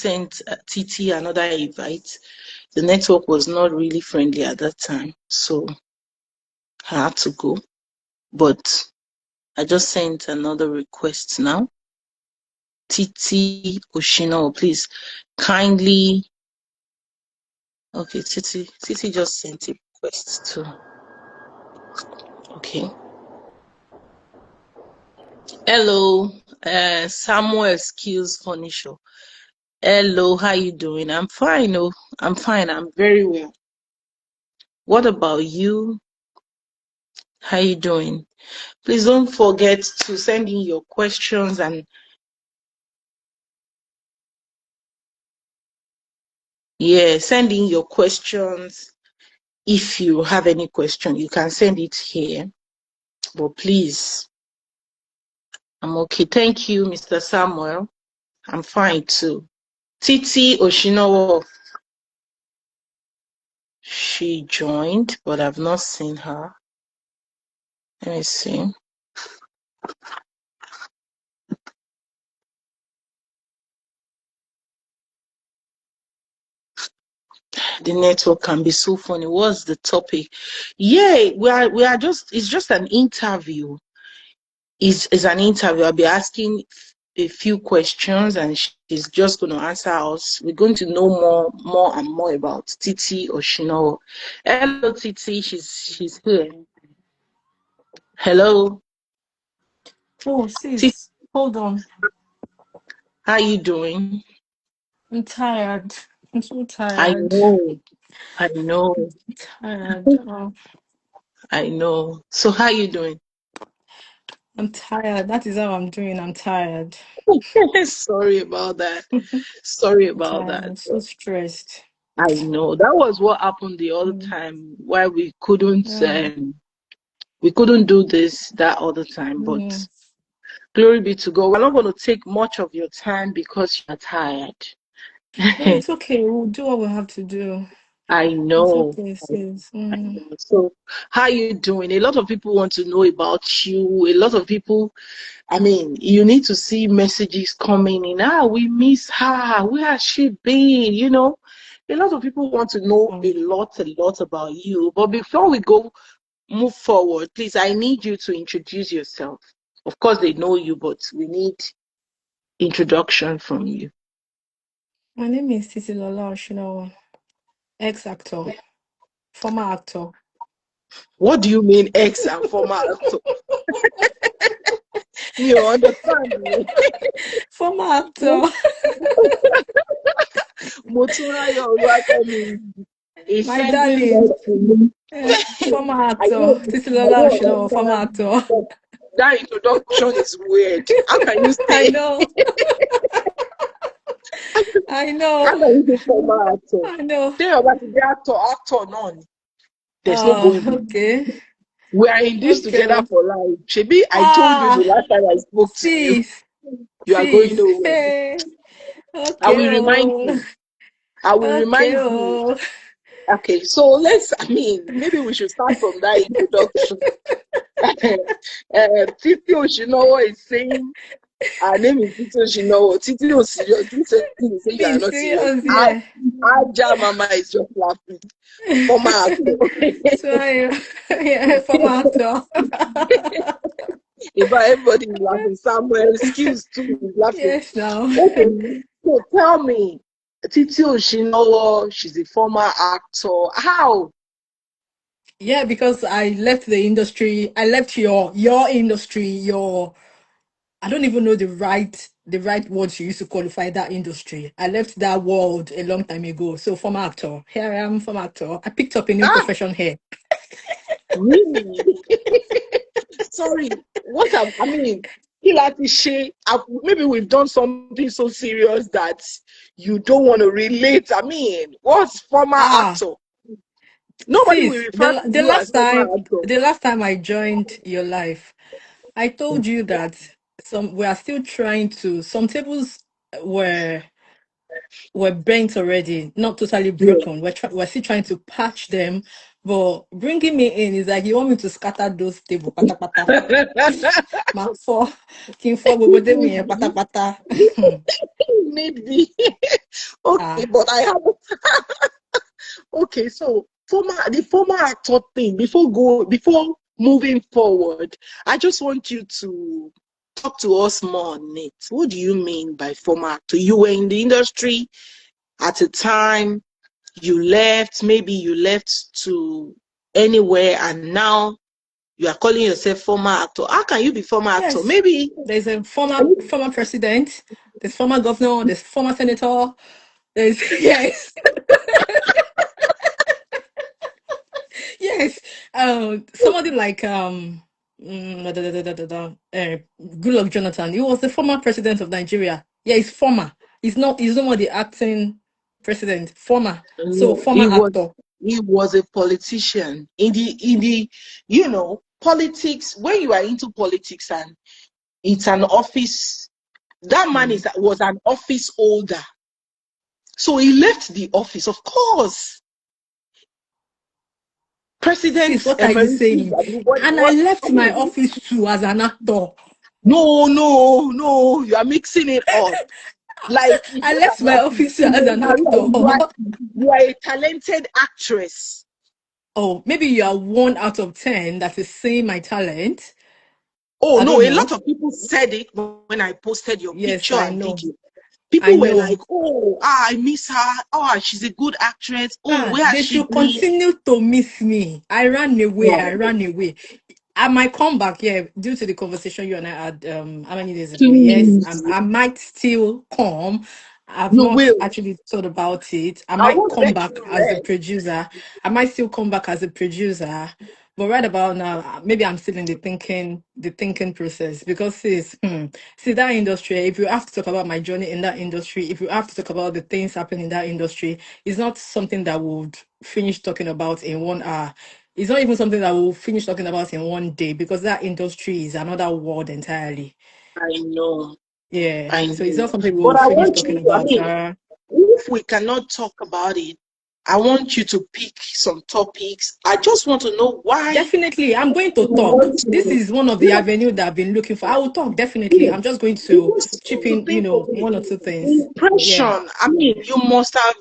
sent TT another invite. The network was not really friendly at that time, so I had to go. But I just sent another request now. Titi Oshino, please kindly. Okay, Titi just sent a request too. Okay. Hello, Samuel Skills Furniture. Hello, how you doing? I'm fine. Oh, I'm fine. I'm very well. What about you? How you doing? Please don't forget to send in your questions and send in your questions. If you have any question, you can send it here. But please, I'm okay. Thank you, Mr. Samuel. I'm fine too. Titi Oshinowo, she joined, but I've not seen her. Let me see. The network can be so funny. What's the topic? Yeah, we are just, it's just an interview. It's an interview. I'll be asking a few questions and she's just going to answer us. We're going to know more and more about Titi Oshinowo. Hello, Titi. She's here. Hello. Oh, sis, hold on. How you doing? I'm tired. I'm so I tired. know. I know. Tired. Oh, I know. So how you doing? I'm tired. That is how I'm doing. I'm tired. Sorry about that. Sorry I'm about tired. that. I'm so stressed. I know that was what happened the other Mm. time why Yeah. we couldn't do this that other time, but Mm. glory be to God. We're not going to take much of your time because you're tired. No, it's okay. We'll do what we have to do. I It's know. okay, sis. Mm. So how you doing? A lot of people want to know about you. A lot of people, I mean, you need to see messages coming in. We miss her. Where has she been? You know, a lot of people want to know a lot about you. But before we move forward, please, I need you to introduce yourself. Of course, they know you, but we need introduction from you. My name is Titilola Oshinowo, ex-actor, former actor. What do you mean, ex and former actor? You understand me? Former actor. Motunrayo Oluwatomi is My sending darling. love to me. Former I actor. don't, I Titilola don't Oshinowo, former understand. actor. That introduction is weird. How can you I say? know. I How know. can you say former actor? I know. Tell you about the actor, none. There's no going back. Okay. We are in this together Okay. for life. Shebi, I told you the Ah, last time I spoke to you. sis. You are going Sis. nowhere. Hey. I Okay. will remind Oh. you. I will Okay. remind you. Oh. Okay, so maybe we should start from that introduction. Titi Oshinowo is saying, her name is Titi Oshinowo. Titi Oshinowo, you say you are Being not serious. serious, yeah. Aja Mama is just laughing. Former actor. So yeah, former actor. If everybody is laughing, Samuel Skills too is laughing. Yes, now. Okay, so tell me, Titi Oshinowo, she's a former actor. How? Yeah, because I left the industry. I left your industry, your I don't even know the right words you used to qualify that industry. I left that world a long time ago. So former actor. Here I am, former actor. I picked up a new Ah, profession here. really? Sorry, I mean, maybe we've done something so serious that you don't want to relate. I mean, what's former Ah, actor? Nobody will sis, refer to you as former actor. the last time I joined your life, I told you that we are still trying to some tables were were bent already, not totally Yeah. broken. We're still trying to patch them. But bringing me in is like you want me to scatter those table pata pata. Ma for king for go me pata pata. Maybe. Okay, Ah, but I have okay, so the former actor thing, before moving forward, I just want you to talk to us more on it. What do you mean by former actor? You were in the industry at a time, you left, maybe you left to anywhere, and now you are calling yourself former actor. How can you be former actor? yes. Maybe There's a former president, there's former governor, there's former senator, there's yes. Yes, somebody like Goodluck Jonathan. He was the former president of Nigeria. Yeah, he's former. He's no more the acting president. Former. So no, former actor. he was a politician in the politics. When you are into politics and it's an office, that man Mm. was an office holder. So he left the office, of course. Sis, President what are you emeritus. saying? And I What? left my office too as an actor. No, no, no. You are mixing it up. Like it's I not left an my office. office In as your an career, actor. you are a talented actress. Oh, maybe you are 1 out of 10 that is seeing my talent. Oh I no, don't a lot know. of people said it when I posted your Yes, picture I and know. video. I People were like, know. "Oh, I miss her. Oh, she's a good actress. Oh, Ah, where has they she should been?" continue to miss me. I ran away. I No, ran away. I might come back, yeah, due to the conversation you and I had how many days ago. Yes, please, I might still come. I've you not will. actually thought about it. I I might won't come let back you as a rest. producer. I might still come back as a producer. But right about now, maybe I'm still in the thinking process because see that industry. If you have to talk about my journey in that industry, if you have to talk about the things happening in that industry, it's not something that would finish talking about in 1 hour. It's not even something that we'll finish talking about in one day because that industry is another world entirely. I know, Yeah. I So it's not know. something we'll But I finish want talking you to, I about. mean, if we cannot talk about it, I want you to pick some topics. I just want to know why Definitely, I'm going to you talk. want This to. is one of the Yeah, avenue that I've been looking for. I will talk definitely. yeah. I'm just going to Because chip to in, think of it, one or two things. Yeah. impression. I mean, you must have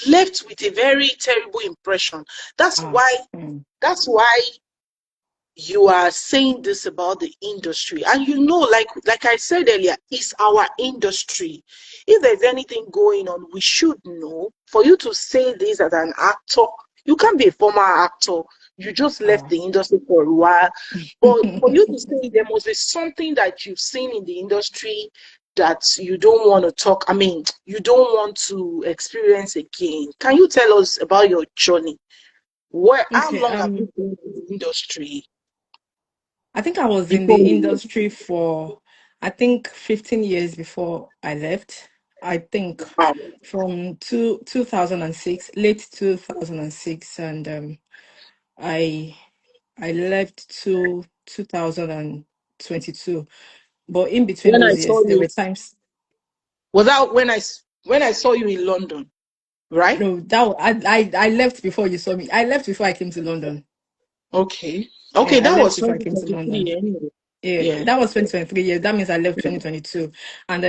left with a very terrible impression. That's Ah. why. mm. That's why you are saying this about the industry, and like I said earlier, it's our industry. If there's anything going on, we should know. For you to say this as an actor, you can't be a former actor, you just left Ah. the industry for a while. But for you to say, there must be something that you've seen in the industry that you don't want to talk, I mean, you don't want to experience again. Can you tell us about your journey? How Okay. long have you been in the industry I think I was in the before you industry for, I think, 15 years before I left. I think left? from 2006, late 2006, and I I left to 2022. But in between When I those saw years, there you, were times. was that when I saw you in London, right? No, I left before you saw me. I left before I came to London. Okay. Okay, Yeah, I that left was before I came to London. 2023 anyway. Yeah, Yeah. that was 2023. Yeah, that means I left 2022. And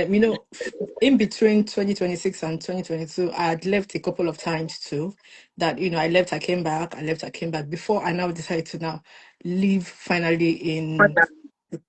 in between 2026 and 2022, I had left a couple of times too. That, I left, I came back, I left, I came back before I now decided to now leave finally in,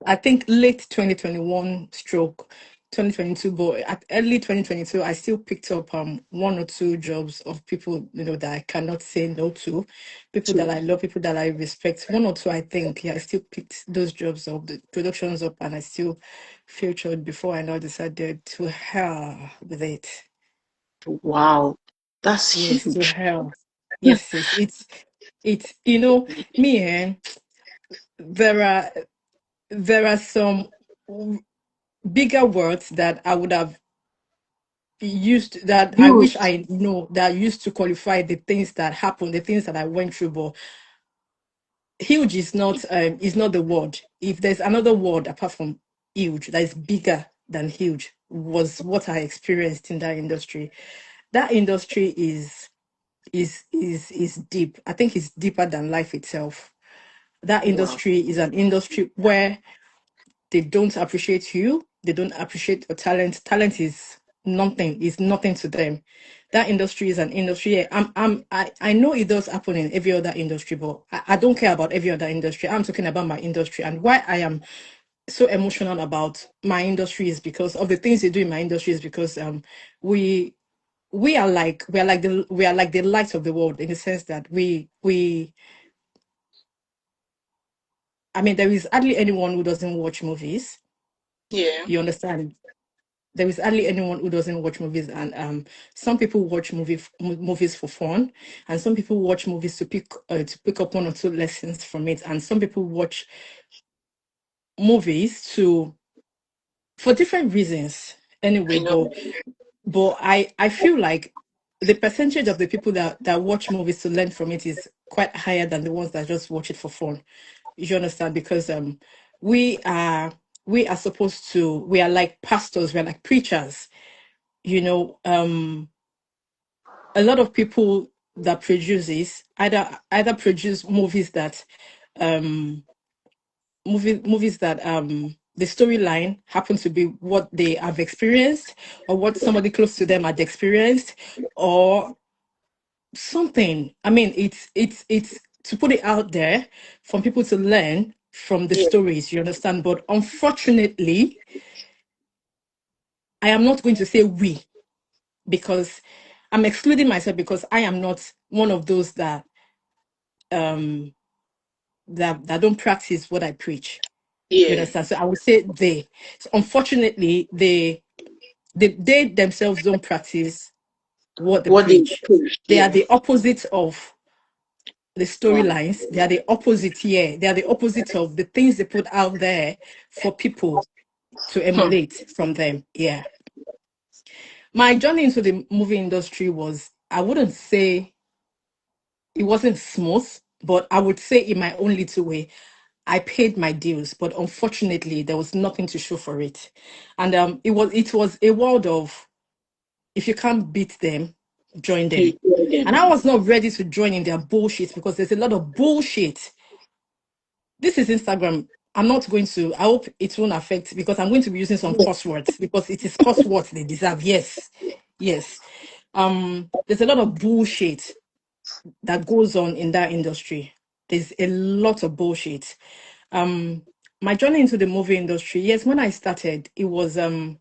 I think, late 2021 stroke 2022. But at early 2022, I still picked up one or two jobs of people, that I cannot say no to, people that Too. I love, people that I respect. One or two, I think, yeah, I still picked those jobs up, the productions up, and I still featured before I now decided to hell with it. Wow. That's Yes, to huge. hell. Yes, it's me, there are some bigger words that I would have used, that I wish Used. I know, that used to qualify the things that happened, the things that I went through. But huge is not the word. If there's another word apart from huge that is bigger than huge, was what I experienced in that industry. That industry is is deep. I think it's deeper than life itself. That Wow. industry is an industry where they don't appreciate you, they don't appreciate your talent. Talent is nothing to them. That industry is an industry. Yeah, I know it does happen in every other industry, but I don't care about every other industry. I'm talking about my industry, and why I am so emotional about my industry is because of the things they do in my industry, is because we we are like the light of the world, in the sense that we I mean, there is hardly anyone who doesn't watch movies. Yeah. You understand? There is hardly anyone who doesn't watch movies, and some people watch movies for fun, and some people watch movies to pick up one or two lessons from it, and some people watch movies to for different reasons. I Anyway, know. but I feel like the percentage of the people that watch movies to learn from it is quite higher than the ones that just watch it for fun. You understand? Because we are we are supposed to, we are like pastors, we're like preachers, you know. A lot of people that produce this either produce movies that um movies that the storyline happens to be what they have experienced, or what somebody close to them had experienced, or something. I mean, it's to put it out there for people to learn from the Yeah. stories, you understand? But unfortunately, I am not going to say we, because I'm excluding myself, because I am not one of those um that don't practice what I preach. You Yeah. understand? So I would say they. So unfortunately, they themselves don't practice what they What they preach. push. They are Yeah. the opposite of the Wow. storylines. They are the opposite, yeah. They are the opposite of the things they put out there for people to Hmm. emulate from them. Yeah. My journey into the movie industry was, I wouldn't say it wasn't smooth, but I would say in my own little way, I paid my dues, but unfortunately there was nothing to show for it. And it was a world of, if you can't beat them, join You them. hear And them. I was not ready to join in their bullshit, because there's a lot of bullshit. This is Instagram. I'm not going to, I hope it won't affect, because I'm going to be using some Yeah. curse words, because it is curse words they deserve. Yes. Yes. There's a lot of bullshit that goes on in that industry. There's a lot of bullshit. Um, my journey into the movie industry, yes, when I started, it wasn't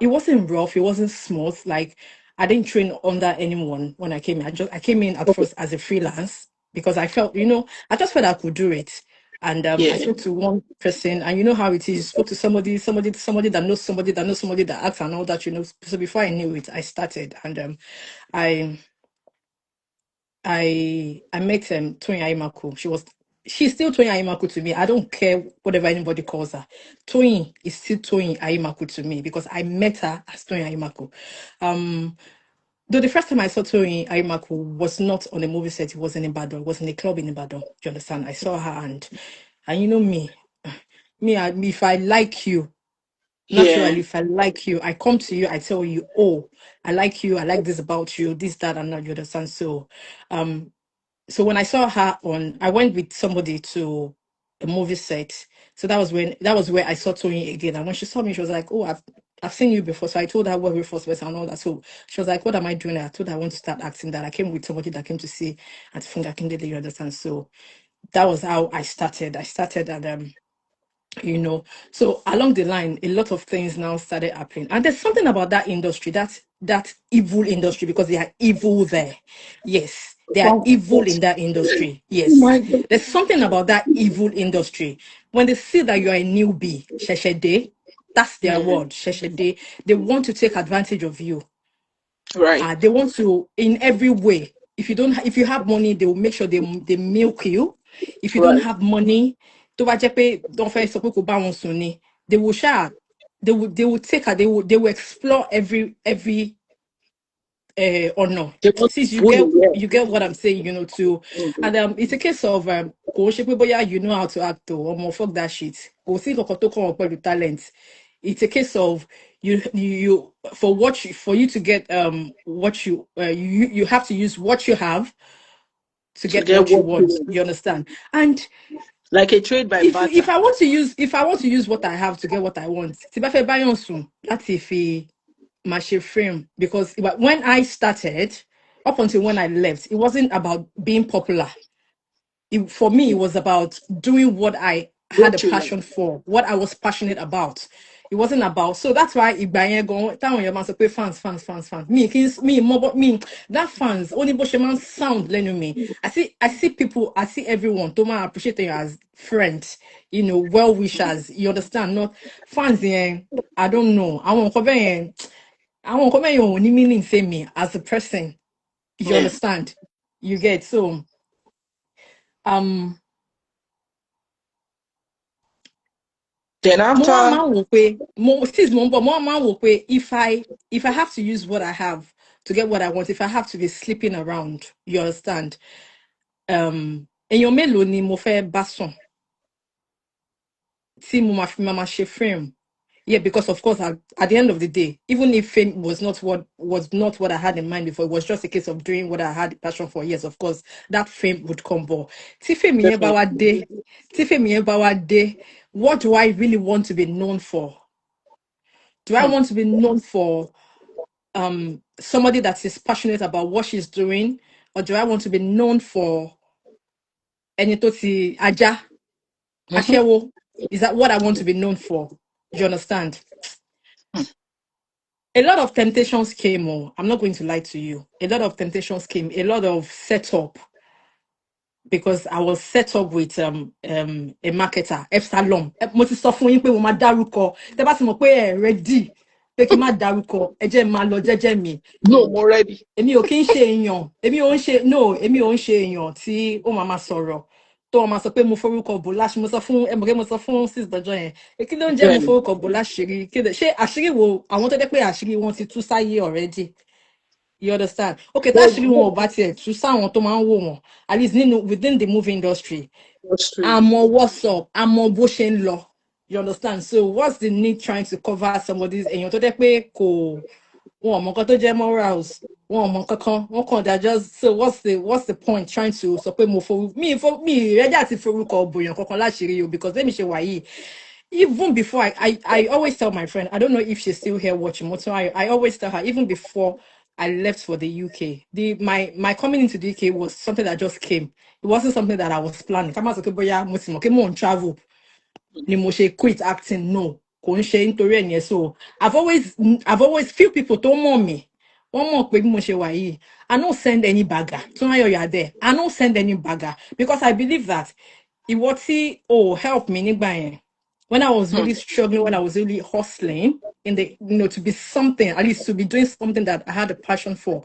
rough, it wasn't smooth. Like, I didn't train under anyone when I came in. I came in at first as a freelance, because I felt, I just felt I could do it. And I Yeah. spoke to one person, and you know how it is. You spoke to somebody that knows somebody that knows somebody that acts and all that, you know. So before I knew it, I started, and I I met Toyin Aimaku. She's still Toyin Aimaku to me. I don't care whatever anybody calls her. Toyin is still Toyin Aimaku to me, because I met her as Toyin Aimaku. Um, though the first time I saw Toyin Aimaku was not on a movie set, it was in Ibadan. It was in a club in Ibadan. Do you understand? I saw her, and you know me, if I like you, Yeah. naturally, if I like you, I come to you, I tell you, oh, I like you, I like this about you, this, that, and that. You understand? Um, so when I saw her on, I went with somebody to a movie set. So that was where I saw Tony again. And when she saw me, she was like, "Oh, I've seen you before." So I told her where we first met and all that. So she was like, "What am I doing?" I told her I want to start acting. That I came with somebody that came to see at Finger Kindle, you understand? So that was how I started. I started at so along the line, a lot of things now started happening, and there's something about that industry, that evil industry, because they are evil there. Yes, they are Wow. evil What? in that industry. Oh Yes, my God. there's something about that evil industry. When they see that you're a newbie, sheshede, that's their Mm. word, sheshede. They want to take advantage of you. Right. They want to, in every way. If you have money, they will make sure they milk you. If you don't Right. have money, tó bá jẹ́ pé don't fẹ́ sọ pé kò bá wọn sùn ni, they will share. They will take her. They will explore every or no. They want to Since you bully. get Yeah. you get what I'm saying, too. Mhm. And it's a case of kò ṣe pé bóyá you know how to act, or more fuck that shit. Kò sí nǹkan kan tó kàn wọ́n pẹ̀lú talent. It's a case of you for you to get what you have to use what you have to To get get what you what you want. want. You understand? And Like a trade by barter. if I want to use what I have to get what I want, tí bá fẹ́ báyọ̀ sùn láti fi máa ṣe frame, because when I started, up until when I left, it wasn't about being popular. For me, it was about doing what I had a What you like. passion for, what I was passionate about. It wasn't about, so that's why ìgbà yẹn gan táwọn èèyàn máa sọ pé fans me me that fans only bó ṣe máa ń sound lẹ́nu mi. I see people, I see everyone tó máa appreciate you as friends, well wishers, you understand? Not fans yẹn, I don't know, àwọn nǹkan bẹ́ẹ̀ yẹn ò ní meaning say me as a person, you Yeah. understand? You get? So um Then mo wá after máa ń wò pé since mo ń bọ̀ mo wá máa ń wò pé if I have to use what I have to get what I want, if I have to be sleeping around, you understand? Èèyàn mélòó ni mo fẹ́ bá sùn tí mo máa fi máa ṣe frame? Yeah, because of course, at the end of the day, even if fame was not what I had in mind before, it was just a case of doing what I had passion for. Yes, of course, that fame would come. But tí fame yẹn bá wá dé, definitely. tí fame yẹn bá wá dé, what do I really want to be known for? Do I Hmm. want to be known for somebody that is passionate about what she's doing, or do I want to be known for ẹni tó ti ajá, Mm-hmm. aṣẹ́wó? Is that what I want to be known for? You understand? A lot of temptations came. Oh, I'm not going to lie to you. A lot of temptations came. A lot of setup, because I was set up with a marketer, Epsilon. Mo ti sọ fún yín pé mo máa dárúkọ. Tẹ́ bá ti mọ̀ pé ẹ ready pé kí n má dárúkọ, ẹ jẹ́ n máa lọ jẹ́jẹ́ mi. No, I'm ready. Èmi ò kí ń ṣe èèyàn. Èmi ò ń ṣe èèyàn tí ó máa sọ̀rọ̀. Tó máa sọ pé mo forúkọ bò láṣìírí. Mo sọ fún sis dọjọ́ yẹn. Kí ló ń jẹ́ mo Then forúkọ bò láṣìírí? Ṣé àṣírí wo àwọn tó jẹ́ pé àṣírí wọn ti tú sáyé already? You understand? Okay, that's táṣírí wọn ò bá tiẹ̀ tú sáwọn tó máa ń wò wọ́n, at least within the movie industry, true. àmọ́ what's up, àmọ́ bó ṣe ń lọ. You understand? So what's the need trying to cover somebody's èèyàn tó jẹ́ pé wọn ò mọ nǹkan tó jẹ́ morals, wọn ò mọ kankan, wọn kàn dá just, so what's the point trying to sọ pé mi ìrẹ́jà àti forúkọ bòyàn kankan láṣìírí o, because let me ṣe wà yìí. Even before I always tell my friend, I don't know if she's still here watching, but I always tell her, even before I left for the UK, my coming into the UK was something that just came. It wasn't something that I was planning. Kama sọ pé bóyá mo ti mọ̀ pé mò ń travel ni mo ṣe quit acting. No, kò ń ṣe nítorí ẹ̀ yẹn. So I've always few people tó mọ̀ mí, wọ́n mọ̀ pé bí mo ṣe wà yìí, I don't send any bagger. Túnráyọ̀, you are there. I don't send any bagger, because I believe that ìwọ tí help me nígbà yẹn, when I was Hmm. really struggling, when I was really hustling in the, to be something, at least to be doing something that I had a passion for.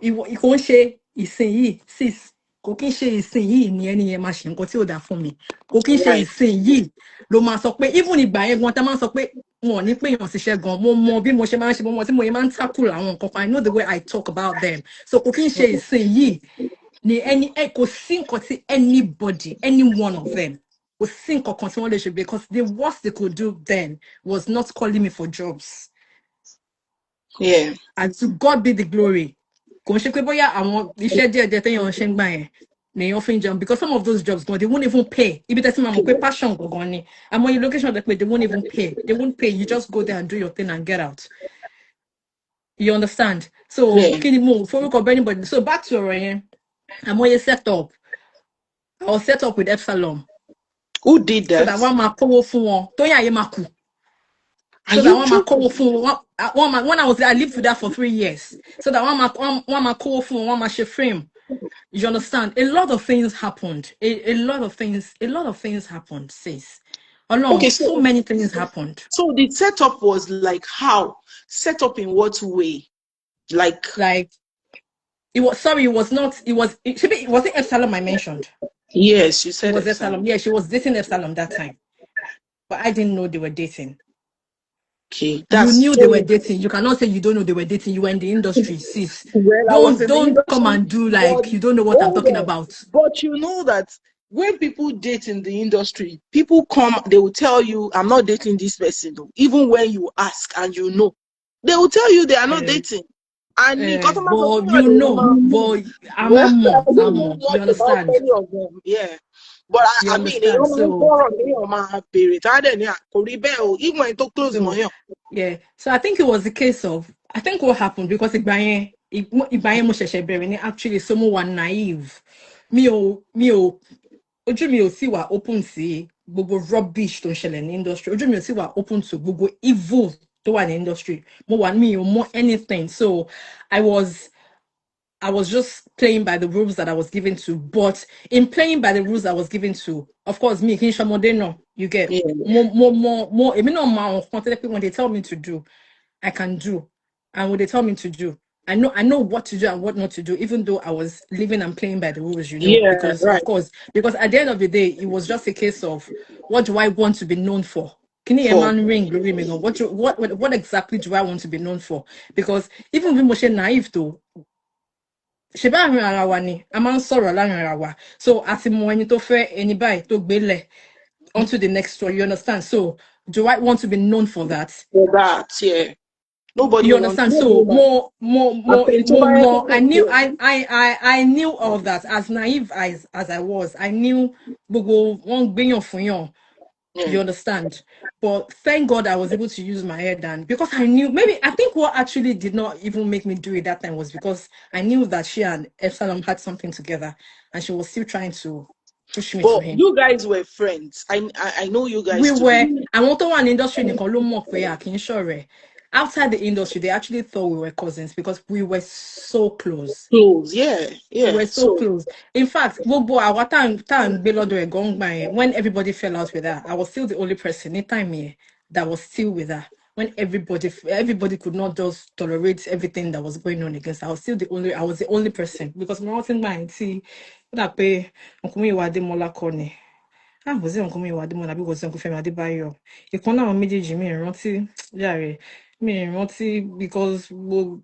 Kò ń ṣe ìsìn sis, kò kí ń ṣe ìsìn yìí ni ẹni yẹn máa ṣe nǹkan tí ò dáa fún mi. Kò kí ń ṣe Right. ìsìn yìí ló máa sọ pé, even ìgbà yẹn gan tá máa ń sọ pé wọn ò ní pé èèyàn ṣiṣẹ́ gan, mo mọ bí mo ṣe máa ń ṣe, mo mọ tí mo yẹn máa ń tackle àwọn nǹkan kan. I know the way I talk about them. So kò kí ń ṣe ìsìn yìí ni kò sí nǹkan tí anybody, any one of them, kò sí nǹkan kan tí wọ́n lè ṣe, because the worst they could do then was not calling me for jobs. Yeah. And to God be the glory. Kò ń ṣe pé bóyá àwọn iṣẹ́ díẹ̀díẹ̀ téèyàn ṣe ń gbà yẹn lèèyàn fi ń jẹun, because some of those jobs gan, they won't even pay. Ibi tẹ́sí máa mọ̀ pé passion gangan ni. Àmọ́ your location they won't even pay. They won't pay. You just go there and do your thing and get out. You understand? So Yeah. kí ni mo forúkọ bẹ́ẹ̀ anybody. So back to ọ̀rọ̀ yẹn. Àmọ́ yẹn set up. I was set up with Epsilon. Who did So that? that one máa kówó fún wọn. Tóyìn Ayémakù. Are So that you one máa joking? kówó fún wọn. When I was there, I lived with that for 3 years. So that one máa kówó fún wọn, one máa ṣe frame. You understand? A lot of things happened. A lot of things happened, sis. Okay, Along, so many things happened. so the setup was like how? Set up in what way? Like Like, it was not, was it Epsilon I mentioned? yes, you It said was Epsilon. Epsilon. Yeah, she was dating Epsilon that time. But I didn't know they were dating. Okay, You that's knew they were so dating. You cannot say you don't know they were dating. You were in the industry, sis. well. I was Don't in the don't come industry, and do but like you don't know what I'm hold talking on. about. But you know that when people date in the industry, people come, they will tell you, I'm not dating this person. Though. Even when you ask and you know, they will tell you they are not Uh, dating. And the customer but support, you know, but well, I don't know you much about understand? any of them. Yeah. But You I mean, they understand? don't know So, more on my period. I don't know. Even when to close so my yeah. So I think it was a case of, I think what happened because Igbaye mo ṣẹ̀ṣẹ̀ bẹ̀rẹ̀ ni actually someone naive. Mi ò ojú mi ò sì wà open sí gbogbo rubbish tó ń ṣẹlẹ̀ ní industry. Ojú mi ò sì wà open to gbogbo evil tó wà ní industry. Mi ò mọ anything. So I was I was just playing by the rules that I was given to. But in playing by the rules I was given to, of course, me, King Shamodeno, you get Yeah. more. Even on my own, when they tell me to do, I can do. And what they tell me to do, I know what to do and what not to do, even though I was living and playing by the rules, Yeah, because right. of course, because at the end of the day, it was just a case of what do I want to be known for? Can you For man ring glory me? What exactly do I want to be known for? Because even when Moshe naive though, ṣe bá àárín ara wa ni a máa ń sọ̀rọ̀ láàrin ara wa so àti mọ ẹni tó fẹ́ ẹni báyìí tó gbélẹ̀ onto the next story, you understand? So do I want to be known for that? that, yeah. Nobody You wants understand? nobody So wants. I knew I knew all that. As naive as I was, I knew gbogbo wọn gbéyàn fún yàn. Yeah. You understand? But thank God I was able to use my head, and because I knew, maybe I think what actually did not even make me do it that time was because I knew that she and Epsilon had something together, and she was still trying to push me to But him. you guys were friends. I know you We guys to were, be and what one industry nìkan ló mọ̀ pé a kì í ṣọ̀rẹ́. Outside the industry, they actually thought we were cousins because we were so close. close. Yeah, We yeah. were so So close. In fact, gbogbo àwa tá à ń gbé lọ́dọ̀ ẹ̀ gan gbà yẹn, when everybody fell out with her, I was still the only person ní time yẹn that was still with her. When everybody could not just tolerate everything that was going on against her, I was the only person because mo rántí gbà yẹn tí ó dà pé ọkùnrin ìwà Adémọ́lá kọ́ ni. Was it Uncle Miwa Adémọ́lá àbí was it Uncle Fẹ́mi Adébáyọ̀? Ìkan náà àwọn méjèèjì mi ì rántí jàre. Mi ì rántí because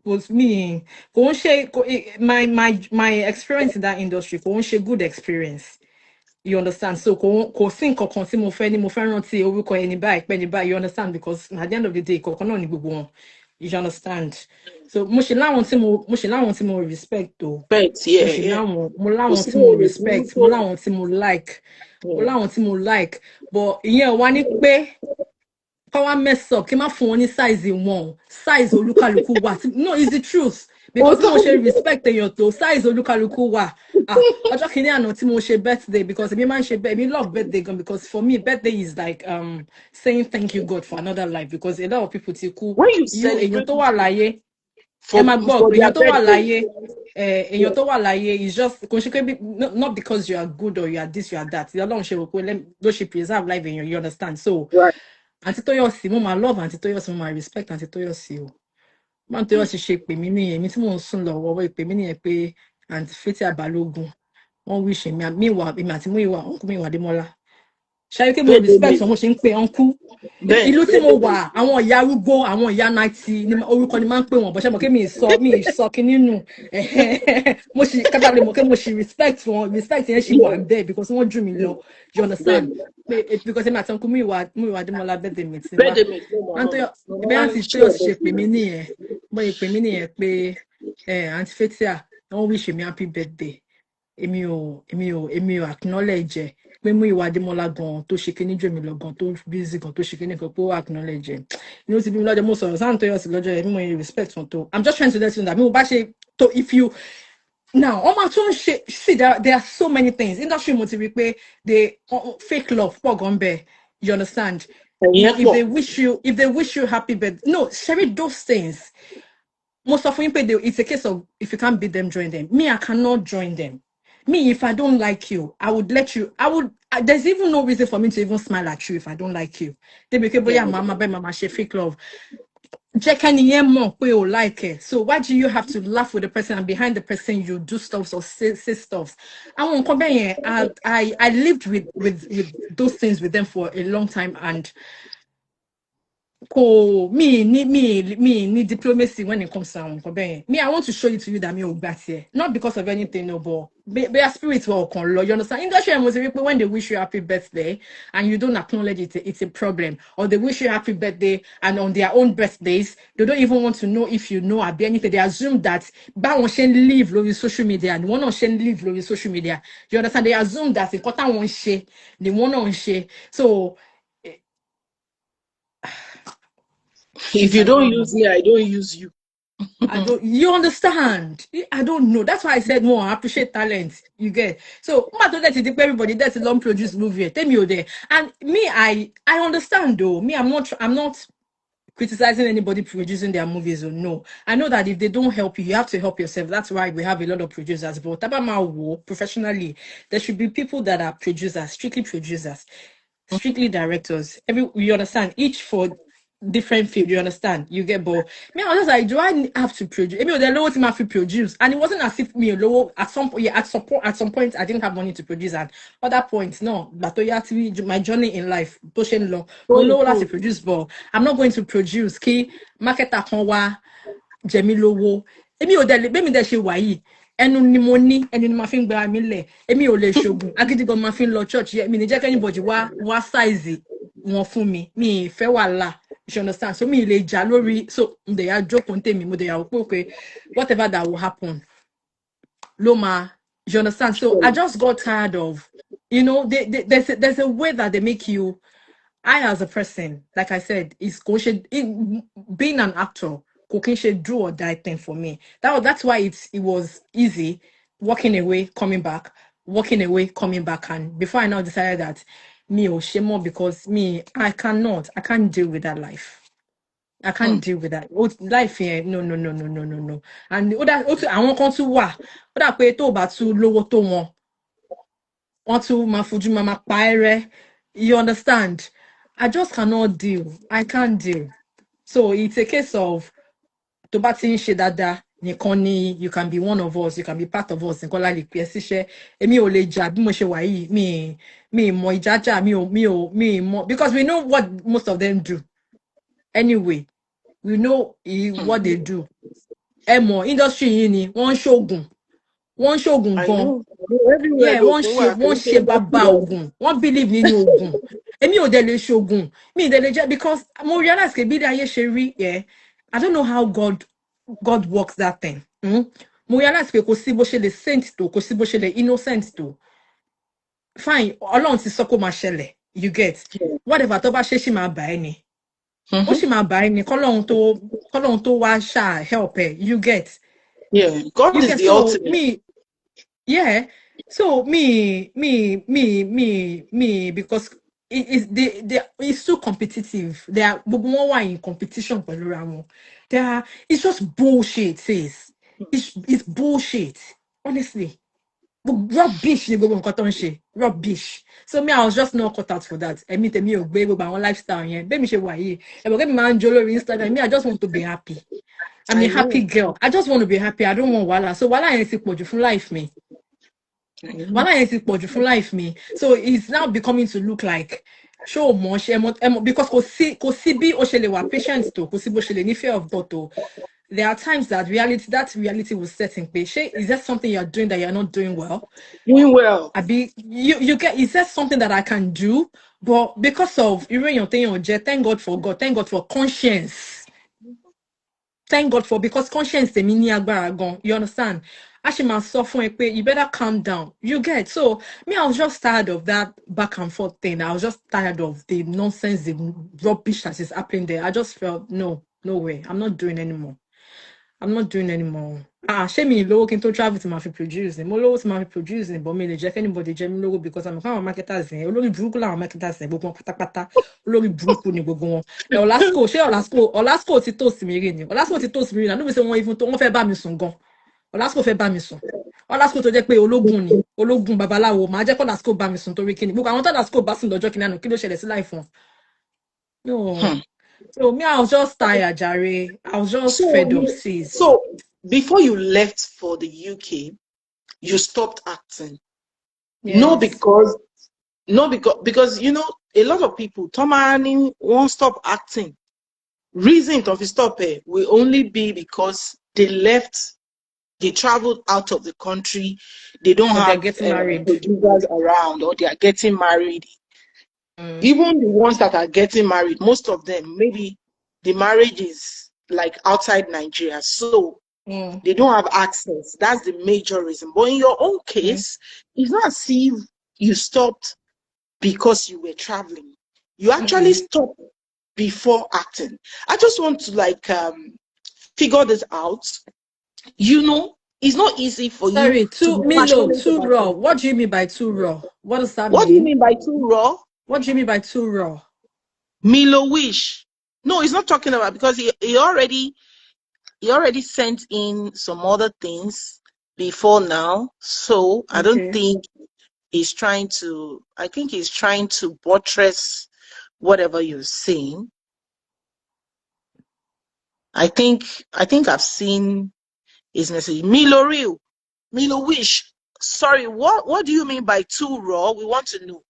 was me kò ń ṣe my experience in that industry kò ń ṣe good experience. You understand? So kò sí nǹkan kan tí mo fẹ́ ní mo fẹ́ rántí orúkọ ẹni báyìí pẹ́ ní báyìí. You understand? Because at the end of the day kọ̀ọ̀kan náà ni gbogbo wọn. You understand? So mo ṣe láwọn tí mo respect o. pets, Mo yeah, ṣe yeah. láwọn tí mo respect, mo láwọn tí mo like, mo Yeah. láwọn tí mo like, but ìyẹn ò wá ní pé kọ́ wá mess up kí n má fún wọn ní size wọn, size olúkálùkù wà. No, it's the truth because bí mo ṣe respect èèyàn tó size olúkálùkù wà. Ọjọ́ kìíní àná tí mo ṣe birthday because èmi máa ń ṣe èmi love birthday gan because for me birthday is like saying thank you God for another life because a lot of people ti kú. When you Èèyàn celebrate tó wà láyé ẹ for máa gbọ́ for their èèyàn tó wà birthday, láyé èèyàn yeah, tó wà láyé is just kò ṣe pé not because you are good or you are this you are that Ọlọ́run ṣe rò pé ló ṣe preserve life èèyàn, you understand? So right. àǹtí Tóyọ̀sí mo máa love àǹtí Tóyọ̀sí mo máa respect àǹtí Tóyọ̀sí o máa ń Tóyọ̀sí ṣe pè mí nìyẹn èmi tí mò ń sùn lọ́wọ́ ìpè mí nìyẹn pé àǹtí Fathia Balógun wọ́n wíṣ èmi àti Múyìwá ọ̀nkú Múyìwá Adémọ́lá ṣáyé pé mo Birthday respect mate. wọn mo ṣe ń pè ọ̀nkú Then ìlú tí mo wà àwọn ìyá arúgbó àwọn ìyá náìtì orúkọ ni máa ń pè wọn bọ́sẹ̀ mọ̀ kí mi ì sọ kí nínú mo sì kábà lè mọ̀ kí mo sì respect yẹn sì wà bẹ́ẹ̀ because wọ́n jù mí lọ, you understand? then Pé because èmi àti ọkùnrin Múyìwá Adémọ́lá birthday mi ti wá birthday mate, ìbẹ́ àǹtí Tóyọ̀sí ṣe pè mí nìyẹn bọ́ ẹ pè mí nìyẹn pé àǹtí Fathia wọ́n wish me happy birthday èmi ò acknowledge ẹ pé Múyìwá Adémọ́lá gan tó ṣe kíní jù mí lọ gan tó busy gan tó ṣe kíní kan pé ó acknowledge ẹ inú ti bí mi lọ́jọ́ mo sọ̀rọ̀ sáà Tóyọ̀sí lọ́jọ́ ẹ mímọ respect wọn tó I'm just trying to let you know that mi ò bá ṣe tó if you now ọmọ tó ń ṣe see there are so many things industry mo ti rí pé they fake love pọ̀ gan bẹ́ẹ̀, you understand? yeah, If they wish you happy birthday, no, Sherry, those things. Most of them, it's a case of if you can't beat them, join them. Me, I cannot join them. Me, if I don't like you, I would let you. There's even no reason for me to even smile at you if I don't like you. They be yeah. yeah, mama, she fake love. Like it. So why do you have to laugh with the person and behind the person you do stuff or say stuff? I lived with those things with them for a long time and me diplomacy when it comes to me I want to show it to you that me ò gbà tiẹ̀ not because of anything no but be a spirit walk on law. You understand? Industry was people when they wish you happy birthday and you don't acknowledge it, it's a problem. Or they wish you happy birthday and on their own birthdays, they don't even want to know if you know or anything. They assume that one can live with social media and one can live with social media. You understand? They assume that the quarter one share, the one on share. So If you don't use me, I don't use you. I don't, you understand? I don't know. That's why I said more. I appreciate talent. You get so everybody that's a long produced movie. Tell me there. And me, I understand though. Me, I'm not criticizing anybody producing their movies or no. I know that if they don't help you, you have to help yourself. That's why we have a lot of producers. But professionally, there should be people that are producers, strictly directors. You understand? Each for different field, you understand? You get but me, I was just like, do I have to produce? I mean, the low team have to produce, and it wasn't as if me low at some point. Yeah, at some point, I didn't have money to produce, and other points, no. But you have to be my journey in life, pushing low, So more low to improve. produce, but I'm not going to produce. Key market at Jẹ̀mí lówó èmi ò dẹ̀ lè bẹ́ẹ̀ mi dẹ̀ ṣe wà yìí ẹnu ni mo ní ẹnu ni màá fi ń gbára mi lẹ̀ èmi ò lè ṣoògùn agídí gan máa fi ń lọ church yẹ mi ní jẹ́ kí anybody wá size wọn fún mi mi ì fẹ́ wàhálà you understand so mi ì lè jà lórí so mo dẹ̀ yà jókòó tèmi mo dẹ̀ yà wò pé okay whatever that will happen ló máa you understand so I just got tired of there's a way that they make you I, as a person, like I said, being an actor, cooking should do or die thing for me. That's why it was easy walking away, coming back, walking away, coming back. And before I now decided that me or Shemo, because I can't deal with that life. I can't deal with that. Life here, no, no, no, no, no, no, no. And also, I want to what I pay to about to lower to one. Want to mafuju mama paire. You understand? I just cannot deal. I can't deal. So it's a case of to bá ti ń ṣe dáadáa nìkan ni you can be one of us, you can be part of us. Nìkan la lè pè é síṣẹ́. Èmi ò lè jà bí mo ṣe wà yìí. Mi mọ ìjájà mi mọ because we know what most of them do. Anyway, we know what they do. Ẹ mọ̀ industry yìí ni wọ́n ń ṣoògùn I gan. know. Everywhere Yeah, look, wọ́n ṣe bàbá ogun. Wọ́n believe nínú ogun. Èmi ò dẹ̀ lè ṣoògùn. Mi ì dẹ̀ lè jẹ́ because mo realize pé bí ilé ayé ṣe rí I don't know how God works that thing. Mo realize pé kò sí bó ṣe lè saint tó, kò sí bó ṣe lè innocent tó. Fine, Ọlọ́run ti sọ kó máa ṣẹlẹ̀. You get whatever tó bá ṣe ṣì máa bà ẹ́ ni. Ó ṣì máa bà ẹ́ ni kọ́lọ́run tó wá ṣáà help ẹ. You get. Yeah, God You is get the so ultimate. yeah. So because it's too competitive. They are gbogbo wọn wà in competition pẹ̀lú ra wọn. It's just bullshit, sis. It's bullshit. Honestly. Rubbish ni gbogbo nǹkan tó ń ṣe. Rubbish. So I was just not cut out for that. Èmi tèmi ò gbé gbogbo àwọn lifestyle yẹn. Bẹ́ẹ̀ mi ṣe wà yìí. Ẹ̀bùn kẹ́mi máa ń jó lórí Instagram. I just want to be happy. I'm a I happy know. girl. I just want to be happy. I don't want wàhálà. So wàhálà yẹn ti pọ̀jù fún life mi. I know. Wàhálà yẹn ti pọ̀jù fún life mi. So it's now becoming to look like show more because kò sí bí o ṣe lè wà patient tó, kò sí bó ṣe lè ní fear of God tó. There are times that reality will set in place. Is that something you're doing that you're not doing well? Doing well. You get, is that something that I can do? But because of thank God for God, thank God for conscience. Thank God for because conscience the mini agbára. You understand? Ashima suffering, you better calm down. You get so I was just tired of that back and forth thing. I was just tired of the nonsense, the rubbish that is happening there. I just felt no way. I'm not doing anymore. Shame me low can to travel to my produce mo low to my produce but me le anybody jẹ mi logo because I'm a marketers olórí burúkú làwọn marketers gbogbo wọn pátápátá olórí burúkú ni gbogbo wọn Olasco ti toast mi rí ni Olasco ti toast mi rí na no be say wọn even to wọn fẹ́ bá mi sùn gan Olasco fẹ́ bá mi sùn Olasco tó jẹ́ pé ológun babaláwo máa jẹ́ kó Olasco bá mi sùn torí kíni gbogbo àwọn tó Olasco bá sùn lọ́jọ́ kíni àná kí ló ṣẹlẹ̀ sí life wọn no. So I was just tired, Jare. I was just fed up, sis. So before you left for the UK, you stopped acting. Yes. No, because a lot of people, Tomani won't stop acting. Reason to stop it will only be because they left they traveled out of the country, they don't Or they're have getting married. producers around, or they are getting married. Mm, Even the ones that are getting married, most of them, maybe the marriage is like outside Nigeria. So mm, they don't have access. That's the major reason. But in your own mm, case, it's not as if you stopped because you were traveling. You actually mm. stopped before acting. I just want to figure this out. It's not easy for you Sorry, to too be Milo, passionate too about raw. What something. do you mean by too raw? What does that What do you mean? mean by too raw? What do you mean by too raw? Milo Wish. No, he's not talking about, because he already sent in some other things before now. So I don't Okay. think I think he's trying to buttress whatever you're saying. I think I've seen his message. Milo Real, Milo Wish. Sorry, what do you mean by too raw? We want to know.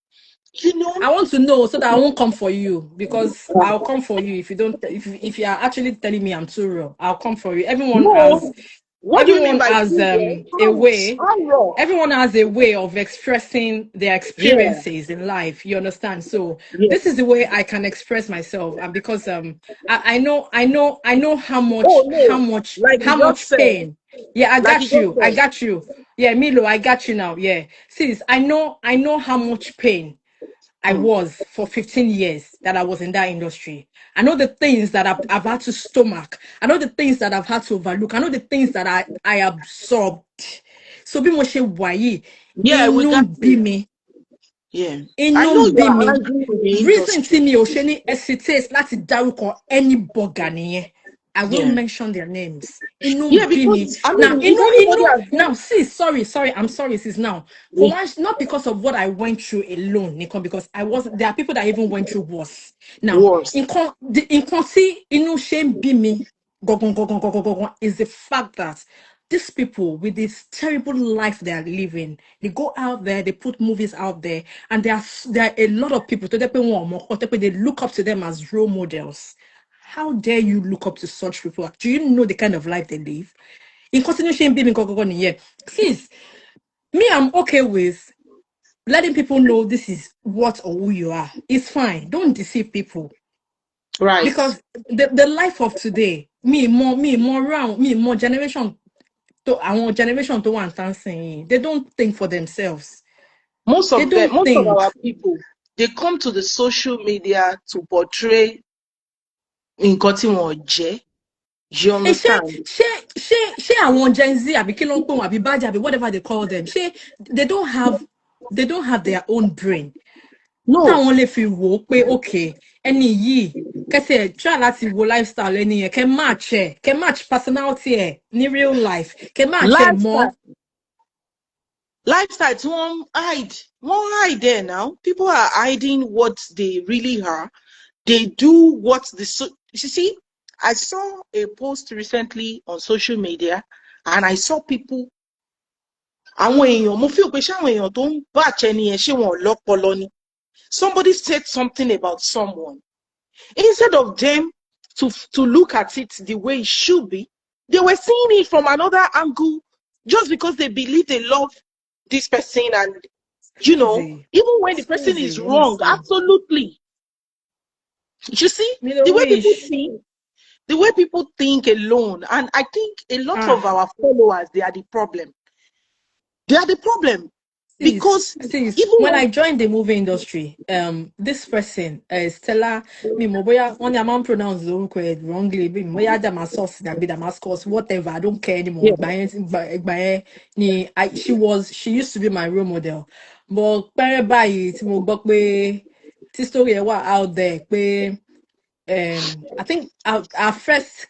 You know? I want to know so that I won't come for you, because I'll come for you if you don't. If you are actually telling me I'm too raw, I'll come for you. No. What do you mean Everyone by has too raw? a way. How raw? Everyone has a way of expressing their Yeah, experiences in life. You understand? So yeah. this is the way I can express myself, and because I know Oh no, like you how just much said, pain. Yeah, I like you got just you. I said. got you. Yeah, Milo, I got you now. Yeah, sis, I know how much pain I Mm. was for 15 years that I was in that industry. I know the things that I've had to stomach. I know the things that I've had to overlook. I know the things that I absorbed. So bí mo ṣe wà yìí, Yeah, we inú got ń bí you. mi, Yeah, I inú know ń you bí are mi. angry with the Reason tí industry. mi ò ṣe ní hesitate láti dárúkọ any blogger nìyẹn. I will Yeah, mention their names. Inú yeah, ń bí mi. because I Now, mean, if anybody has now, been, sis, sorry, I'm sorry, sis. Now, for yeah, once, not because of what I went through alone, Nikon, because there are people that even went through worse. Now, worse. in sí inú ṣe ń bí mi, gangan, is the fact that these people with this terrible life they are living, they go out there, they put movies out there, and there are a lot of people they look up to them as role models. How dare you look up to such people? Do you know the kind of life they live? In continuation, being please, me, I'm okay with letting people know this is what or who you are. It's fine. Don't deceive people, Right. because the life of today, me more round, me more generation to our generation to one dancing. They don't think for themselves. Most They of them, don't most of think. our people, they come to the social media to portray nǹkan tí wọn jẹ́. You And understand? àwọn Gen Z àbí kí ló ń pè wọ́n àbí Bájà àbí whatever they call them. They don't have their own brain. No, Táwọn lè fi wò ó pé okay, ẹni yìí kẹsẹ̀ try láti wo lifestyle ẹni yẹn kẹ match personality ẹ̀ ní real life kẹ match ẹ̀ mọ́. lifestyle, lifestyle tí wọ́n hide there now. People are hiding what they really are. They do what you see. I saw a post recently on social media, and I saw people. Àwọn èèyàn, mo feel pé ṣé àwọn èèyàn tó ń bàjẹ́ nìyẹn, ṣé wọn ò lọ́pọlọ ni? Somebody said something about someone. Instead of them to look at it the way it should be, they were seeing it from another angle, just because they believe they love this person, and Easy. even when the It's person is easy, wrong, honestly. absolutely. You see, Middle the way people wish. think, the way people think alone, and I think a lot of Ah. our followers, they are the problem. They are the problem, because Sis, even when when I joined the movie industry, this person, Stella, me moboya, one man pronounce the wrongly, me moboya Damascus, be Damascus, whatever, I don't care anymore. yeah, She used to be my role model. But pere báyìí tí mo gbọ́ pé tí story ẹ̀ wà out there pé I think our first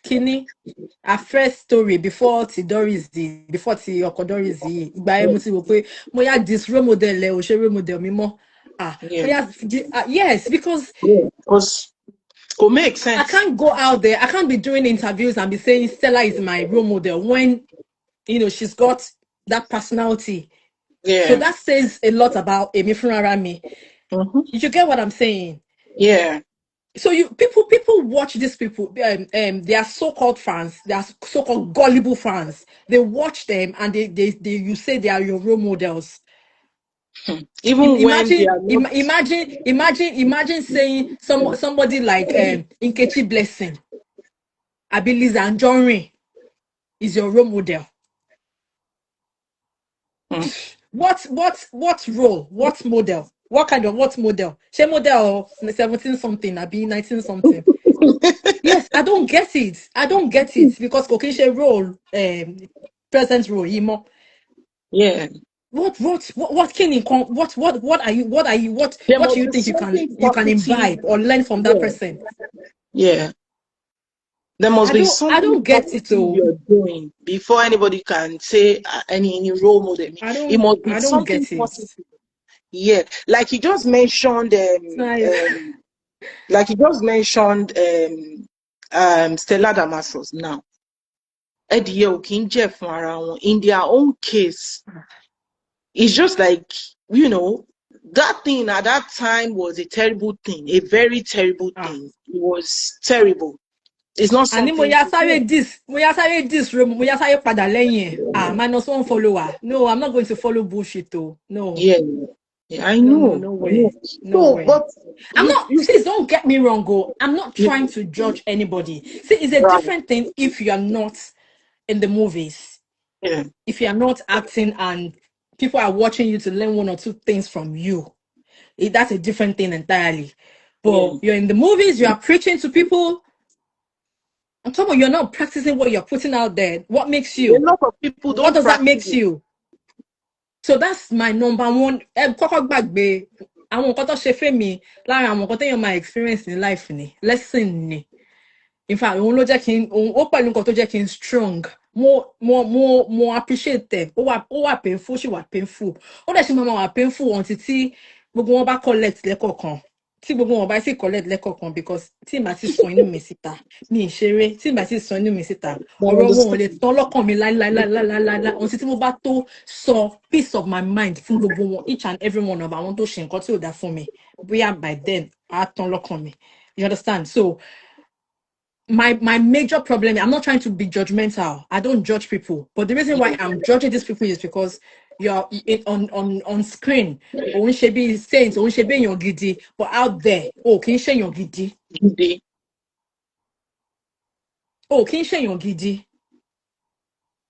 story before before ti ọkọ Doris yìí ìgbà yẹn mo ti wò pé mo yá dis role model ẹ ò ṣe role model mi mọ́ mo yeah, yá yes, because yeah, because it makes I sense. can't go out there, I can't be doing interviews and be saying Stella is my role model when she's got that personality. So Yeah, that says a lot about Emi Funara me. hmm, You get what I'm saying? yeah. So people watch these people. They are so-called fans. They are so-called gullible fans. They watch them and they you say they are your role models. Even when they Imagine, are not. imagine saying somebody like Nkechi Blessing, Abiliza Anjorin is your role model. Hmm. What role? What model? What kind of what model? She model 17 something, I be 19 something. Yes, I don't get it. I don't get it because Kokishe role, present role, Imo. Yeah, What can you there what do must you be think something you can positive. imbibe or learn from that Yeah, person? yeah. There must be I something don't get positive it though. you're doing before anybody can say any role model. It must be I don't something get it. positive. Yeah, like you just mentioned, like you just mentioned, Stella Damasus now. Ẹdìyẹ ò kí ń jẹ́ fún ara wọn. In their own case, it's just like, you know, that thing at that time was a terrible thing, a very terrible Ah. thing. It was terrible. It's not Àní something to do. mo ya sáré dis mo ya sáré padà lẹ́yìn ẹ̀. Ah, minus one follower. No, I'm not going to follow bullshit though. No. Yeah, yeah, I No, no, know, no I know. way. No So, way. but I'm you, not, please don't get me wrong, go. I'm not trying to judge anybody. See, it's a right, different thing if you are not in the movies, yeah, if you are not acting and people are watching you to learn one or two things from you. That's a different thing entirely. yeah. But you're in the movies, you are preaching to people. On top of you're not practicing what you're putting out there. What makes A you? lot of people What don't does that practice makes it. you? So that's my number one. Kọ́kọ́ gbàgbé àwọn nǹkan tó ṣe fẹ́ mi lára àwọn nǹkan téèyàn máa experience ní life ni lesson ni. In fact, òun ló jẹ́ kí n òun ó pẹ̀lú nǹkan tó jẹ́ kí n strong. Mo appreciate ẹ̀. Ó wà painful, ṣì wà painful. Ó dẹ̀ ṣe máa wà painful until tí gbogbo wọn bá collect lẹ́kọ̀ọ̀kan. Tí gbogbo wọn bá sì collect lẹ́kọ̀ọ̀kan because tí màá ti sọ inú mi síta mi ì ṣeré tí màá ti sọ inú mi síta I ọ̀rọ̀ wọn ò lè understand. tán lọ́kàn mi láíláíláíláíláí until tí mo bá tó sọ peace of my mind fún gbogbo wọn each and every one of àwọn tó ṣe nǹkan tí ò dáa fún mi bóyá by then á tán lọ́kàn mi. You understand? So my major problem, I'm not trying to be judgmental. I don't judge people. But the reason why I'm judging these people is because you're on screen. Òun ṣe bí saints, òun ṣe bí èèyàn gidi. But out there, oh, kì í ṣe èèyàn gidi. They, Oh, kì í ṣe èèyàn gidi.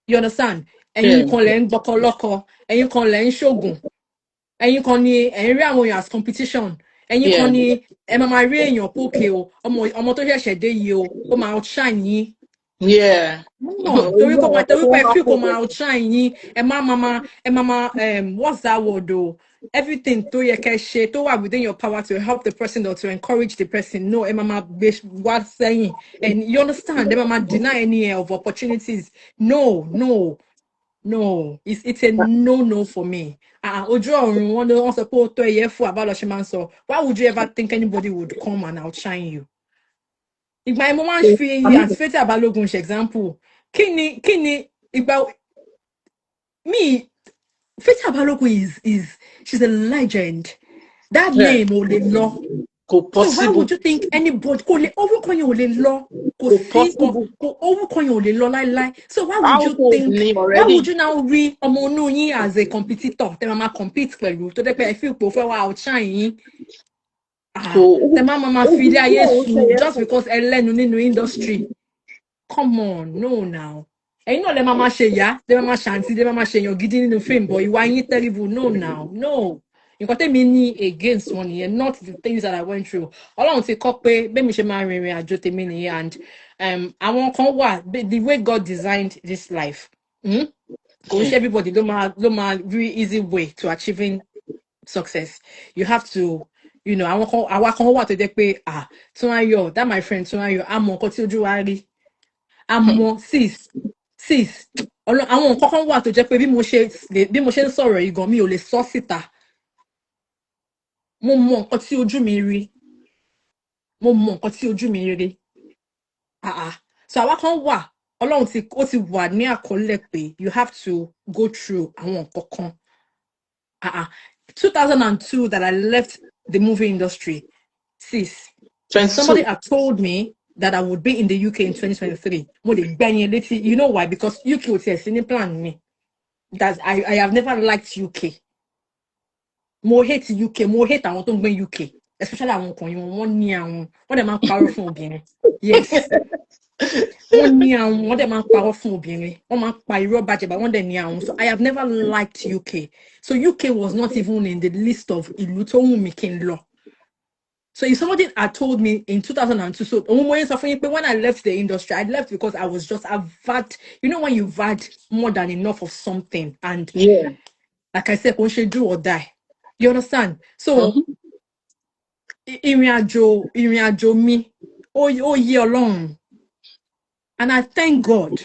You understand? yeah, Ẹ̀yin kan lẹ̀ ń gbọ́kọ lọ́kọ. Ẹ̀yin kan lẹ̀ ń ṣògùn. Ẹ̀yin kan ni ẹ̀yin rí àwọn èèyàn as competition. Ẹ̀yin yeah, kan ni ẹ máa rí èèyàn pókè o. Ọmọ tó ṣẹ̀ṣẹ̀ dé yìí o. Ó máa outshine yín. yeah. No, torí pé feel kò máa outshine yín. Ẹ máa what's that word o? Everything tó yẹ kẹ́ ṣe tó wà within your power to help the person or to encourage the person. No, ẹ máa gbé wá sẹ́yìn. And you understand? Ẹ máa deny any of opportunities. No. No, it's a no for me. Ojú ọ̀run wọ́n sọ pé ó tó ẹyẹ fún àbálọ ṣe máa ń sọ. Why would you ever think anybody would come and outshine you? Ìgbà yẹn mo máa ń fi I mean, àti Faith Balogun ṣe example. Kí ni ìgbà me Faith Balogun is she's a legend. That yeah, name ò lè lọ. go So why possible, would you think anybody kò lè orúkọ yẹn ò lè lọ? Kò go sí possible. orúkọ yẹn ò lè lọ láíláí. So Household name why would already. you now rí ọmọ inú yín as a competitor? Tẹ́ máa compete pẹ̀lú tó dẹ́ pé ẹ fi ipò fẹ́ wá outshine yín. So, Tẹ́ máa fi ilé ayé sùn just because ẹ lẹ́nu nínú industry. Come on, no now. Ẹ̀yin náà lẹ máa ṣe ìyá, lẹ máa ṣàǹtí, lẹ máa ṣe èèyàn gidi nínú fíìmù, but ìwà yín terrible, no now, no. Nǹkan tẹ́mi ní against wọn nìyẹn, not the things that I went through. Ọlọ́run ti kọ́ pé bẹ́ẹ̀ mi ṣe máa rìnrìn àjò tèmi nìyẹn and àwọn kan wà the way God designed this life. Kò ń ṣe everybody ló máa rí easy way to achieving success. You have to, you know, àwa kan wà tó jẹ́ pé Túnráyọ̀, that my friend Túnráyọ̀, á mọ nǹkan tí ojú wa rí. Àmọ́ sis àwọn nǹkan kan wà tó jẹ́ pé bí mo ṣe ń sọ̀rọ̀ yìí gan mi ò lè sọ síta. Mo mọ nǹkan tí ojú mi rí. Mo mọ nǹkan tí ojú mi rí. So àwa kan wà Ọlọ́run ó ti wà ní àkọọ́lẹ̀ pé you have to go through àwọn nǹkan kan. 2002 that I left the movie industry, sis. Somebody 22. had told me that I would be in the UK in 2023. You know why? Because UK was a senior plan me. That I have never liked UK. More hate UK, more hate àwọn tó ń gbé UK. Especially àwọn ọkùnrin wọn ní àwọn wọ́n dẹ̀ máa ń parọ́ fún obìnrin. Yes. Wọ́n ní àwọn wọ́n dẹ̀ máa ń parọ́ fún obìnrin. Wọ́n máa ń pa irọ́ bàjẹ́ bá wọ́n dẹ̀ ní àwọn. So I have never liked UK. So UK was not even in the list of ìlú tó wù mí kí n lọ. So if somebody had told me in 2002, so when I left the industry, I left because I was just avad. You know when you've had more than enough of something, and Yeah. like I said, we should do or die. You understand? So ìrìn àjò mi, ó yé Ọlọ́run, and I thank God.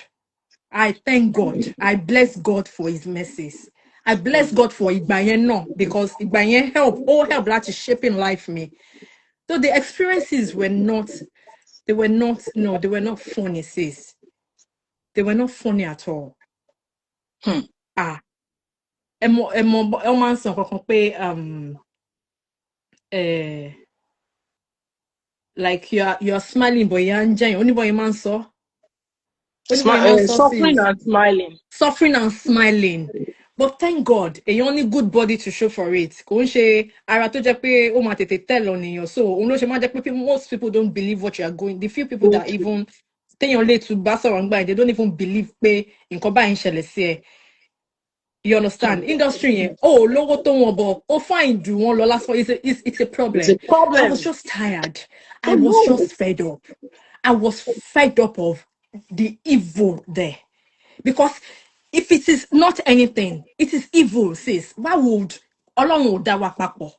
I thank God. I bless God for His mercies. I bless God for ìgbà yẹn náà, because ìgbà yẹn help láti shaping life me. So the experiences were not funny, sis. They were not funny at all. Man sọ kankan pé like you're smiling but you're enjoying. Only boy man sọ. Suffering and smiling. Suffering and smiling. But thank God, a only good body to show for it. Kò ń ṣe ara tó jẹ́ pé ó máa tètè tell on èèyàn. So òun ló ṣe máa jẹ́ pé most people don't believe what you are going. The few people that even téèyàn lè tún bá sọ̀rọ̀ ńgbà yẹn, they don't even believe pé nǹkan báyìí ń ṣẹlẹ̀ sí ẹ. You understand? Industry yẹn, lówó tó wọn bọ̀, ó fine jù wọn lọ lásán. It's a problem. It's a problem. I was just tired. I was just fed up. I was fed up of the evil there. Because if it is not anything, it is evil, sis. Why would Ọlọ́run ò dá wa papọ̀?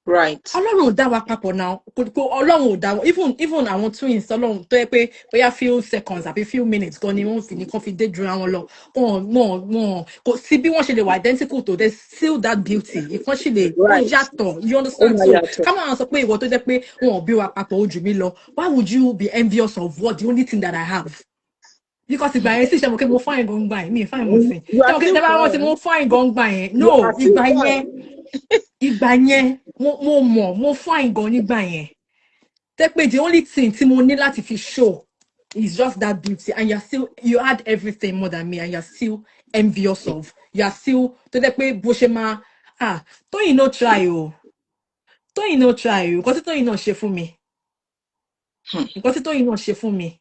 Right. Ọlọ́run ò dá wa papọ̀ now. Ọlọ́run ò dá wa. Even àwọn twins Ọlọ́run tó yẹ pé bóyá few seconds àbí few minutes gan ni wọ́n fi nìkan fi dé jura wọn lọ. Wọ́n kò sí bí wọ́n ṣe lè wà identical to, there's still that beauty. Ìkan ṣì lè ó yàtọ̀. You understand? So ká máa sọ pé ìwọ tó jẹ́ pé wọn ò bí wa papọ̀ ó jù mí lọ. Why would you be envious of what the only thing that I have? Because ìgbà yẹn sì ṣe mo kí mo fine gan gbà yẹn mi fine mo sìn ṣe mo kí tẹ́lá wọn ti mo fine gan gbà yẹn no ìgbà yẹn mo fine gan nígbà yẹn tẹ́ pé the only thing tí mo ní láti fi show is just that beauty, and you had everything more than me, and you're still envious of, you're still tó tẹ́ pé bó ṣe máa Tóyìn no try o nǹkan tí Tóyìn náà ṣe fún mi nǹkan tí Tóyìn náà ṣe fún mi.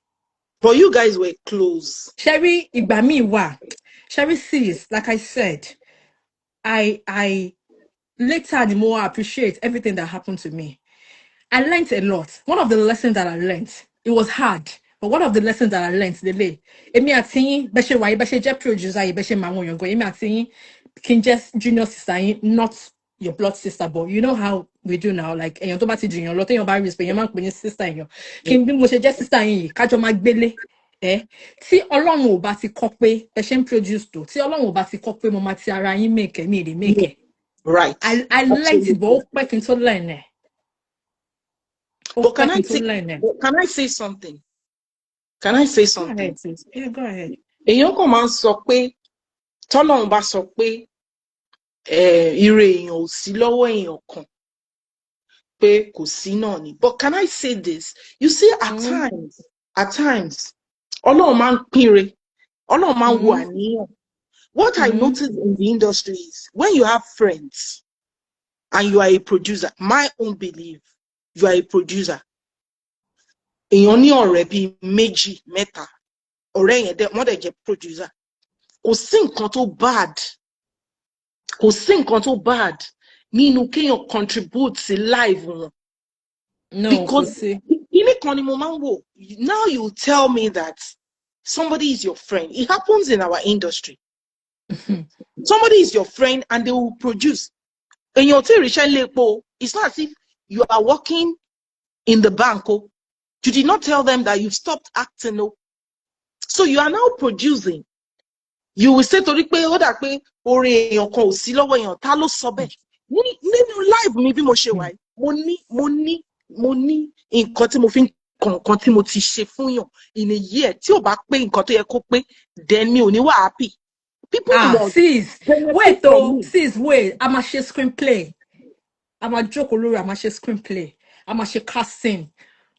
But you guys were close. Sherry Igbami wa. Sherry sees, like I said, I later the more I appreciate everything that happened to me. I learned a lot. One of the lessons that I learned, it was hard, but one of the lessons that I learned, Emi ati beshe wa beshe je producer beshe mawon yongo. Emi ati kin just junior sister, not your blood sister, but you know how we do now. Like èèyàn tó bá ti junior lọ téèyàn bá respect èèyàn máa ń pè ní sister èèyàn. Kin bí mo ṣe jẹ́ sister yín kájọ máa gbélé. Tí Ọlọ́run ò bá ti kọ pé ẹ ṣe ń produce tó, tí Ọlọ́run ò bá ti kọ pé mo máa ti ara yín make mi lè make. Right. I learned it, but ó pẹ́ kí n tó learn ẹ̀. But can I say something? Can I say something? Go ahead, sis. Yeah, go ahead. Èèyàn kàn máa ń sọ pé tọ́lọ́run bá sọ pé ire èèyàn ò sí lọ́wọ́ èèyàn kan pé kò sí náà ni. But can I say this? You see, at times, Ọlọ́run máa ń pínre, Ọlọ́run máa ń wo àníyàn. What I noticed in the industry is when you have friends and you are a producer, my own belief, you are a producer. Èèyàn ní ọ̀rẹ́ bíi méjì, mẹ́ta, ọ̀rẹ́ yẹn wọ́n dẹ̀ jẹ́ producer. Kò sí nǹkan tó bad nínú kéèyàn contribute sí live wọn. No, because ilé kan ni mo máa ń wò. Now you tell me that somebody is your friend. It happens in our industry. Somebody is your friend and they will produce. Èèyàn tí ìrìṣẹ́ lè po, it's not as if you are working in the bank. You did not tell them that you've stopped acting. So you are now producing. You will say torí pé ó dà pé oore èèyàn kan ò sí lọ́wọ́ èèyàn ta ló sọ bẹ́ẹ̀. Nínú live mi bí mo ṣe wà yìí, mo ní nǹkan tí mo fi ń kọ̀ọ̀kan tí mo ti ṣe fún yàn in a year tí ò bá pé nǹkan tó yẹ kó pé then mi ò ní wà happy. People sis, wait, I'm a screenplay. I'm a joke olórí, I'm a screenplay. I'm a casting.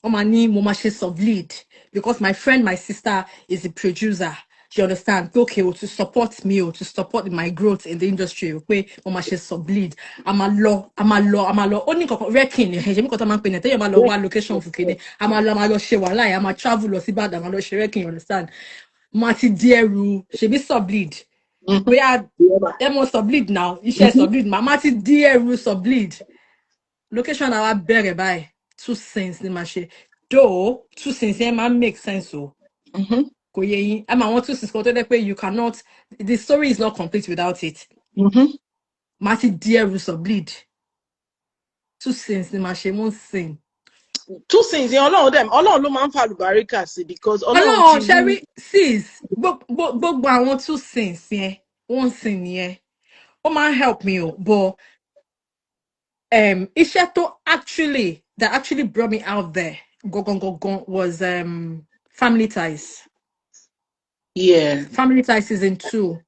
Omani Moma she sublead because my friend, my sister is a producer. You understand? Okay, to support me or to support my growth in the industry. Okay, Mama she sublead. I'm a law. Only wrecking. Hey, me kota man pene. Tell you about law location for kene. I'm a law she walai. I'm a travel or si bad. I'm a law she wrecking. You understand? Mati Dieru, she be sublead. We are them sublead now. You share sublead. Mati Dieru sublead. Location our bere by 2 cents ni mache. Though 2 cents man make sense so. Ko ye yin. I want 2 cents ko to de pe you cannot, the story is not complete without it. Mati Dieru sublead. 2 cents ni mache mon sing. 2 cents yẹn Ọlọ́run dem Ọlọ́run ló máa ń fa àlùbáríkà sí because Ọlọ́run Hello, ti rí. Sherry, sis. Gbogbo àwọn 2 cents yẹn, 1 cent yẹn. Ó máa help me o, but iṣẹ́ tó that actually brought me out there was Family Ties. Yeah. Family Ties season 2.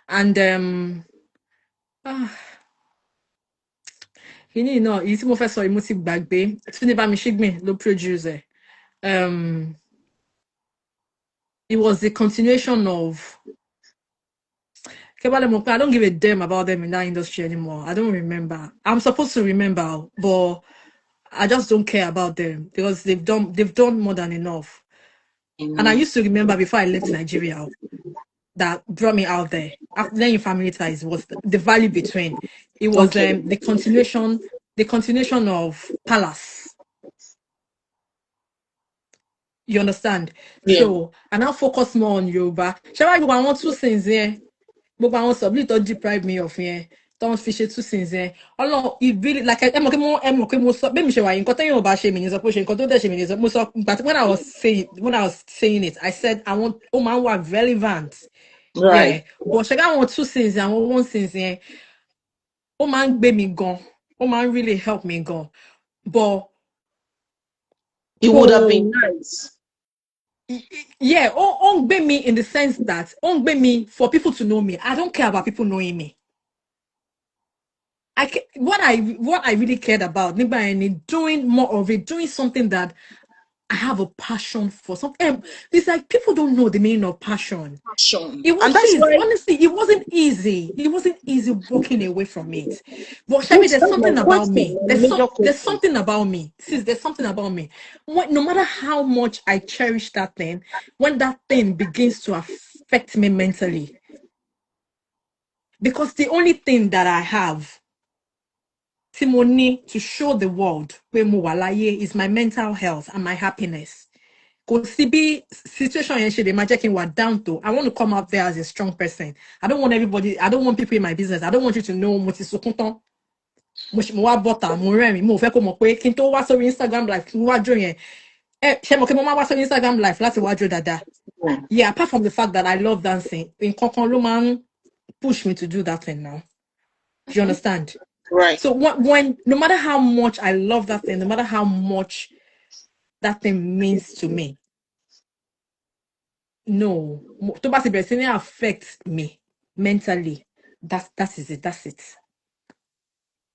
And you know, it's mo fẹ́ sọ mo ti gbàgbé. Túndé Bámiṣígbìn ló produce. It was the continuation of Kebale Mopa. I don't give a damn about them in that industry anymore. I don't remember. I'm supposed to remember, but I just don't care about them because they've done more than enough. And I used to remember before I left Nigeria that brought me out there. After then, Family Ties was the value between. It was the continuation of Palace. You understand? Yeah. So I now focus more on Yoruba. Shall I go? I want 2 things here. But I want submit or deprive me of here. Don't fish it 2 things here. Although it really like I'm okay more so maybe she was got you about shaming is a pushing but when I was saying it, I said I want man work relevant. Right. Yeah. But she got 1 2 things and 1 things here. Man be me gone. Man really help me go. But it would have been nice. Yeah, on be me in the sense that on be me for people to know me. I don't care about people knowing me. What I really cared about, doing more of it, doing something that I have a passion for. Something it's like people don't know the meaning of passion. Passion. It was And that's why honestly, it wasn't easy. It wasn't easy walking away from it. But Shabby, there's that's my something about question, me. my major There's question. something about me. Sis, there's something about me. No matter how much I cherish that thing, when that thing begins to affect me mentally, because the only thing that I have Timoni to show the world where Muwalaye is my mental health and my happiness. Because CB situation and shit, imagine what down to. I want to come out there as a strong person. I don't want people in my business. I don't want you to know what is so content. Mo wa bota mo rẹ́rìn mo fẹ́ kó mọ̀ pé kí n tó wá sórí Instagram live kí n wá jó yẹn. Ṣé mo kí mo máa wá sórí Instagram live láti wá jó dáadáa. Yeah, apart from the fact that I love dancing, nǹkan kan ló máa ń push me to do that thing now. Do you understand? Right. So when no matter how much I love that thing, no matter how much that thing means to me, no, to basically affect me mentally. That is it. That's it.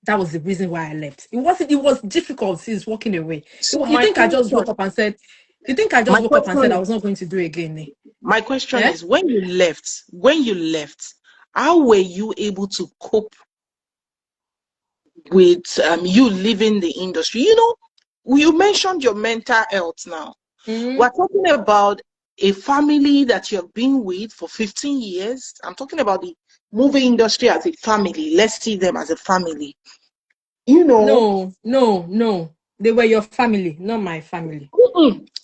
That was the reason why I left. It was difficult since walking away. So You my think I just question, woke up and said, I was not going to do it again? my question is when you left, how were you able to cope with you leaving the industry? You know, you mentioned your mental health now. We're talking about a family that you have been with for 15 years. I'm talking about the movie industry as a family. Let's see them as a family. You know, No. They were your family, not my family.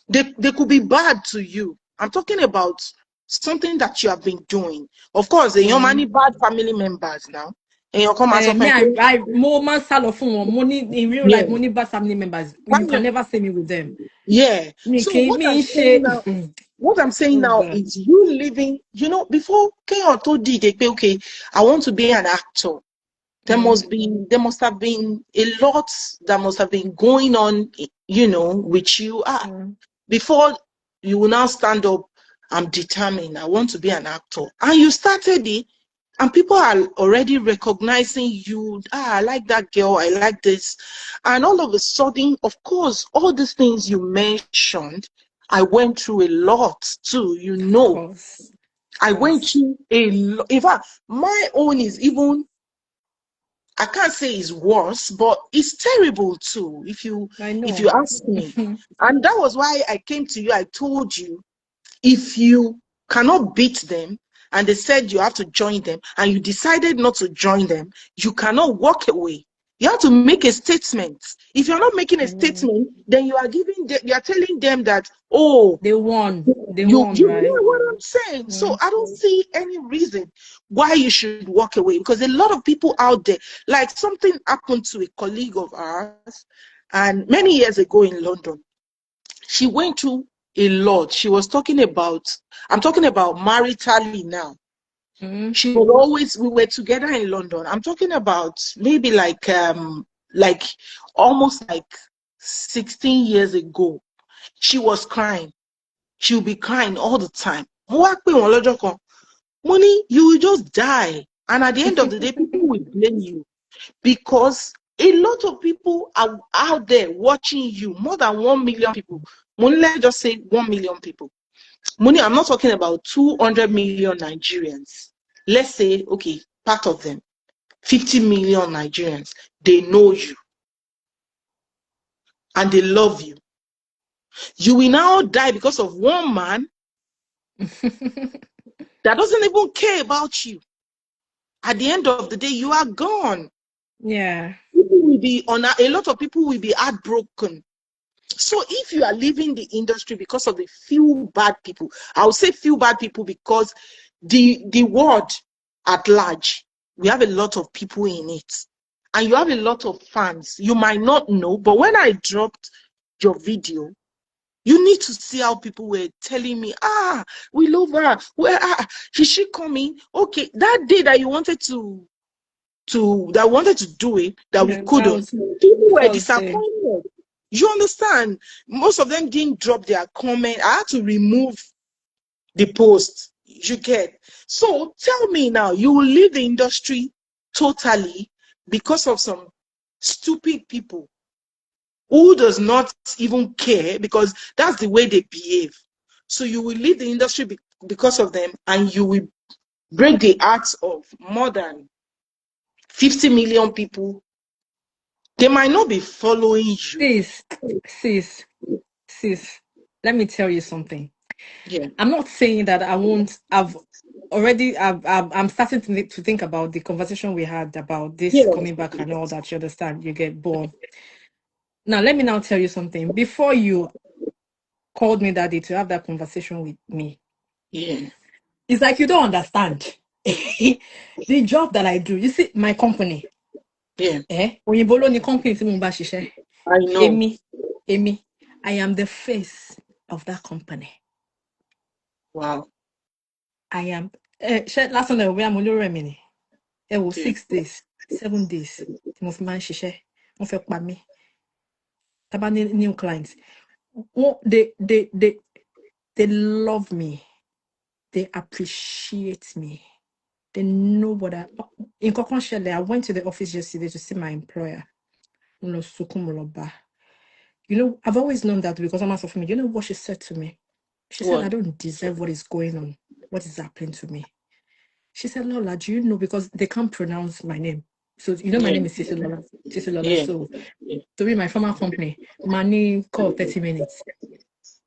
they could be bad to you. I'm talking about something that you have been doing. Of course, they are many bad family members now. And you come as Me, I more man salo fun money in real life, money bad family members. You can never see me with them. Yeah. Me, So what I'm saying now is you living, you know, before Kenyon told did okay, I want to be an actor. There must have been a lot that must have been going on, you know, with you. Before you will now stand up, I'm determined, I want to be an actor. And you started it, and people are already recognizing you. I like that girl, I like this. And all of a sudden, of course, all these things you mentioned, I went through a lot too, Of course. I Of went course. through a lot. In fact, my own is even, I can't say it's worse, but it's terrible too, I if you know. ask me. And that was why I came to you. I told you, if you cannot beat them and they said you have to join them and you decided not to join them, you cannot walk away. You have to make a statement. If you're not making a I know. statement, then you are you are telling them that, oh, They won. They won, you right? know what I'm saying. So Mm. I don't see any reason why you should walk away, because a lot of people out there, like something happened to a colleague of ours, and many years ago in London, she went through a lot. She was talking about, I'm talking about maritally now. Mm. She was always, we were together in London. I'm talking about maybe like almost like 16 years ago. She was crying. She'll be crying all the time. Money, you will just die. And at the end of the day, people will blame you, because a lot of people are out there watching you, more than 1 million people. Money, let's just say 1 million people. Money, I'm not talking about 200 million Nigerians. Let's say, okay, part of them, 50 million Nigerians, they know you and they love you. You will now die because of one man that doesn't even care about you. At the end of the day, you are gone. Yeah. People will be on a lot of people will be heartbroken. So if you are leaving the industry because of the few bad people, I would say few bad people, because the world at large, we have a lot of people in it, and you have a lot of fans. You might not know, but when I dropped your video, you need to see how people were telling me, we love her. Where is she coming? Okay, that day that you wanted to do it, that we Yeah, that couldn't, was people were Thursday. disappointed. You understand? Most of them didn't drop their comment. I had to remove the post. You get. So tell me now, you will leave the industry totally because of some stupid people who does not even care, because that's the way they behave. So you will leave the industry because of them, and you will break the hearts of more than 50 million people. They might not be following you. Sis, sis, sis. Let me tell you something. Yeah. I'm not saying that I won't. I'm starting to think about the conversation we had about this Yes. coming back and all that. You understand? You get bored. Now, let me now tell you something. Before you called me that day to have that conversation with me, Yeah. it's like you don't understand the job that I do. You see, my company, Yeah. òyìnbó ló ní company tí mo ń bá ṣiṣẹ́. I know. Èmi, I am the face of that company. Wow. I am. Last one, we are rẹ̀ mi ni. Yeah. 6 days, 7 days tí mo fi máa ń ṣiṣẹ́. Wọ́n fẹ́ pa mí. Tá bá ní new clients. They love me. They appreciate me. They know what in Kokonshele, I went to the office yesterday to see my employer. Mo lọ sunkún, mo lọ bá. You know, I've always known that because I'm asking me. You know what she said to me? She said, I What? don't deserve what is going on, what is happening to me. She said, Lola, do you know? Because they can't pronounce my name. So, you know, my Yeah. name is Sisi Lola. Sisi Lola. Yeah. So, to be my former company, money call 30 minutes.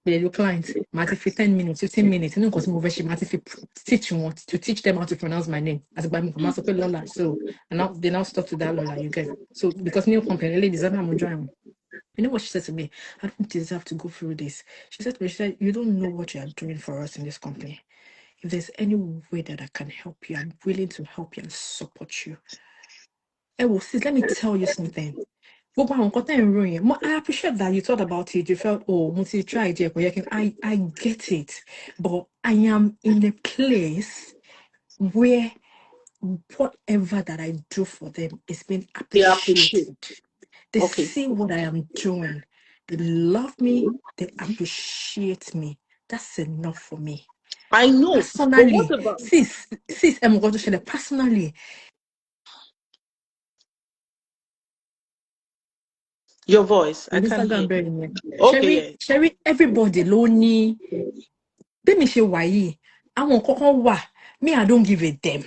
The client, might for 10 minutes, 15 minutes, and because move she might teach you what to teach them how to pronounce my name as by me Lola. So and now they now stuck to that Lola, you get. So because new company, ladies, I'm joining. You know what she said to me? I don't deserve to go through this. She said to me, she said, you don't know what you are doing for us in this company. If there's any way that I can help you, I'm willing to help you and support you. Well, sis, let me tell you something. I appreciate that you thought about it. You felt, oh, once you tried it, I get it. But I am in a place where whatever that I do for them is being They appreciate. appreciated. They Okay. see what I am doing. They love me. They appreciate me. That's enough for me. I know. But Personally, what about sis, I'm going to share personally. your voice? I can't Instagram hear. very much. Okay, yeah. Sherry, everybody lonely. Let me share why. I want wà. Me, I don't give a damn.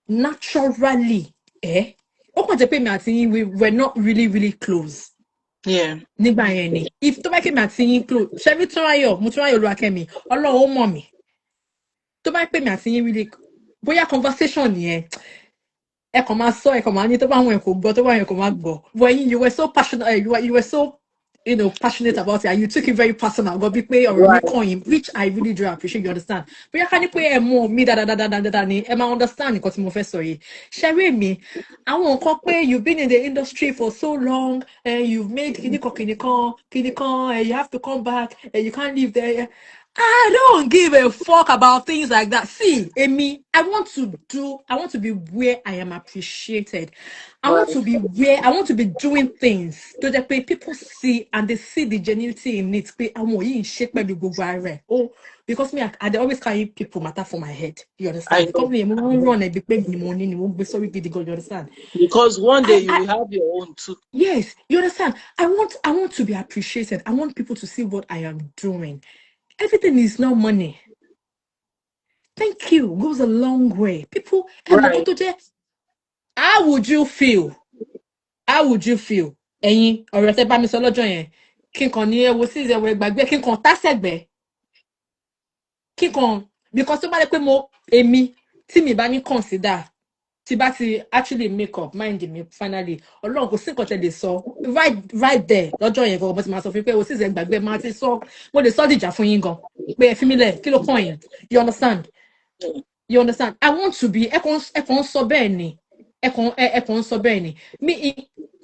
Naturally, eh? Ó kàn jẹ́ pé mi àti yín, we were not really close. Yeah. Nígbà yẹn ni. If tó bá ké mi àti yín close, Sherry Túnráyọ̀, mo Túnráyọ̀ Olúwakẹ́mi, Ọlọ́run ó mọ̀ mí. Tó bá pé mi àti yín really, bóyá conversation yẹn, ẹ kàn máa sọ, ẹ kàn máa ní tó bá wọn ẹ kò gbọ́, tó bá wọn ẹ kò máa gbọ́. But you were so passionate, you were so passionate about it, and you took it very personal. But be pay or me Right. coin, which I really do appreciate. You understand? But you can't pay more me da ni. Am I understand? Because mo fẹ́ sọ yìí. Share me. I won't pay. You've been in the industry for so long, and you've made kinikon, and you have to come back, and you can't live there. I don't give a fuck about things like that. See, Amy, I want to be where I am appreciated. I want Right. to be where I want to be doing things so that people see and they see the genuinity in it. Oh, because me, I dey always carry people matter for my head. You I understand? The know. company, I'm not run a big pay the money, you won't be sorry, you understand? Because one day you I will have your own too. Yes, you understand. I want to be appreciated. I want people to see what I am doing. Everything is not money. Thank you goes a long way. People, Right. how would you feel? How would you feel? Ẹ̀yin ọ̀rọ̀ tẹ́ bá mi sọ lọ́jọ́ yẹn. Kí n kàn ní ẹ wo sí ìṣẹ̀wọ̀ ẹgbàgbé kí n kàn tásẹ̀gbẹ́. Kí n kàn because tó bá lè pé èmi tí mi bá ní consider tí bá ti actually make up mind mi finally Ọlọ́run kò sí nǹkan tẹ́ lè sọ right there lọ́jọ́ yẹn gan-an bó ti máa sọ fún mi pé wo sí ìṣẹ̀ ẹgbàgbé máa ti sọ mo lè sọ dìjà fún yín gan pé ẹ fi mí lẹ̀ kí ló kàn yín you understand? You understand? I want to be ẹ kàn sọ bẹ́ẹ̀ ni ẹ kàn sọ bẹ́ẹ̀ ni mi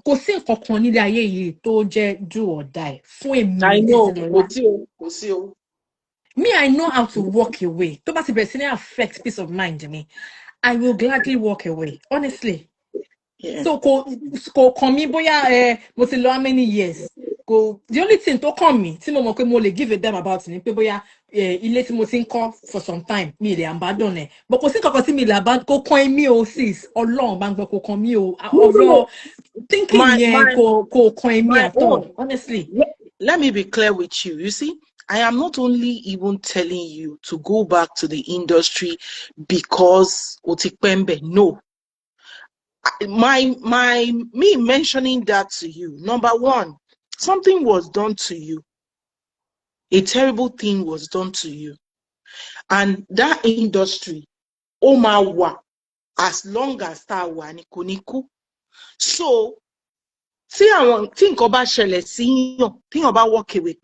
kò sí nǹkan kan nílé ayé yìí tó jẹ́ do or die fún I èmi know. Títílọlá. Kò sí o. Me, I know how to walk away. Tó bá ti bẹ̀rẹ̀ sí ní affect peace of mind me, I will gladly walk away. Honestly. Yeah. So kò kàn mí bóyá mo ti lọ how many years. The only thing tó kàn mí tí mo mọ̀ pé mo lè give a damn about ni pé bóyá ilé tí mo ti ń kọ́ for some time mi lè abandon ẹ̀. But kò sí nǹkan kan tí mi lè abandon kò kàn mí o sis. Ọlọ́run bá ń gbọ́ kò kàn mí o. Ọ̀rọ̀ thinking yẹn kò kàn mí at all. Honestly. Let me be clear with you. You see, I am not only even telling you to go back to the industry because Otikpembe. No. Me mentioning that to you, number one, something was done to you. A terrible thing was done to you. And that industry, Omawa, as long as that one, kò. So, tí nǹkan bá ṣẹlẹ̀ síyàn, tíyàn bá walk away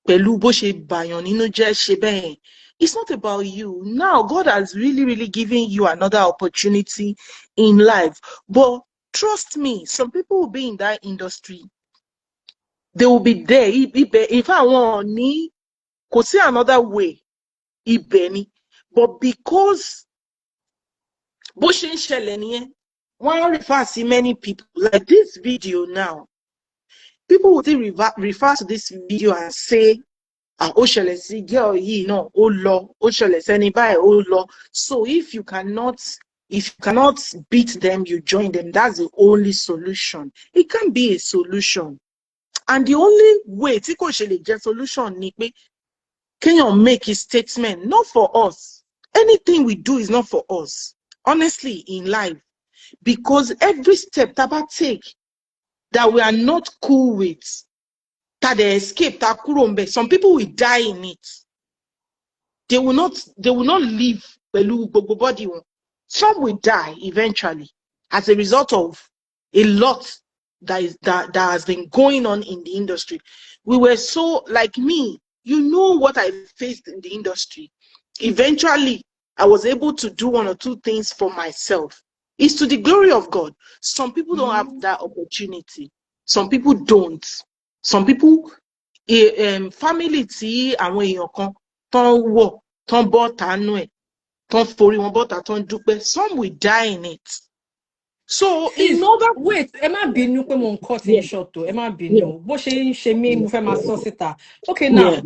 pẹ̀lú bó ṣe bàyàn nínú jẹ́ ṣe bẹ́ẹ̀. It's not about you. Now, God has really given you another opportunity in life. But trust me, some people will be in that industry. They will be there. If I want ní, kò sí another way, ibẹ̀ ni. But because bó ṣe ń ṣẹlẹ̀ nìyẹn, wọ́n refer to many people. Like this video now, people will still refer to this video and say, ó ṣẹlẹ̀ sí girl yìí náà ó lọ, ó ṣẹlẹ̀ sẹ́ni báyìí ó lọ. So if you cannot beat them, you join them. That's the only solution. It can't be a solution. And the only way tí kò ṣe lè jẹ́ solution ni pé kéèyàn make a statement, not for us. Anything we do is not for us, honestly, in life. Because every step tá bá take that we are not cool with, that they escape, that kúrò ńbẹ̀, some people will die in it. They will not live pẹ̀lú gbogbo body wọn. Some will die eventually as a result of a lot that has been going on in the industry. We were so, like me, you know what I faced in the industry. Eventually, I was able to do one or two things for myself. It's to the glory of God. Some people don't have that opportunity. Some people don't. Some people, family tí àwọn èèyàn kan tán wọ̀, tán bọ́ tánú ẹ̀, tán forí wọn bọ́ta, tán dúpẹ́, some will die in it. So in order. Wait, ẹ má bínú pé mo ń cut in short o, ẹ má bínú. Bó ṣe ń ṣe mí, mo fẹ́ máa sọ síta. Okay, now,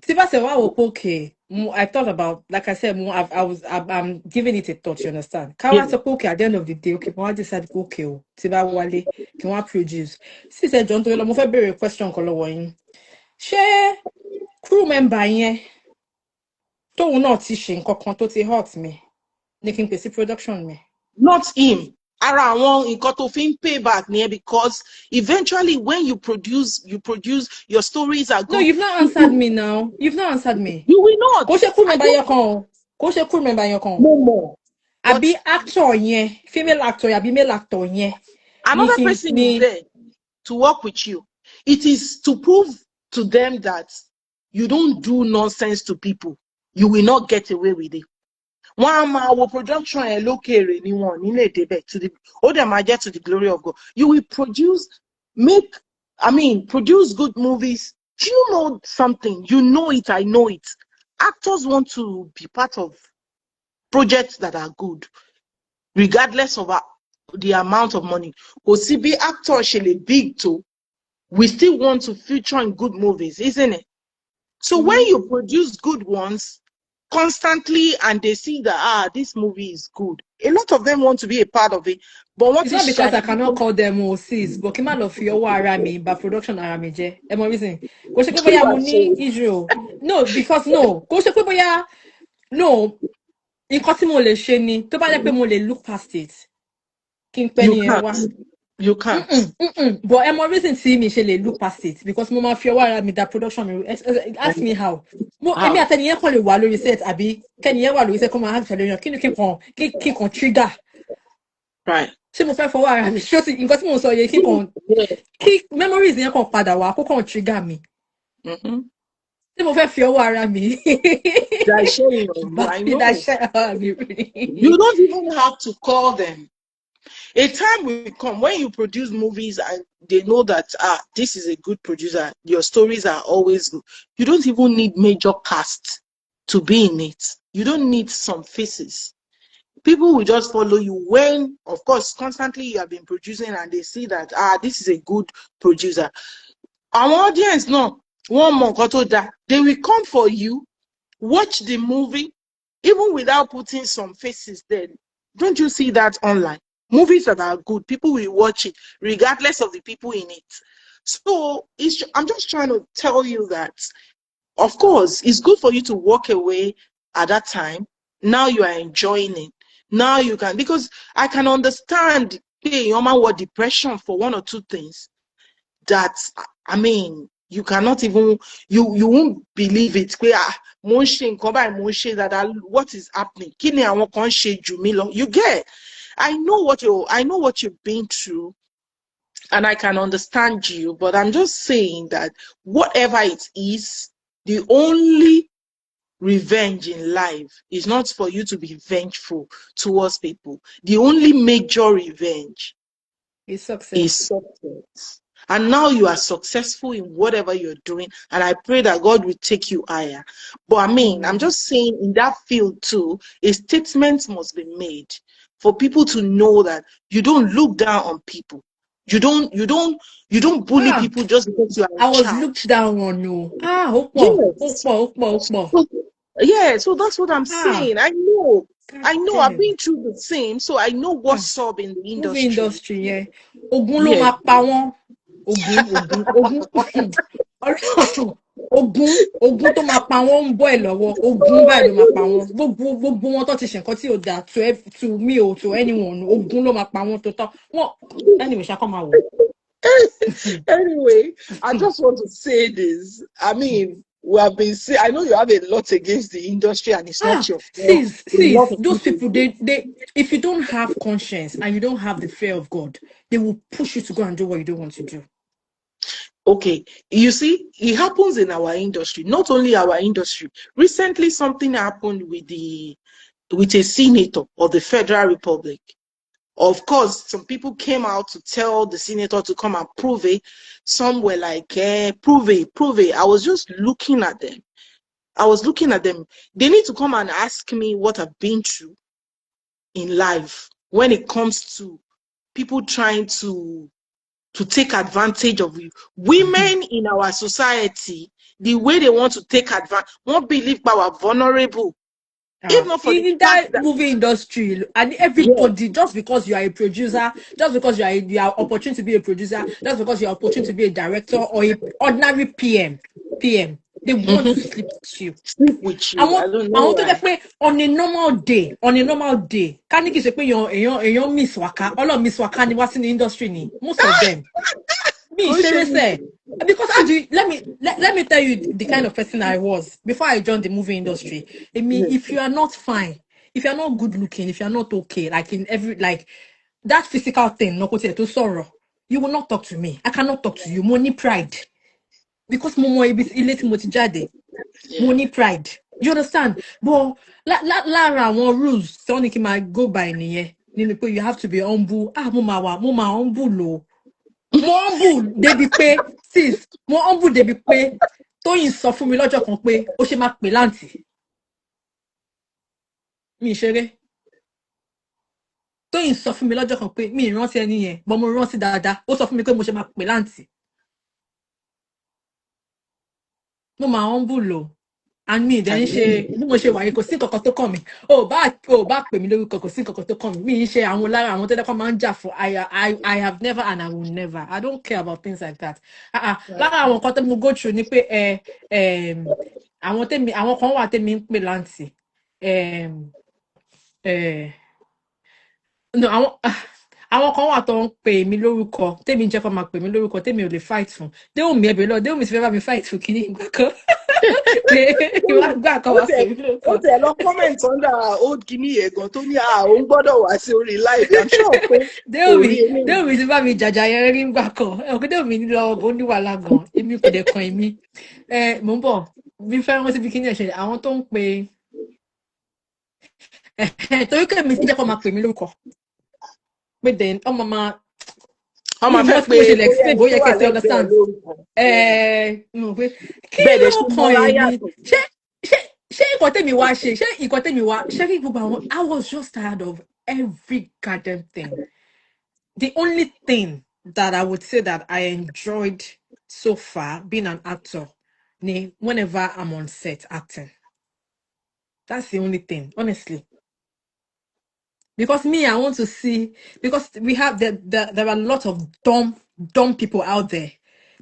tí bá ṣe wá wò pé okay, I thought about, like I said, I'm giving it a thought, you understand? Kawa Yeah. so okay, at the end of the day, okay, I decide okay, Tiba Wale, can I produce? She said, John, to mo fẹ́ béèrè question kan lọ́wọ́ yín. Ṣé crew member yẹn tóun náà ti ṣe nǹkan kan tó ti hurt mi ní kí n pèsè production mi? Not him. Ara àwọn nǹkan tó fi ń pay back nìyẹn, because eventually when you produce, your stories are No, good. you've not answered me now. You've not answered me. You will not. Kò ṣe crew I member yẹn don't kan o. Kò ṣe crew member yẹn kan o. know more. But Àbí actor yẹn, female actor àbí male actor yẹn. Ní another kí person is ní there to work with you. It is to prove to them that you don't do nonsense to people. You will not get away with it. One our production ẹ lókèrè ni wọn nílé débẹ̀ to the ó dẹ̀ máa jẹ́ to the glory of God. You will produce good movies. Do you know something? You know it, I know it. Actors want to be part of projects that are good, regardless of the amount of money. Kò sí bí actor ṣe lè big too, we still want to feature in good movies, isn't it? So when you produce good ones constantly and they see that this movie is good, a lot of them want to be a part of it. But what It's is not because I shy? cannot call them sis, but kí n má lọ fi ọwọ́ ara mi ba production ara mi jẹ́. Ẹ mọ reason. Kò ṣe pé bóyá mo ní issue. No, because no. Kò ṣe pé bóyá no. Nǹkan tí mo lè ṣe ni tó bá jẹ́ pé mo lè look past it. Kí n pẹ́ You ni ẹ wá. can't. You can't. But ẹ mọ reason tí mi ṣe lè look past it, because mo máa fi ọwọ́ ara mi da production mi. Ask me how. Èmi àtẹnìyẹn kàn lè wà lórí set àbí kẹ́nìyẹn wà lórí set kó máa hàn ṣẹlẹ̀ yan. Kí ni kí n kàn trigger. Right. Ṣé mo fẹ́ fọwọ́ ara mi? Ṣé nǹkan tí mo sọ yẹ kí memories yẹn kàn padà wá kó kàn trigger mi. Ṣé mo fẹ́ fi ọwọ́ ara mi? You don't even have to call them. A time will come when you produce movies and they know that this is a good producer, your stories are always good. You don't even need major cast to be in it. You don't need some faces. People will just follow you when, of course, constantly you have been producing and they see that this is a good producer. Our audience, no, one more, they will come for you, watch the movie, even without putting some faces there. Don't you see that online? Movies that are good, people will watch it regardless of the people in it. So I'm just trying to tell you that, of course, it's good for you to walk away at that time. Now you are enjoying it. Now you can, because I can understand what depression for one or two things that, you cannot even, you won't believe it. That what is happening? You get. I know what you've been through, and I can understand you, but I'm just saying that whatever it is, the only revenge in life is not for you to be vengeful towards people. The only major revenge is success. And now you are successful in whatever you're doing, and I pray that God will take you higher. But I'm just saying, in that field too, a statement must be made for people to know that you don't look down on people. You don't bully people just because you are I was looked down on you. Yeah, so that's what I'm saying. I know. I've been through the same, so I know what's up in the industry. Movie industry, yeah. Ogun ló máa pa wọ́n. Ogun tó máa pa wọ́n ń bọ̀ ẹ̀ lọ́wọ́. Ogun báyìí ló máa pa wọ́n. Gbogbo wọn tó ti ṣe nǹkan tí ò dáa to me or to anyone. Ogun ló máa pa wọ́n tó tọ́. Anyway, ṣá kọ́ máa wò. Anyway, I just want to say this. We have been saying, I know you have a lot against the industry, and it's not your fault. See, those people, they if you don't have conscience and you don't have the fear of God, they will push you to go and do what you don't want to do. Okay, you see, it happens in our industry, not only our industry. Recently, something happened with a senator of the Federal Republic. Of course, some people came out to tell the senator to come and prove it. Some were like, prove it. I was just looking at them. They need to come and ask me what I've been through in life when it comes to people trying to take advantage of you. Women in our society, the way they want to take advantage, won't believe power vulnerable. If not for the In fact that that movie industry, and yes, everybody, just because you are a producer, just because you are opportune to be a producer, just because you are opportune to be a director or a ordinary PM, they want to sleep with you. sleep with I you. I want don't know I want to why. get pé on a normal day, can you say pé èèyàn miss waka, all of miss waka ni wá sí ní industry ni, most of them. Me, Go show me. seriously. Because how do you, let me tell you the kind of person I was before I joined the movie industry. I mean, Yes. if you are not fine, if you are not good looking, if you are not okay, like in every like that physical thing, no to sorrow, you will not talk to me. I cannot talk to you. Money pride. Because mo ilé tí mo ti jáde. Yeah. Money pride. You understand? But lára àwọn rules tí wọ́n ní kí n máa go by nìyẹn. Nínú pé you have to be humble. Mo máa humble o. Mo humble débi pé sis, mo humble débi pé Tóyìn sọ fún mi lọ́jọ́ kan pé ó ṣe máa pè láǹtì. Mi ṣeré. Tóyìn sọ fún mi lọ́jọ́ kan pé mi ìrántí ẹni yẹn, but mo rántí dáadáa. Ó sọ fún mi pé mo ṣe máa pè láǹtì. Mo máa humble o. And me then ṣe bí mo ṣe wà yìí kò sí nǹkankan tó kàn mí. O bá pè mí lórúkọ kò sí nǹkankan tó kàn mí. Mi ń ṣe àwọn lára àwọn tó dẹ́kọ̀ máa ń jà fún I have never and I will never. I don't care about things like that. Lára àwọn nǹkan tó mo go through ni pé àwọn kan wà tèmi ń pè láǹtì. No, àwọn kan wà tó ń pè mí lórúkọ tèmi jẹ́ kó máa pè mí lórúkọ tèmi ò lè fight fún. Déwùmí ẹ̀bẹ̀ lọ Déwùmí ti fẹ́ bá mi fight fún kíní ìgbà kan. Ìwà gbà kan Ó wá pè mí lórúkọ. tẹ̀ lọ comment under old Guinea yẹn gan tó ní òun gbọ́dọ̀ wá sí orí live. I'm sure pé kò rí eléyìí. Déwùmí ti bá mi jàjà yẹn rí ńgbà kan. Òkè Déwùmí lọ ó ní wàhálà gan. Èmi kò dẹ̀ kan èmi. Mò ń bọ̀ bí fẹ́ wọ́n síbi kíní ẹ̀ṣẹ̀ àwọn tó ń pe torí kẹ́mi ti jẹ́ kó máa pè mí lórúkọ. Pé then ọmọ máa Ọmọ fẹ́ pé ṣe lè explain bóyá kẹsì understand. Mo pé kí ló kan èmi ṣé nǹkan tèmi wá ṣe ṣé nǹkan tèmi wá ṣé kí gbogbo àwọn I was just tired of every goddamn thing. The only thing that I would say that I enjoyed so far being an actor ni whenever I'm on set acting. That's the only thing, honestly. Because me, I want to see, because we have there are a lot of dumb people out there.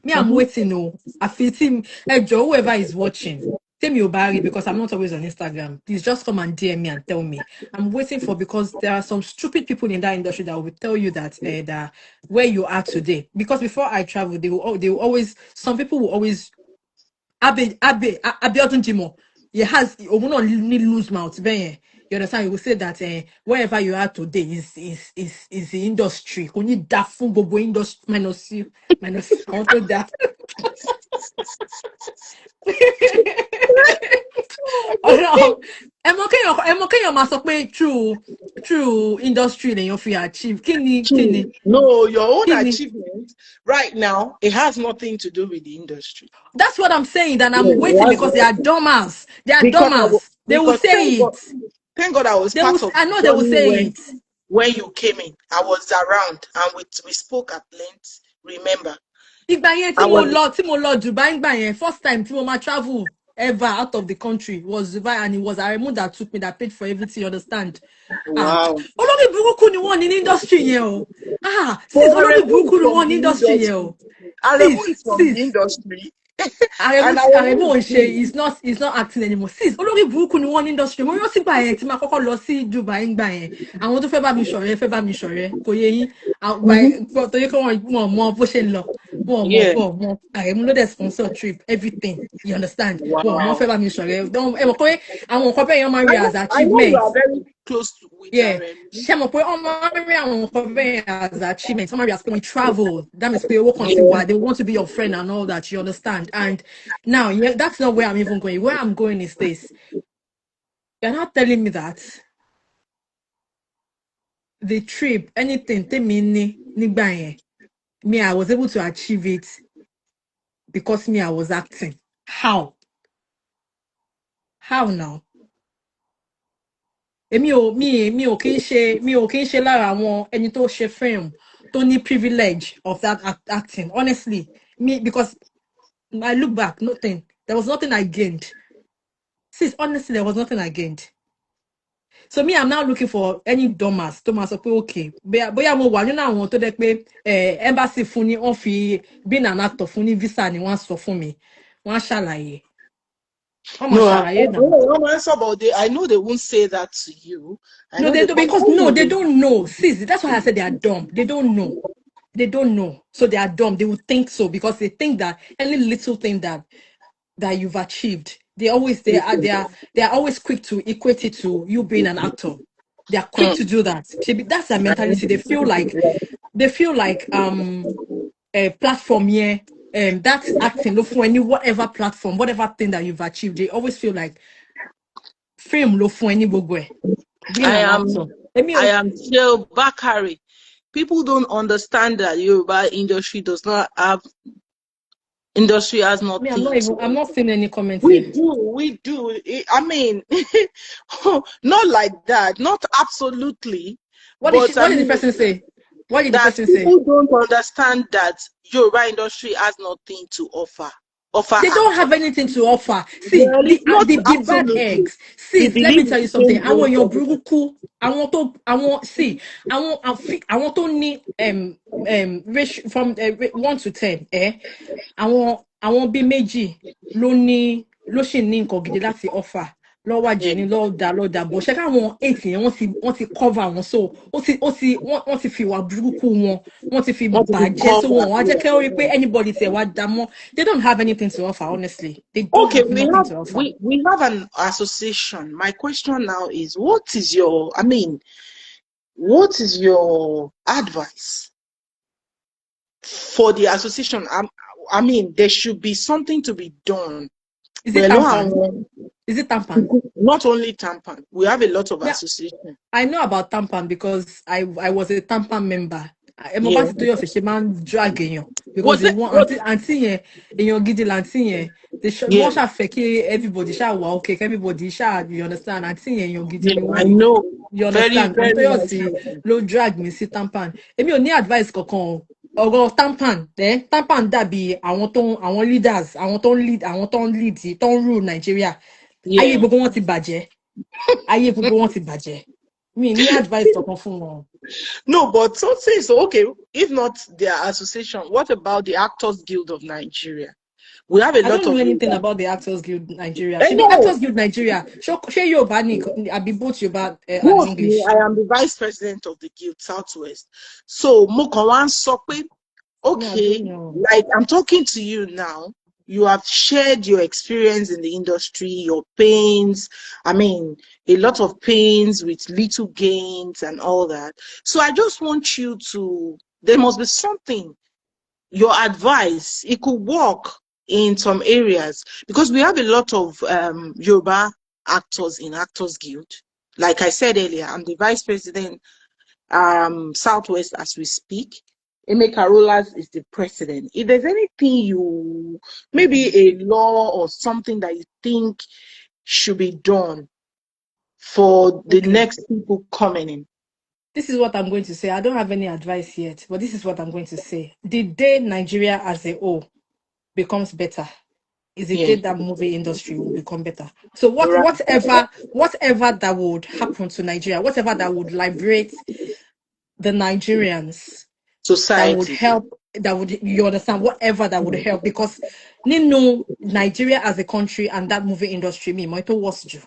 Me, I'm waiting. No, I feel team. Hey, Joe, whoever is watching, tell me about it because I'm not always on Instagram. Please just come and DM me and tell me. I'm waiting for because there are some stupid people in that industry that will tell you that that where you are today. Because before I travel, they will always some people will always Abiodun Jimo. He has need lose mouth. You understand? You will say that wherever you are today is the industry. Only that fun gbogbo industry minus you minus I want to that. Ẹmọ kéèyàn máa sọ pé true industry lèèyàn fi achieve. Kí ni? No, your own achievement right now, it has nothing to do with the industry. That's what I'm saying. That I'm waiting because they are dumbers. They are dumbers. They will say it. Thank God I was part of. I know they will say it. When you came in, I was around and we spoke at length. Remember? Ìgbà yẹn tí mo lọ Dubai ìgbà yẹn first time tí mo ma travel ever out of the country was Dubai and it was Aremu that took me that paid for everything, you understand? Wow. Olórí burúkú ni wọ́n ní industry yẹn o. Sis olórí burúkú ni wọ́n ní industry yẹn o. Aremu is from the industry. Aremu ò ṣe is not acting anymore. Sis olórí burúkú ni wọ́n ní industry. Mo rántí gbà yẹn tí ma kọ́kọ́ lọ sí Dubai ìgbà yẹn. Àwọn tó fẹ́ bá mi ṣọ̀rẹ́ kò yé yín. Torí kí wọ́n mọ bó ṣe ń lọ. Wọ́n Aremu ló dẹ̀ sponsor trip everything, you understand? Wọ́n fẹ́ bá mi ṣọ̀rẹ́. Ẹ mọ̀ pé àwọn nǹkan bẹ́ẹ̀ yẹn máa ń rí as achievement. I know you are very close with Aremu. Ṣé mọ̀ pé wọ́n máa ń rí àwọn nǹkan bẹ́ẹ̀ as achievement. Wọ́n máa rí as pé when you travel, that means pé owó kan ti wà. They want to be your friend and all that, you understand? And now, that's not where I'm even going. Where I'm going is this. You're not telling me that the trip, anything, nígbà yẹn, me, I was able to achieve it because I was acting. How now? Mi ò kí ń ṣe lára àwọn ẹni tó ṣe film tó ní privilege of that acting. Honestly, because I look back, nothing. There was nothing I gained. Sis, honestly, there was nothing I gained. So me, I'm now looking for any Thomas. Thomas, okay. Boya mo wà nínú àwọn tó dẹ́ pé embassy fún ni wọ́n fi being an actor fún ní visa ni wọ́n sọ fún mi. Wọ́n ṣàlàyé. Wọ́n máa No, ṣàlàyé now. I know they won't say that to you. I No, know they they do come. because no, they don't know. Sis, that's why I said they are dumb. They don't know. They don't know. So they are dumb. They would think so because they think that any little thing that you've achieved, they are always quick to equate it to you being an actor. They are quick to do that. That's their mentality. They feel like a platform here, that's acting look for any whatever platform, whatever thing that you've achieved. They always feel like fame look for any being I an am actor. I am Jill Bakari. People don't understand that Yoruba industry has nothing I'm not seeing any comments we here. do. I mean, not like that, not absolutely. What But did the person say? What did the that person say? people don't understand that Yoruba industry has nothing to offer. They don't have anything to offer. See, Well, it's not the bad absolutely. eggs. We See, let me believe tell you in something. I want your change. buruku. I want to need ratio from 1 to 10. I want be meji. Lo ṣì ní nǹkan gidi láti offer. Lọ́wọ́ àjẹní lọ́ọ̀dà bọ̀ ṣe káwọn 8 yẹn wọ́n ti cover wọn so wọ́n ti fi ìwà burúkú wọn wọ́n ti fi What to be bàjẹ́ so wọn covered. wá jẹ́ kẹ́ ó rí pé anybody tẹ̀ wá dá mọ́. They don't have anything to offer, honestly. They don't Okay, have nothing to offer. we have an association. My question now is, what is your advice for the association? I mean, there should be something to be done. Is it Tampan? Is it Tampan? Not only Tampan. We have a lot of Yeah, associations. I know about Tampan because I was a Tampan member. Mo Yeah. bá ti tó yọ̀ ṣe máa ń drag èèyàn because Was they it? want àǹtí yẹn èèyàn gidi làǹtí yẹn Yeah. wọ́n ṣàfẹ́ kí everybody ṣáà wà okay everybody ṣáà you understand àǹtí yẹn èèyàn gidi ni Yeah, wọ́n I know. you Very, understand very Àǹtí nice sí person. ló drag mi sí Tampan èmi ò ní advice kankan o ọ̀rọ̀ Tampan dàbí àwọn leaders àwọn tó ń lead tó ń rule Nigeria ayé Yeah. gbogbo wọn ti bàjẹ́ ayé gbogbo wọn ti bàjẹ́ mi ní advice kankan fún wọn. No, but so say so. Okay, if not their association, what about the Actors Guild of Nigeria? We have a I lot don't of know anything leaders. about the Actors Guild Nigeria. I Should be know. Actors Guild Nigeria. Share Yoruba I be both Yoruba and Mostly, English. I am the vice president of the Guild Southwest. So, mo kàn wá ń sọ pé, No, I okay, don't know. like I'm talking to you now. You have shared your experience in the industry, your pains. I mean, a lot of pains with little gains and all that. So I just want you to, there must be something, your advice, it could work in some areas because we have a lot of Yoruba actors in Actors Guild. Like I said earlier, I'm the vice president Southwest as we speak. Emeka Rollers is the president. If there's anything maybe a law or something that you think should be done for the next people coming in. This is what I'm going to say. I don't have any advice yet, but this is what I'm going to say. The day Nigeria as a whole becomes better is the day that movie industry will become better. So whatever that would happen to Nigeria, whatever that would liberate the Nigerians, Society. that would help, you understand, whatever that would help, because Nigeria as a country and that movie industry, might was you.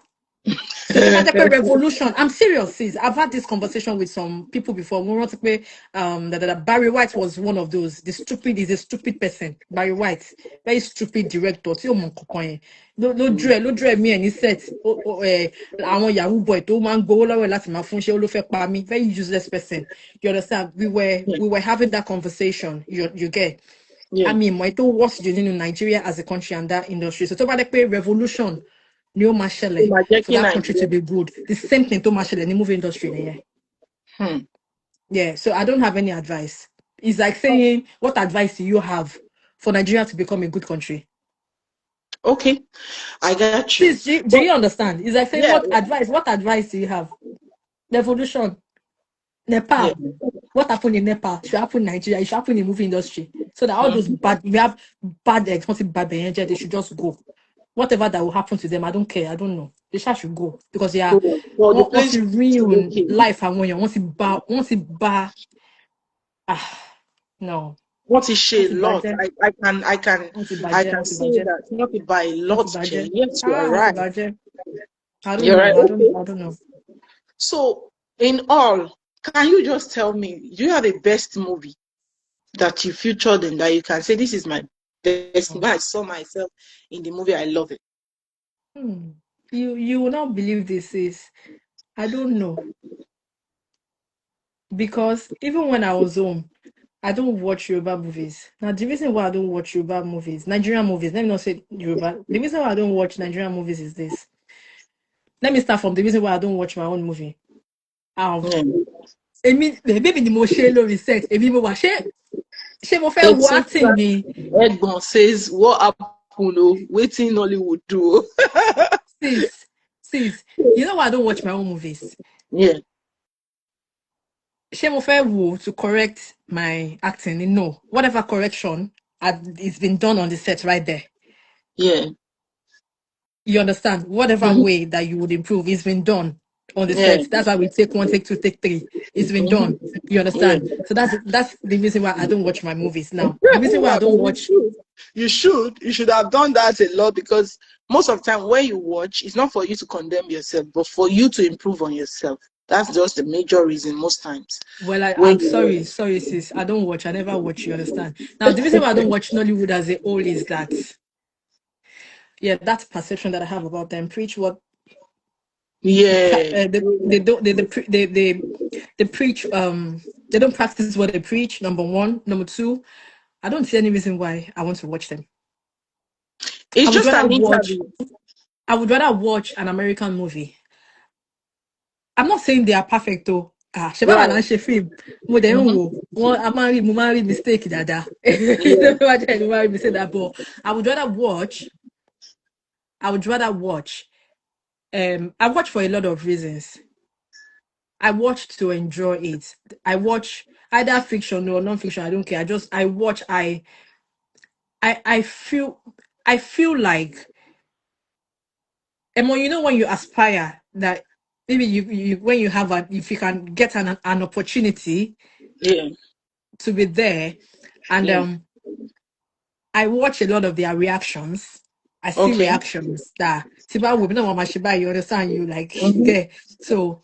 So to make a revolution, I'm serious, sis. I've had this conversation with some people before. We want to play that Barry White was one of those. He's a stupid person. Barry White, very stupid director. Tí ó mọ nǹkan yẹn. Ló dread me and he said, àwọn Yahoo boy tó máa ń gbowó lọ́wọ́ ẹ̀ láti máa fún ṣé ó ló fẹ́ pa mí. Very useless person. You understand? We were having that conversation. You get. I mean, my to what's in Nigeria as a country and that industry. So to bá dé pé revolution New Marshall for that country to be good. The same thing to Marshall in the movie industry. Yeah. Yeah. So I don't have any advice. It's like saying, what advice do you have for Nigeria to become a good country? Okay, I got you. Please, do you understand? It's like saying, what advice do you have? Revolution, Nepal. What happened in Nepal should happen in Nigeria. It should happen in the movie industry. So that all those we have bad expensive bad behavior, they should just go. whatever that will happen to them, I don't care. I don't know. They should go because they are So, for the once place you to be ruin okay. life and when you once you bar no. What is she Once a you lot? budget, I can say that not by a lot, Jay. Yes, you are once you right. budget. I don't You're right. know. Okay. I don't know. So, in all, can you just tell me, do you have a best movie that you featured in that you can say this is my best movie? I saw myself in the movie. I love it. Hmm. You will not believe this is. I don't know. Because even when I was home, I don't watch Yoruba movies. Now, the reason why I don't watch Yoruba movies, Nigerian movies, let me not say Yoruba. The reason why I don't watch Nigerian movies is this. Let me start from the reason why I don't watch my own movie. Yeah. Maybe the most shallow research. Maybe mo wa ṣé mo fẹ́ wo Etc. acting ni. Edmond says, what happened? Oh, waiting Hollywood do. Sis, you know why I don't watch my own movies? Yeah, Ṣé mo fẹ́ wo to correct my acting? No. Whatever correction it's been done on the set right there. yeah. You understand? Whatever Mm-hmm. way that you would improve, it's been done on the Yeah. set. That's why we take one, take two, take three. It's been Mm-hmm. done. You Yeah. understand? So that's the reason why I don't watch my movies now. The reason why I Yeah, but don't you watch. should. You should have done that a lot because most of the time when you watch, it's not for you to condemn yourself, but for you to improve on yourself. That's just the major reason most times. Well, I'm When sorry, you sorry, sis. I don't watch. I never watch. You understand? Now, the reason why I don't watch Nollywood as a whole is that, yeah, that perception that I have about them. Preach what yeah. they don't they preach. They don't practice what they preach. Number one, number two. I don't see any reason why I want to watch them. I It's would just rather an watch. interview. I would rather watch an American movie. I'm not saying they are perfect though. Ṣé báwa là Right. ń ṣe film? Mo dẹ̀ ń Mm-hmm. wò wọ́n mo máa ń rí mistake dáadáa. You Yeah. know what I máa ń rí mistake that but I would rather watch. I would rather watch. I watch for a lot of reasons. I watch to enjoy it. I watch either fiction or non-fiction. I don't care. I watch. I feel like and when you know when you aspire that maybe you when you have if you can get an opportunity Yeah. to be there and Yeah. I watch a lot of their reactions. I see Okay. reactions that Tiba women you understand you like Mm-hmm. okay. So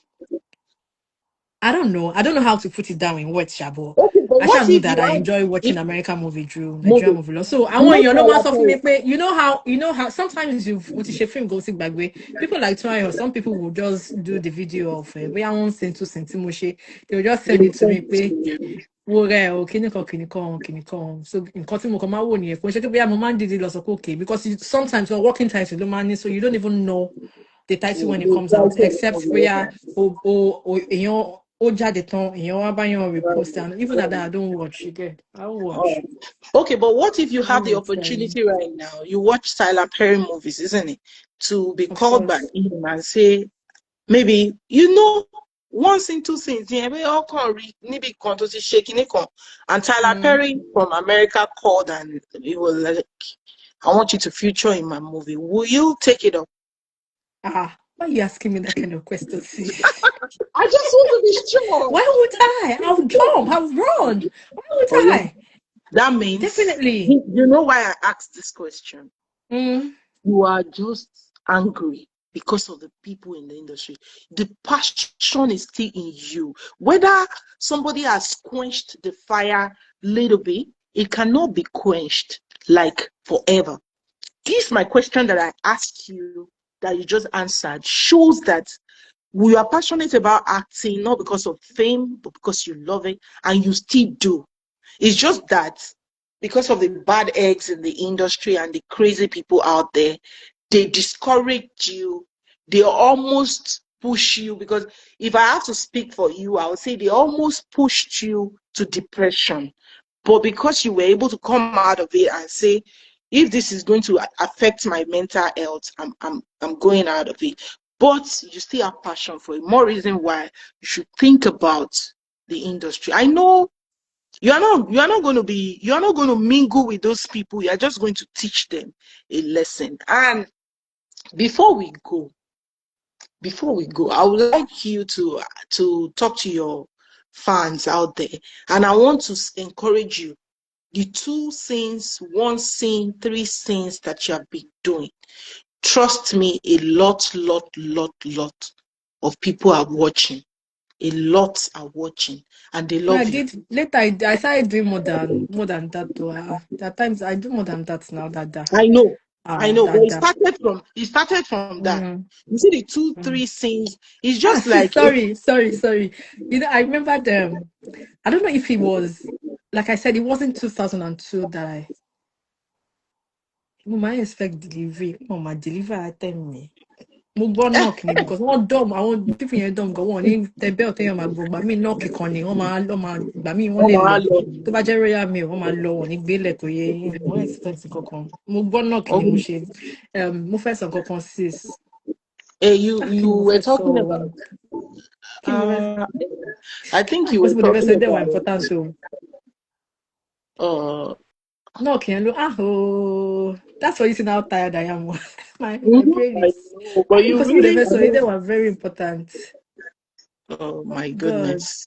I don't know. I don't know how to put it down in words, Shabo. Okay, but I what shall know if that you I have enjoy watching if American movie Drew, Nigerian movie? movie. So I You want know you know Tyler myself Perry. you know how sometimes you what is your film goes back way. People like try or some people will just do the video of where I want send to Sentimoshe. They will just They send will it to send me. it to Pay you. wo rẹ o kíní kan so nǹkan tí mo kàn máa wò nìyẹn kò ń ṣe pé bóyá mo máa ń dìde lọ sọ pé okay because sometimes your working title ló máa ń ní so you don't even know the title when it The comes out title of the except bóyá movie. o èèyàn ó jáde tán èèyàn wá báyàn repost and even at that I don't watch you get I don't watch. Oh. Okay, but what if you I have don't the watch opportunity right now? You watch Tyler Perry movies, isn't it? To be of called by course. him and say, maybe, you know, one scene, two scenes, yeah, we all can read, maybe come to see shaking it. And Tyler Mm. Perry from America called and he was like, I want you to feature in my movie. Will you take it up? Why are you asking me that kind of question, sis? I just want to be sure. Why would I? I'll jump, I'll run. Why would Oh, yeah. I? That means, Definitely. you know why I asked this question? Mm. You are just angry because of the people in the industry. The passion is still in you. Whether somebody has quenched the fire little bit, it cannot be quenched like forever. If my question that I asked you that you just answered shows that we are passionate about acting, not because of fame, but because you love it and you still do. It's just that because of the bad eggs in the industry and the crazy people out there, they discourage you. They almost push you because if I have to speak for you, I would say they almost pushed you to depression. But because you were able to come out of it and say, if this is going to affect my mental health, I'm going out of it. But you still have passion for it. More reason why you should think about the industry. I know you're not going to mingle with those people. You're just going to teach them a lesson. And before we go, I would like you to talk to your fans out there, and I want to encourage you. The 2 scenes, 1 scene, 3 scenes that you have been doing. Trust me, a lot of people are watching. A lot are watching, and they No, I love you. did later. I started doing more than that. Though at times I do more than that now. I know, but That. it started from that. Mm, You see the 2, mm. 3 scenes. It's just like Sorry. I remember them. I don't know if it was, like I said, it wasn't 2002 that I might expect delivery. Oh, my deliver tell me. Mo gbọ́ knock ni because wọ́n dọ̀m àwọn people yẹn dọ̀m gan wọ́n ní tẹ bẹ́ẹ̀ tẹ́yàn máa gbọ́ gbà mí knock kan ni wọ́n máa gbà mí wọ́n lè lọ tó bá jẹ́ royal mail wọ́n máa lọ wọ́n ní gbélẹ̀ kò yẹ yín wọ́n expect kankan mo gbọ́ knock ni mo ṣe mo fẹ́ sọ kankan sis. you were talking about. I think you were talking about. They were important so. Knock yẹn ló that's why you see how tired I am. my brain is. But you really. They were very important. Oh my goodness.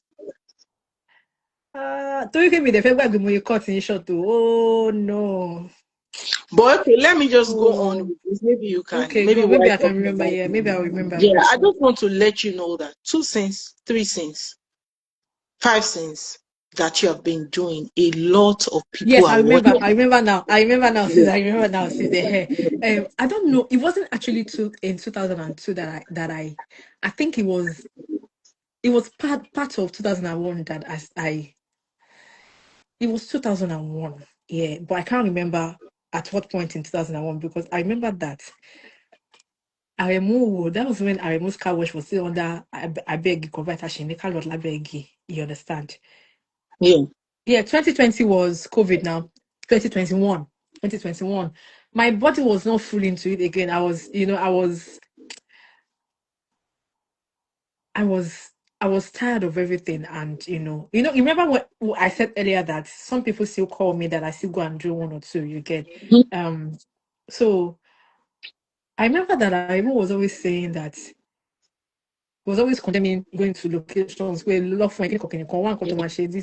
Torí kémi dẹ̀ fẹ́ gbàgbé mo yẹ cut in short o. Oh no. But okay, let me just go on with this. Maybe you can. Okay, maybe I can remember. Yeah, maybe I'll remember. Yeah, I just want to let you know that 2 scenes, 3 scenes, 5 scenes that you have been doing. A lot of people. Yes, are I remember. watching. I remember now. See the hair. I don't know. It wasn't actually in 2002 that I think it was part of 2001 that it was 2001. Yeah, but I can't remember at what point in 2001 because I remember that Aremu, that was when Aremu's car wash was still under Abeg Converter Shinika Lot Labegi. You understand? Yeah. Yeah, 2020 was COVID now. 2021. My body was not full into it again. I was tired of everything, and you remember what I said earlier that some people still call me that I still go and do 1 or 2. You get, so I remember that I even was always saying that. Was always condemning going to locations where love for one this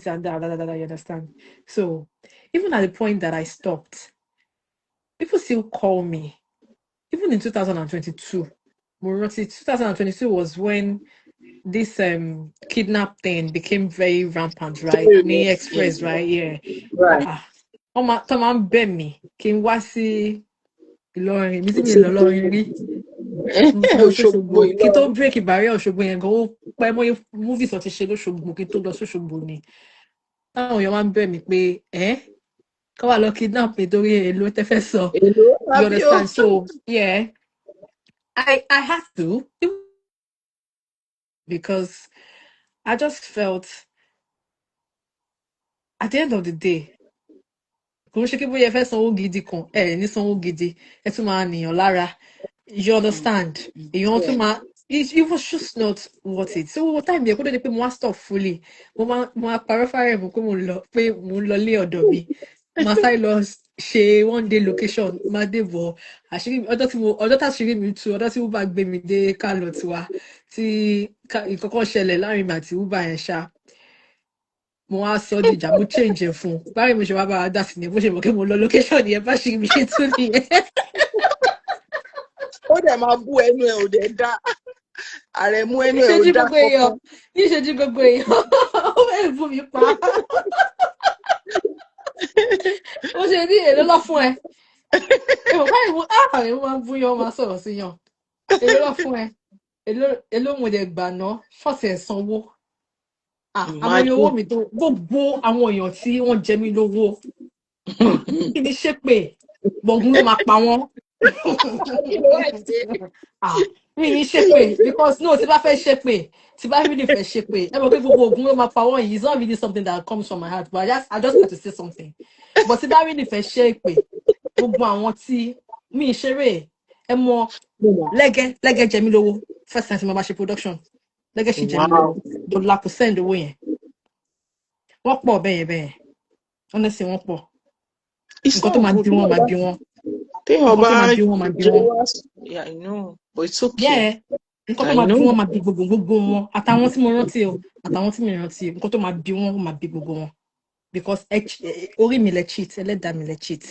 and that, you understand? So even at the point that I stopped, people still call me. Even in 2022, 2022 was when this kidnap thing became very rampant, right? Ni Express, right? Yeah. Right. Tom me. Came wasi Ìlọrin, mi tí mi lọ lọ́rin rí. Kí tó break barrier Òṣogbo yẹn gan ó pẹ́ mọ́ movies ọ̀tí ṣe lóṣogbo kí tó lọ sóṣogbo ni. Táwọn èèyàn máa ń bẹ̀ mí pé kọ́ wà lọ kidnap nítorí èlò tẹ́fẹ́ sọ. You understand? So yeah, I had to because I just felt at the end of the day kò ń ṣe kí bóyá ẹ fẹ́ sanwó gidi kan ní sanwó gidi ẹ tún máa nìyàn lára. You understand? Èèyàn tún máa it was just not worth it. So time yẹn kó tó di pé mo wá stop fully mo máa parọ́ fáre mo pé mo ń lọ lé ọ̀dọ̀ mi máa sáré lọ ṣe 1 day location máa dé bọ̀ àṣírí ọjọ́ táṣírí mi tú ọjọ́ tí Uber gbé mi dé kálọ̀ tiwa tí ìkọ̀kọ̀ ṣẹlẹ̀ láàrin mi àti Uber yẹn ṣá mo wá sọ di ìjà mo change ẹ fún báyìí mo ṣe wá bá wa dá sí ni bó ṣe mọ̀ kí mo lọ location yẹn bá ṣe mi ṣe tún nìyẹn. Ó dẹ̀ máa bú ẹnu ẹ̀ ò dẹ̀ dá Àrẹ̀mú ẹnu ẹ̀ ò dá kọ́kọ́. Níṣẹ́jú gbogbo èèyàn ó fẹ́ bú mi pa. Ó ṣe ní èlé lọ fún ẹ. Èèwọ̀ báyìí mo Àrẹ̀mú máa ń bú yàn máa sọ̀rọ̀ sí yàn. Èlé lọ fún ẹ. Èló mo dẹ̀ gbà ná ṣọ́ọ̀tì ẹ̀ sanwó. Àwọn owó mi tó gbogbo àwọn èèyàn tí wọ́n jẹ mí lówó. Kí ni ṣépè gbọ̀ngún ló máa pa wọ́n. Mi ní ṣépè because no tí bá fẹ́ ṣépè tí bá really fẹ́ ṣépè ẹ mọ̀ pé gbogbo ogun ló máa pa wọ́n yìí it's not really something that comes from my heart but I just had to say something but tí bá really fẹ́ ṣépè gbogbo àwọn tí mi ṣeré ẹ mọ̀ lẹ́gẹ́ jẹ mí lówó first time tí mo bá ṣe production lẹ́gẹ́ ṣì jẹ mí lówó dọ́là percent owó yẹn wọ́n pọ̀ bẹ́yẹn honestly wọ́n pọ̀ nǹkan tó máa bí wọ́n máa bí wọ́n Nǹkan tó máa bí wọn máa bí wọn. Yeah, I know, but it's okay. Yeah. Nǹkan tó I máa bí know. wọn máa bí gbogbo wọn. Àtàwọn tí mo rántí o. Àtàwọn tí mi rántí. Nǹkan tó máa bí wọn máa bí gbogbo wọn. Because orí mi lẹ cheat, ẹlẹ́dàá mi lẹ cheat.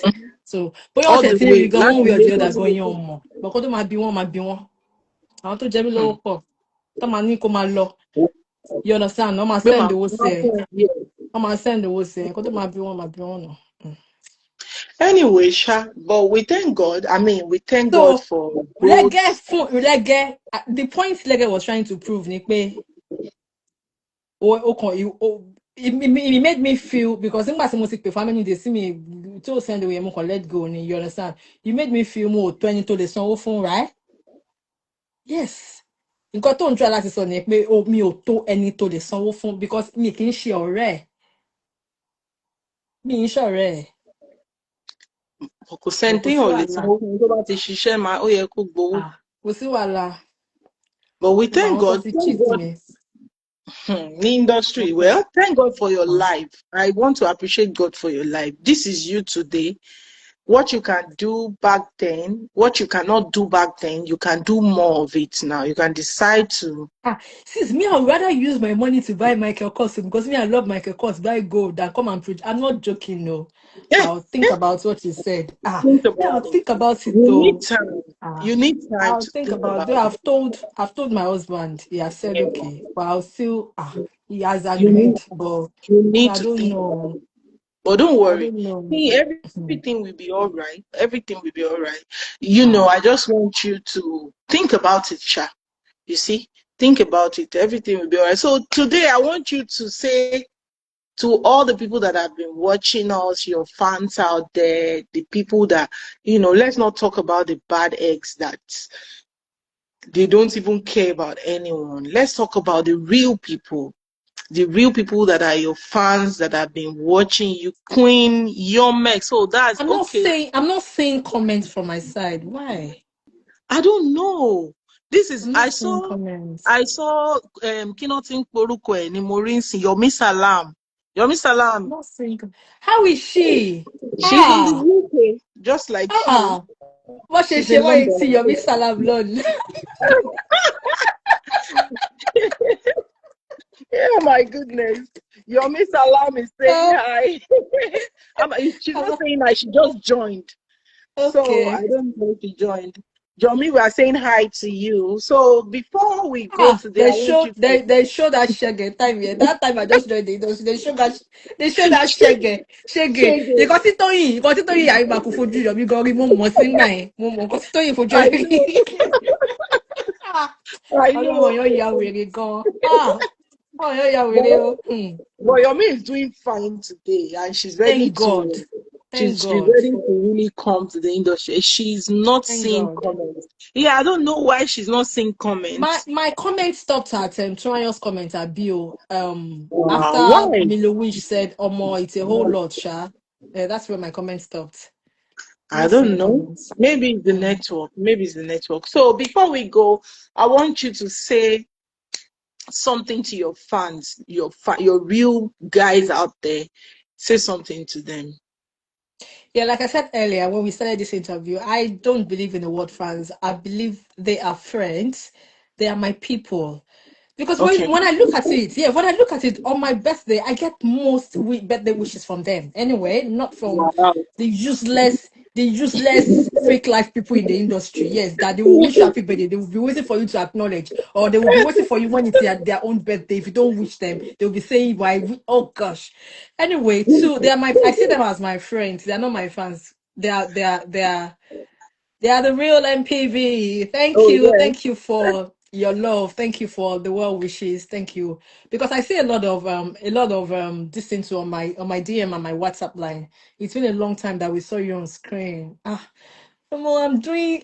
So bóyá All ọ̀tẹ̀ the tí way. rí gan one way or the other Lagos. gan yẹn ọmọ. Nǹkan tó máa bí wọn máa bí wọn. Àwọn tó jẹ mí lówó pọ̀. Tó máa ní kó máa lọ. You understand? Wọ́n máa send owó sí ẹ. Wọ́n máa send owó sí ẹ. Nǹkan tó máa bí wọn máa bí wọn nà. Anyway, Sha, but we thank God. I mean, we thank So, God for growth. The point Lege was trying to prove ni pé it made me feel, because nígbà tí mo ti pè for how many days sí mi tó send away mo kàn let go ni, you understand? You made me feel mo tó ẹni tó lè sanwó fún, right? Yes. Nǹkan tó ń try láti sọ ni pé mi ò tó ẹni tó lè sanwó fún, because mi kì í ṣe ọ̀rẹ́ ẹ̀. Mi ń ṣọ̀rẹ́ ẹ̀. Kò sẹ́ni téèyàn lè sanwó fún tó bá ti ṣiṣẹ́ máa ó yẹ kó gbowó. Kò sí wàhálà. But we thank God. The industry. Well, thank God for your life. I want to appreciate God for your life. This is you today. What you can do back then, what you cannot do back then, you can do more of it now. You can decide to. Sis, me, I would rather use my money to buy Michael Kors, because me, I love Michael Kors, buy gold than come and preach. I'm not joking, no. I'll think about what you said. I'll think about it. You need time. You need time. I'll think about it. I've told my husband. He has said okay, but I'll still. He has agreed, but I don't know. But don't worry. See, everything will be all right. Everything will be all right. You know, I just want you to think about it, Sha. You see, think about it. Everything will be all right. So today, I want you to say to all the people that have been watching us, your fans out there, the people that, you know, let's not talk about the bad eggs that they don't even care about anyone. Let's talk about the real people. The real people that are your fans that have been watching you, Queen, Yomex. So that's okay. I'm not saying comments from my side. Why? I don't know. This is I saw Kinotin Porukwe ni Morinsi, Yomi Salam. Yomi Salam. How is she? She's in the UK, just like you. What she want to see Yomi Salam Lord? Oh my goodness. Yomi Salam is saying hi. She's not saying hi, she just joined. Okay. So I don't know if she joined. Yomi, we are saying hi to you. So before we go to they show that shege time here. That time I just joined the industry. They show that shege. Because it's Toyin I back for you. Yomi go rí mo mọ̀ sí ngbà yẹn. Mo mọ̀ nǹkan tí Toyin fojú rí. Ọlọ́mọ yóò ya wèrè gan. But Yomi is doing fine today, and she's ready she's ready to really come to the industry. She's not seeing comments. Yeah, I don't know why she's not seeing comments. My comment stopped at Toyan's comment at Bio. After Milo Wish said, "Omo, it's a whole lot, Sha." That's where my comment stopped. I don't know. Maybe it's the network. Maybe it's the network. So before we go, I want you to say something to your fans, your real guys out there. Say something to them. Yeah, like I said earlier when we started this interview, I don't believe in the word fans. I believe they are friends. They are my people. Because when I look at it, on my birthday, I get most birthday wishes from them. Anyway, not from the useless fake life people in the industry. Yes, that they will wish you happy birthday. They will be waiting for you to acknowledge, or they will be waiting for you when it's their own birthday. If you don't wish them, they will be saying, "Why? Oh gosh." Anyway, so I see them as my friends. They are not my fans. They are the real MPV. Thank you for your love. Thank you for the well wishes. Thank you, because I see a lot of this into on my DM and my WhatsApp line. It's been a long time that we saw you on screen. I'm doing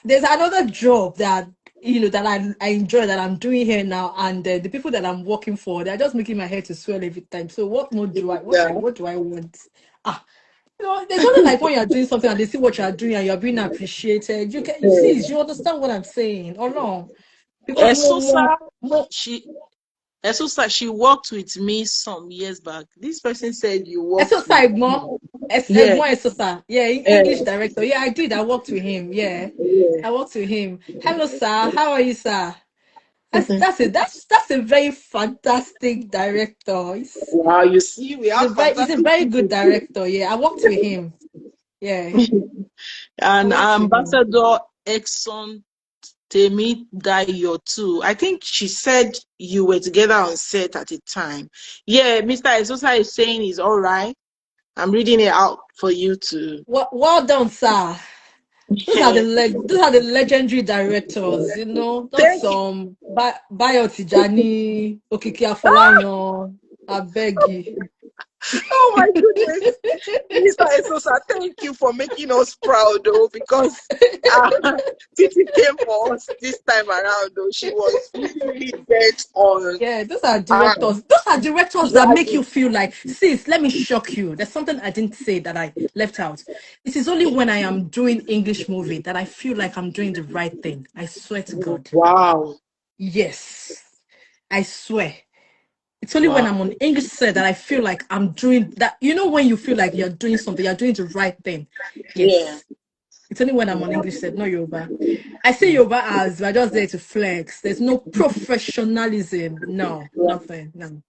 there's another job that that I enjoy that I'm doing here now, and the people that I'm working for, they're just making my head to swell every time. So what more do I what do I want? There's nothing like when you're doing something and they see what you're doing and you're being appreciated. You understand what I'm saying, or no? Because Esusa, she worked with me some years back. This person said you worked with me. Yeah. Edmond Esosa. Yeah, English Uh, director. Yeah, I did. I worked with him. Yeah, yeah. I worked with him. Hello, sir. How are you, sir? That's a very fantastic director. Wow, you see, we have He's a fantastic very good people. director. Yeah, I worked with him. Yeah, I And worked with him. Ambassador Exxon Temi Dayo too. I think she said you were together on set at the time. Yeah, Mr. Esosa is saying he's all right. I'm reading it out for you to. Well done, sir. Those are the legendary directors, not Thank you. some Bayo Tijani, Okiki Afolayan, I beg you. Oh my goodness. Mr. Esosa, thank you for making us proud, though, because uh, Titi came for us this time around, though. She was really, really bent on. Yeah, those are Uh, directors. Those are directors that make dragging. you feel like, sis, let me shock you. There's something I didn't say that I left out. It is only when I am doing English movie that I feel like I'm doing the right thing. I swear to God. Wow. Yes, I swear. It's only when Wow. I'm on English set that I feel like I'm doing that. You know, when you feel like you're doing something, you're doing the right thing. Yeah. Yes. It's only when I'm on English set, not Yoruba. I see Yoruba as we're just there to flex. There's no professionalism. No, nothing. No.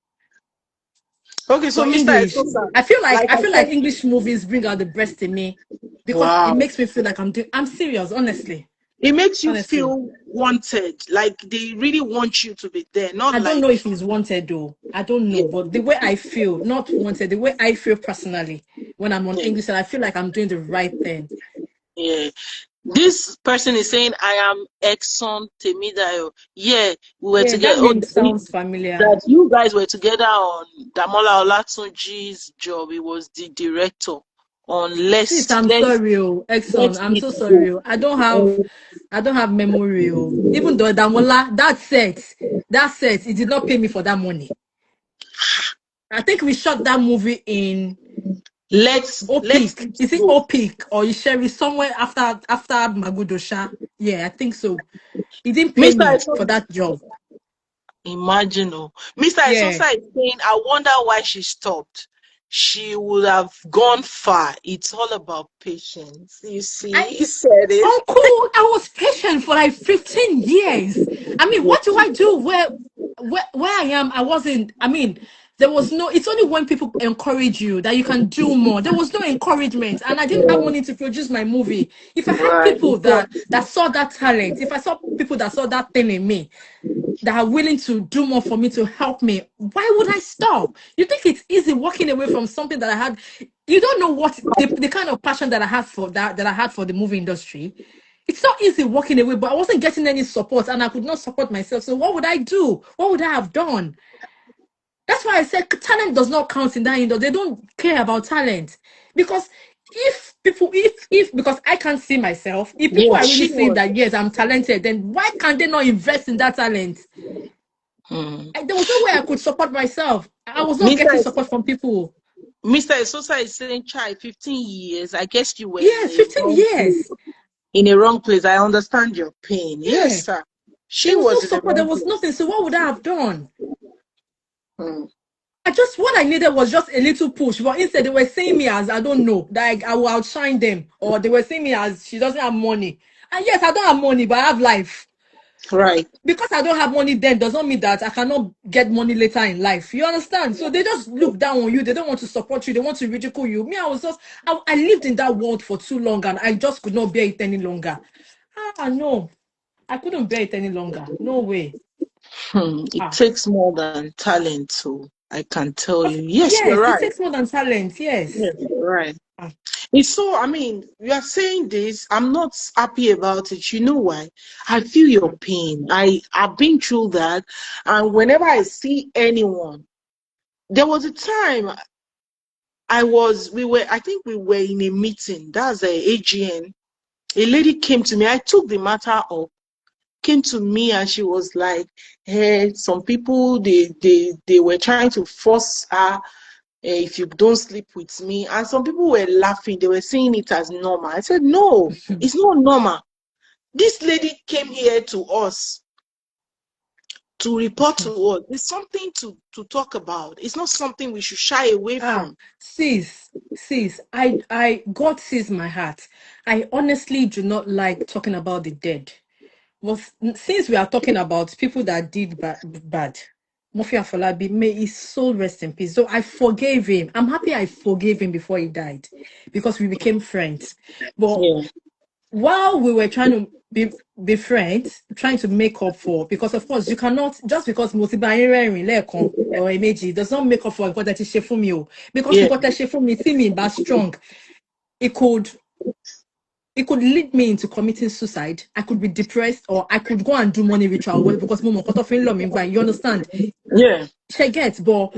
Okay, so But Mr. English, Esosa, I like I feel like said, English movies bring out the best in me because it wow. makes me feel like I'm serious, honestly. It makes you Honestly. feel wanted, like they really want you to be there, not I don't like, know if he's wanted though. I don't know. yeah, But the way I feel, not wanted, the way I feel personally when I'm on yeah, English, and I feel like I'm doing the right thing. yeah. This person is saying, I am Exxon Temidayo. Yeah, we were Yeah, together. that Oh, name sounds familiar. that you guys were together on Damola Olatunji's job. He was the director on Sis, I'm sorry, Let Exxon. I'm It so Go. sorry. I don't have memory. Even though Damola, that set, it did not pay me for that money. I think we shot that movie in Let Opik. It Is it Go. Opik or Isheri somewhere after Magudosha? Yeah, I think so. He didn't pay Mr. me for Esosa, that job. imagine, oh. Mr. Yeah. Esosa is saying, I wonder why she stopped. She would have gone far. It's all about patience. You see, I he said it. Uncle, I was patient for like 15 years. I mean, what do I do where I am? I wasn't, I mean, there was no, it's only when people encourage you that you can do more. There was no encouragement, and I didn't have money to produce my movie. If I had Right. people that saw that talent, if I saw people that saw that thing in me, that are willing to do more for me to help me, why would I stop? You think it's easy walking away from something that I had? You don't know what the kind of passion that I had for that I had for the movie industry. It's not easy walking away, but I wasn't getting any support and I could not support myself. So what would I do? What would I have done? That's why I said talent does not count in that industry. They don't care about talent. Because if because I can't see myself, if people Yeah, are really she saying was. that yes, I'm talented, then why can't they not invest in that talent? Hmm. There was no way I could support myself. I was not Mr. getting Es- support from people. Mr. Esosa is saying, child, 15 years. I guess you were Yes, 15 years. in a wrong place. I understand your pain. Yes, Yeah. sir. She There was no was in a support. There wrong was place. nothing. So what would I have done? Hmm. What I needed was just a little push. But instead they were saying me as I don't know, that I will outshine them. Or they were saying me as she doesn't have money. And yes, I don't have money, but I have life. Right. Because I don't have money then does not mean that I cannot get money later in life. You understand? So they just look down on you. They don't want to support you. They want to ridicule you. Me, I lived in that world for too long and I just could not bear it any longer. No, I couldn't bear it any longer. No way. It Ah, takes more than talent, so I can tell you. Yes, you're yes, it right. takes more than talent. Yes. Yes, you're right. Ah, It's so, I mean, you are saying this. I'm not happy about it. You know why? I feel your pain. I've been through that. And whenever I see anyone, there was a time I think we were in a meeting. That's a AGN. A lady came to me. I took the matter up, came to me and she was like, hey, some people, they were trying to force her, if you don't sleep with me. And some people were laughing. They were saying it as normal. I said, no, it's not normal. This lady came here to us to report to us. It's something to talk about. It's not something we should shy away Ah, from. sis, God sees my heart. I honestly do not like talking about the dead. But since we are talking about people that did bad, Murphy Afolabi, may his soul rest in peace. So I forgave him. I'm happy I forgave him before he died because we became friends. But Yeah. while we were trying to be friends, trying to make up for, because of course you cannot, just because Mosiba Lẹ́ẹ̀kan or Emeji does not make up for what that is for me. Because Yeah. what that for me, see me back strong. It could it could lead me into committing suicide. I could be depressed, or I could go and do money ritual because Momo cut off in love me. You understand? Yeah. She gets, but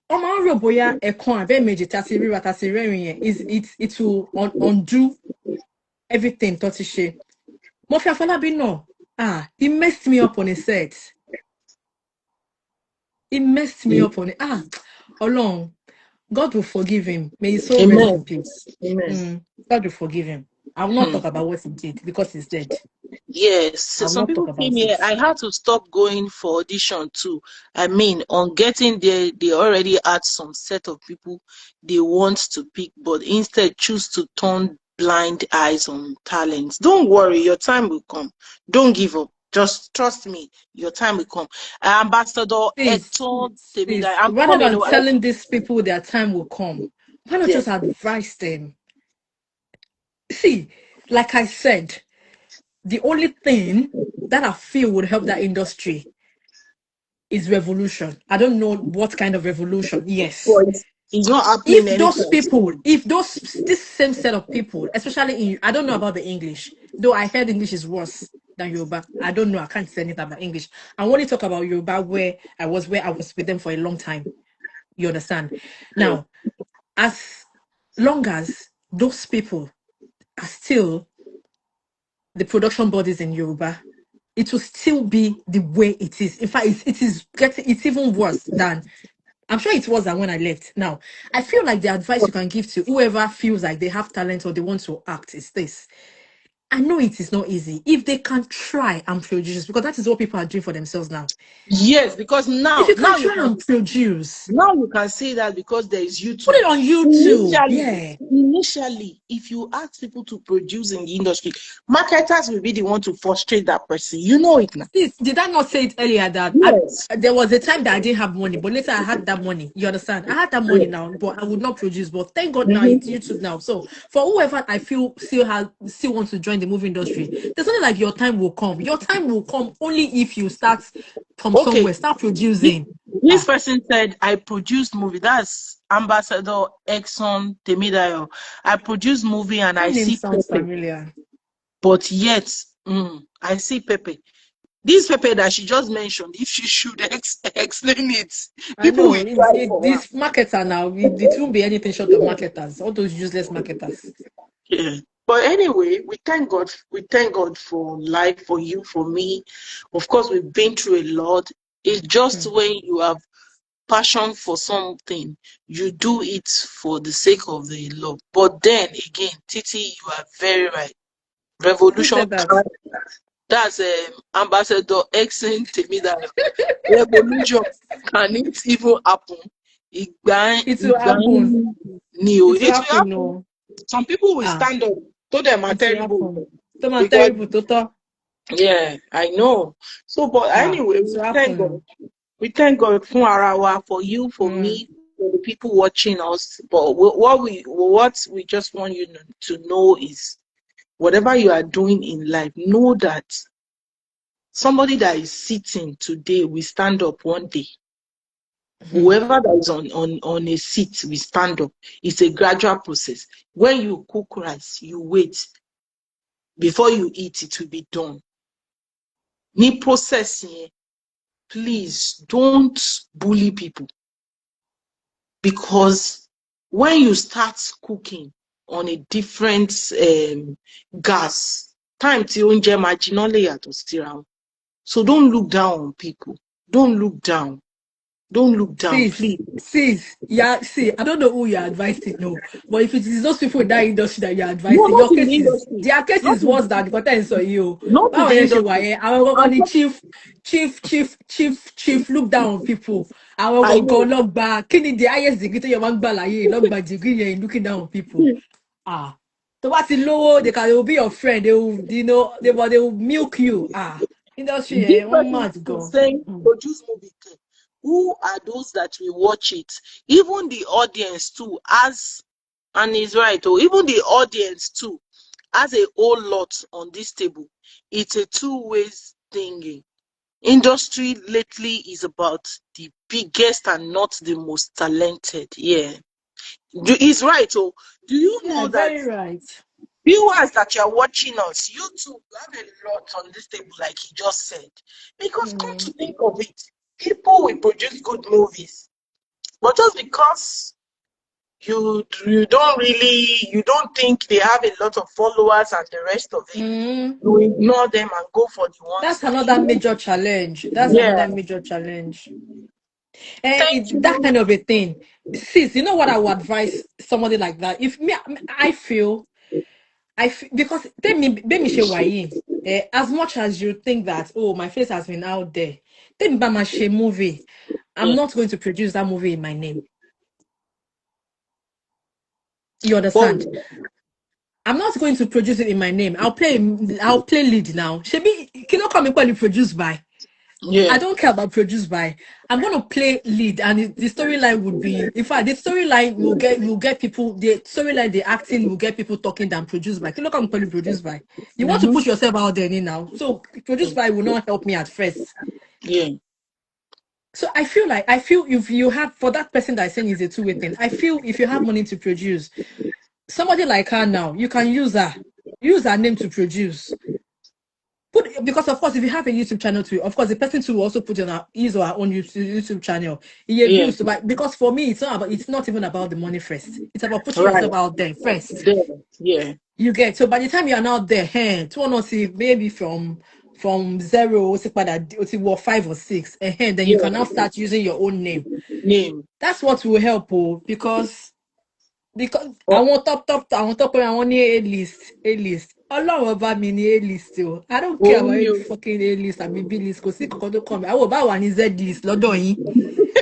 Omar Roboya Ekon Abe Meji Tasiri is it will undo everything Totishe. Murphy Afolabi no. He messed me up on a set. He messed me up on it. Along. God will forgive him. May his soul rest in Amen. peace. Amen. God will forgive him. I will not Hmm. talk about what he did because he's dead. Yes, I so will some not talk people came about here. it. I had to stop going for audition too. I mean, on getting there, they already had some set of people they want to pick, but instead choose to turn blind eyes on talents. Don't worry, your time will come. Don't give up. Just trust me, your time will come. Ambassador Please, Hector Temida, please, I'm rather coming. than Oh, telling these people their time will come, why not yeah. just advise them? See, like I said, the only thing that I feel would help that industry is revolution. I don't know what kind of revolution. Yes. But it's not happening anytime soon. If those this same set of people, especially in, I don't know about the English, though I heard English is worse than Yoruba. I don't know. I can't say anything about English. I want to talk about Yoruba where I was with them for a long time. You understand? Yeah. Now, as long as those people are still the production bodies in Yoruba, it will still be the way it is. In fact, it is getting, it's even worse than, I'm sure it was than when I left. Now, I feel like the advice you can give to whoever feels like they have talent or they want to act is this. I know it is not easy. If they can try and produce, because that is what people are doing for themselves now. Yes, because If now you can now you try can and produce, Now you can say that because there is put YouTube. it on YouTube. Initially, Yeah. initially, if you ask people to produce in the industry, marketers will be the one to frustrate that person. You know it now. Sis, did I not say it earlier that Yes. there was a time that I didn't have money, but later I had that money. You understand? I had that money Yes. now, but I would not produce. But thank God now it's Mhm. YouTube now. So for whoever I feel still wants to join the movie industry, there's something like your time will come. Your time will come only if you start from Okay. somewhere, start Thi- producing. This Ah, person said, I produced movie. That's Ambassador Exxon Temidayo. I produced movie and that I name see sounds Pepe. familiar. But yet, I see Pepe. This Pepe that she just mentioned, if she should explain it, I people will know cry for her. this marketer now. It won't be anything short of marketers. All those useless marketers. Yeah. But anyway, we thank God. We thank God for life, for you, for me. Of course, we've been through a lot. It's just Hmm. when you have passion for something, you do it for the sake of the love. But then again, Titi, you are very right. Who Revolution said that? can that's Ambassador Exen Temidayo. Revolution can it even happen? It will happen. It will It will happen. happen. No. Some people will Ah, stand up. To them are it will terrible happen. Some are because terrible, Toto. yeah, I know. So, but anyway, It will happen. No. We thank God for Arawa, for you, for Mm. me, for the people watching us. But what we just want you to know is whatever you are doing in life, know that somebody that is sitting today will stand up one day. Mhm. Whoever that is on a seat will stand up. It's a gradual process. When you cook rice, you wait. Before you eat, it will be done. Need processing. Please don't bully people, because when you start cooking on a different gas, time tí oúnjẹ máa jiná lè yàtọ̀ síra wọn. So don't look down on people. Don't look down. Don't look down, Sis, please. sis, yeah, see, I don't know who you're advising, no, but if it is those people in that industry that you're No, advising, not your in the case is industry. their case Not is in, worse than the content on you. not in Báwo the yẹn ṣe wà industry. yẹn, àwọn gangan I'm ni talking, chief look down on people. Àwọn I gangan know. lọ́gba, kí ni the highest degree tó yẹ máa ń gbà láyé, lọ́gba degree yẹn in looking down on people. Ah, tó bá ti lówó, they will be your friend, they will, they will milk you. Ah, industry This yẹn, wọ́n person mad is gan. saying produce movie. Who are those that will watch it? Even the audience too, as and is right. Or even the audience too has a whole lot on this table. It's a two-way thingy. Industry lately is about the biggest and not the most talented. Yeah. He's right. Oh, do you Yeah, know that very right. viewers that you're watching us, you too have a lot on this table, like he just said. Because come to think of it, people will produce good movies, but just because you don't think they have a lot of followers and the rest of it, Mm. you ignore them and go for the ones That's that another you. major challenge. That's Yeah. another major challenge. And Thank that you. kind of a thing. Sis, you know what I would advise somebody like that? If me, I feel because let me share why. As much as you think that, oh, my face has been out there, then by my share movie, I'm Yeah. not going to produce that movie in my name. You But understand? I'm not going to produce it in my name. I'll play lead now. Shebi, kilo come equally produced by. I yeah, don't care about produced by. I'm gonna play lead, and the storyline would be. In fact, the storyline will get people. The storyline, the acting will get people talking than produced by. Look, I'm calling produced by. You want to mm-hmm. push yourself out there now, so produced by will not help me at first. Yeah. So I feel if you have for that person that is saying is a two-way thing. I feel if you have money to produce somebody like her now, you can use her name to produce. Because of course, if you have a YouTube channel too, of course, the person too will also put on his or her own YouTube channel. He Yeah. views, but because for me, it's not even about the money first. It's about putting Right. yourself out there first. There. Yeah. You get so by the time you're not there, hey, to want to see maybe from zero, to 5 or 6, and then you Yeah. can now start using your own name. Name. That's what will help, because Oh, àwọn top pé àwọn ní A list ọlọ́run ọba mi ní A list o I don't care about only any you. fucking A list àbí B list kò sí kankan tó kàn mí àwọn ò bá wà ní Z list lọ́dọ̀ yín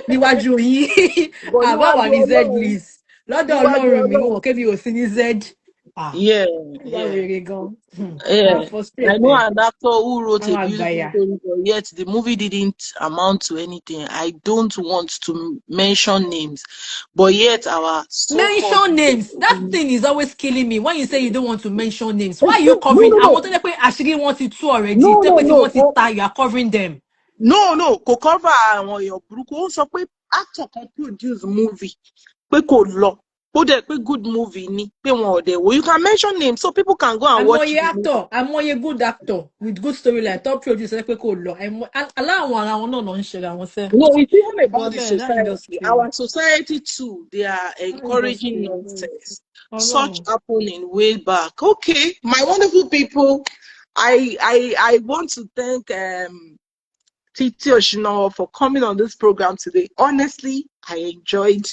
níwájú yín But àbá wà níwájú ní Ọlọ́run, Z list lọ́dọ̀ níwájú ọlọ́run mi mo Ọlọ́run. mọ̀ kébi ò sí ní Z Yeah. wá Yeah. wèrè gan máa Yeah, I frustrate know ẹ an actor who wrote a àwọn beautiful àgbàyà. story, but yet the movie didn't amount to anything. I don't want to mention names, but yet our so-called Mention names. That no, thing is always killing me. When you say you don't want to mention names, why are you covering? I no, wanted to pay Ashiri wanted to already. no, Take no, what you no, want to tie, you are covering them. no, kò cover àwọn èèyàn burúkú. Ó sọ pé actor kan produce movie pé kò lọ. Ó dẹ̀ pé good movie ni pé wọn ò dẹ̀ wò. You can mention names so people can go and watch the movie. I'm a good actor with good storyline. Top producer, pe ko lọ. Allow ara wọn náà ló ń ṣe ra wọn sẹ́. No, it's even about But the bẹ́ẹ̀, that society. industry, Our society too, they are that encouraging industry, nonsense. Such Ọlọ́run. happening way back. Okay, my wonderful people, I want to thank Titi Oshino for coming on this program today. Honestly, I enjoyed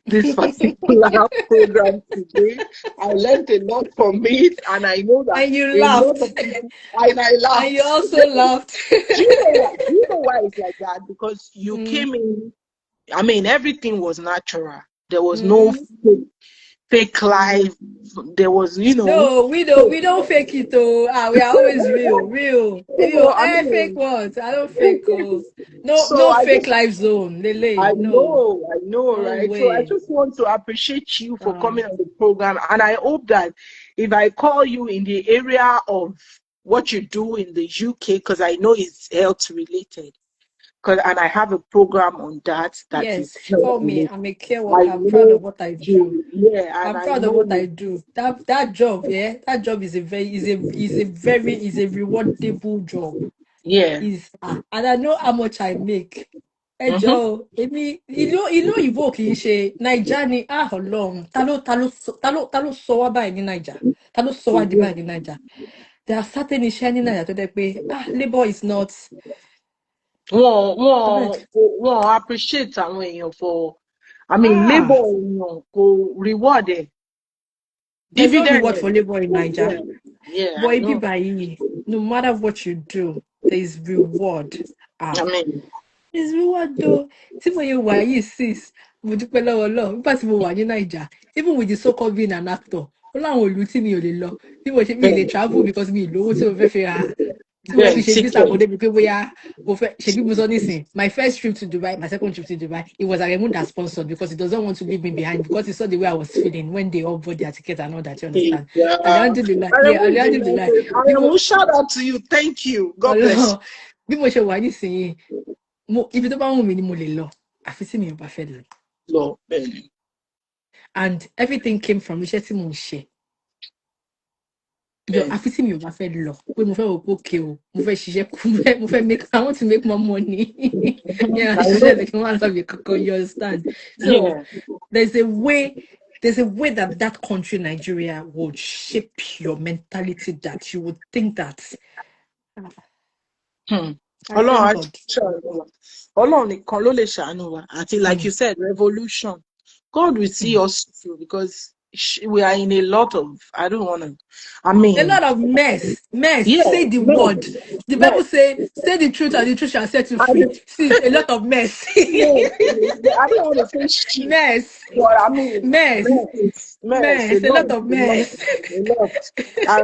this particular program today. I learned a lot from it, and I know that And you a lot laughed. of people, and I And you laughed. also laughed. Do you know why? Do you know why it's like that? Because you Mm, came in, I mean, everything was natural. There was no mm. fake life. There was, No, we don't fake it though. We are always real. I Fake mean, what? I don't fake. No, so no I fake just, life zone. Lele, I no, know, I know, no right? So I way. just want to appreciate you for Uh, coming on the program. And I hope that if I call you in the area of what you do in the UK, because I know it's health related, and I have a program on that is yes, health call me. related. I'm a care I worker. I'm proud of know what I do. you, yeah, and I'm I proud of know what I you, do. That job, yeah, that job is a rewardable job. yeah. And I know how much I make. Ẹ Mm-hmm. jọ̀ọ́ èmi ìlú òyìnbó kì í ṣe naija ni Ọlọ́run ta ló sọ wá báyìí ní naija ta ló sọ wá di báyìí ní naija there are certain iṣẹ́ ní naija tó dẹ́ pé labour is not wọ́n appreciate àwọn èèyàn for, I mean, labor èèyàn kò reward ẹ̀. There's no Dividend. reward for labor in Nigeria. Yeah, But I know. no matter what you do, there is reward. I mean, There's reward though. See when you were you sis, mo dúpẹ́ lọ́wọ́ Ọlọ́run. Nígbà tí mo wà ní Naija, even with the so-called being an actor, ó láwọn ìlú tí mi ò lè lọ. Bí mo ṣe mi lè travel because mi ì lówó tí mo fẹ́ fi ra. Tí mo fẹ́ fi ṣe visa kò débi pé bóyá mo fẹ́ ṣe bí mo sọ nísìn. My first trip to Dubai, my second trip to Dubai, it was Aremu that sponsored because he doesn't want to leave me behind because he saw the way I was feeling when they all bought their ticket and all that, you understand? Alhamdulillah. Yeah, Alhamdulillah. Aremu, shout out to you. Thank you. God bless you. Bí mo ṣe wà nísìnyí, ibi tó bá wù mí ni mo lè lọ, àfi tí mi ò bá fẹ́ lọ. Lọ, bẹ́ẹ̀ni. And everything came from iṣẹ́ tí mo ń ṣe. Àfi tí mi ò bá fẹ́ lọ, pé mo fẹ́ wò pé okay o, mo fẹ́ ṣiṣẹ́, mo fẹ́ make, I want to make more money. Yeah, ṣiṣẹ́ lè kí wọ́n á lọ bí kankan, you understand? So there's a way that country, Nigeria, would shape your mentality that you would think that. Ọlọ́run nìkan ló lè ṣàánú wa. Àti like you said, revolution. God will see us through because we are in a lot of, I don't want to, I mean, a lot of mess. Yeah, say the word. The Bible say the truth and the truth shall set you free. See, a lot of mess. I don't want to say shit. Mess. But I mean, mess. A lot of mess. And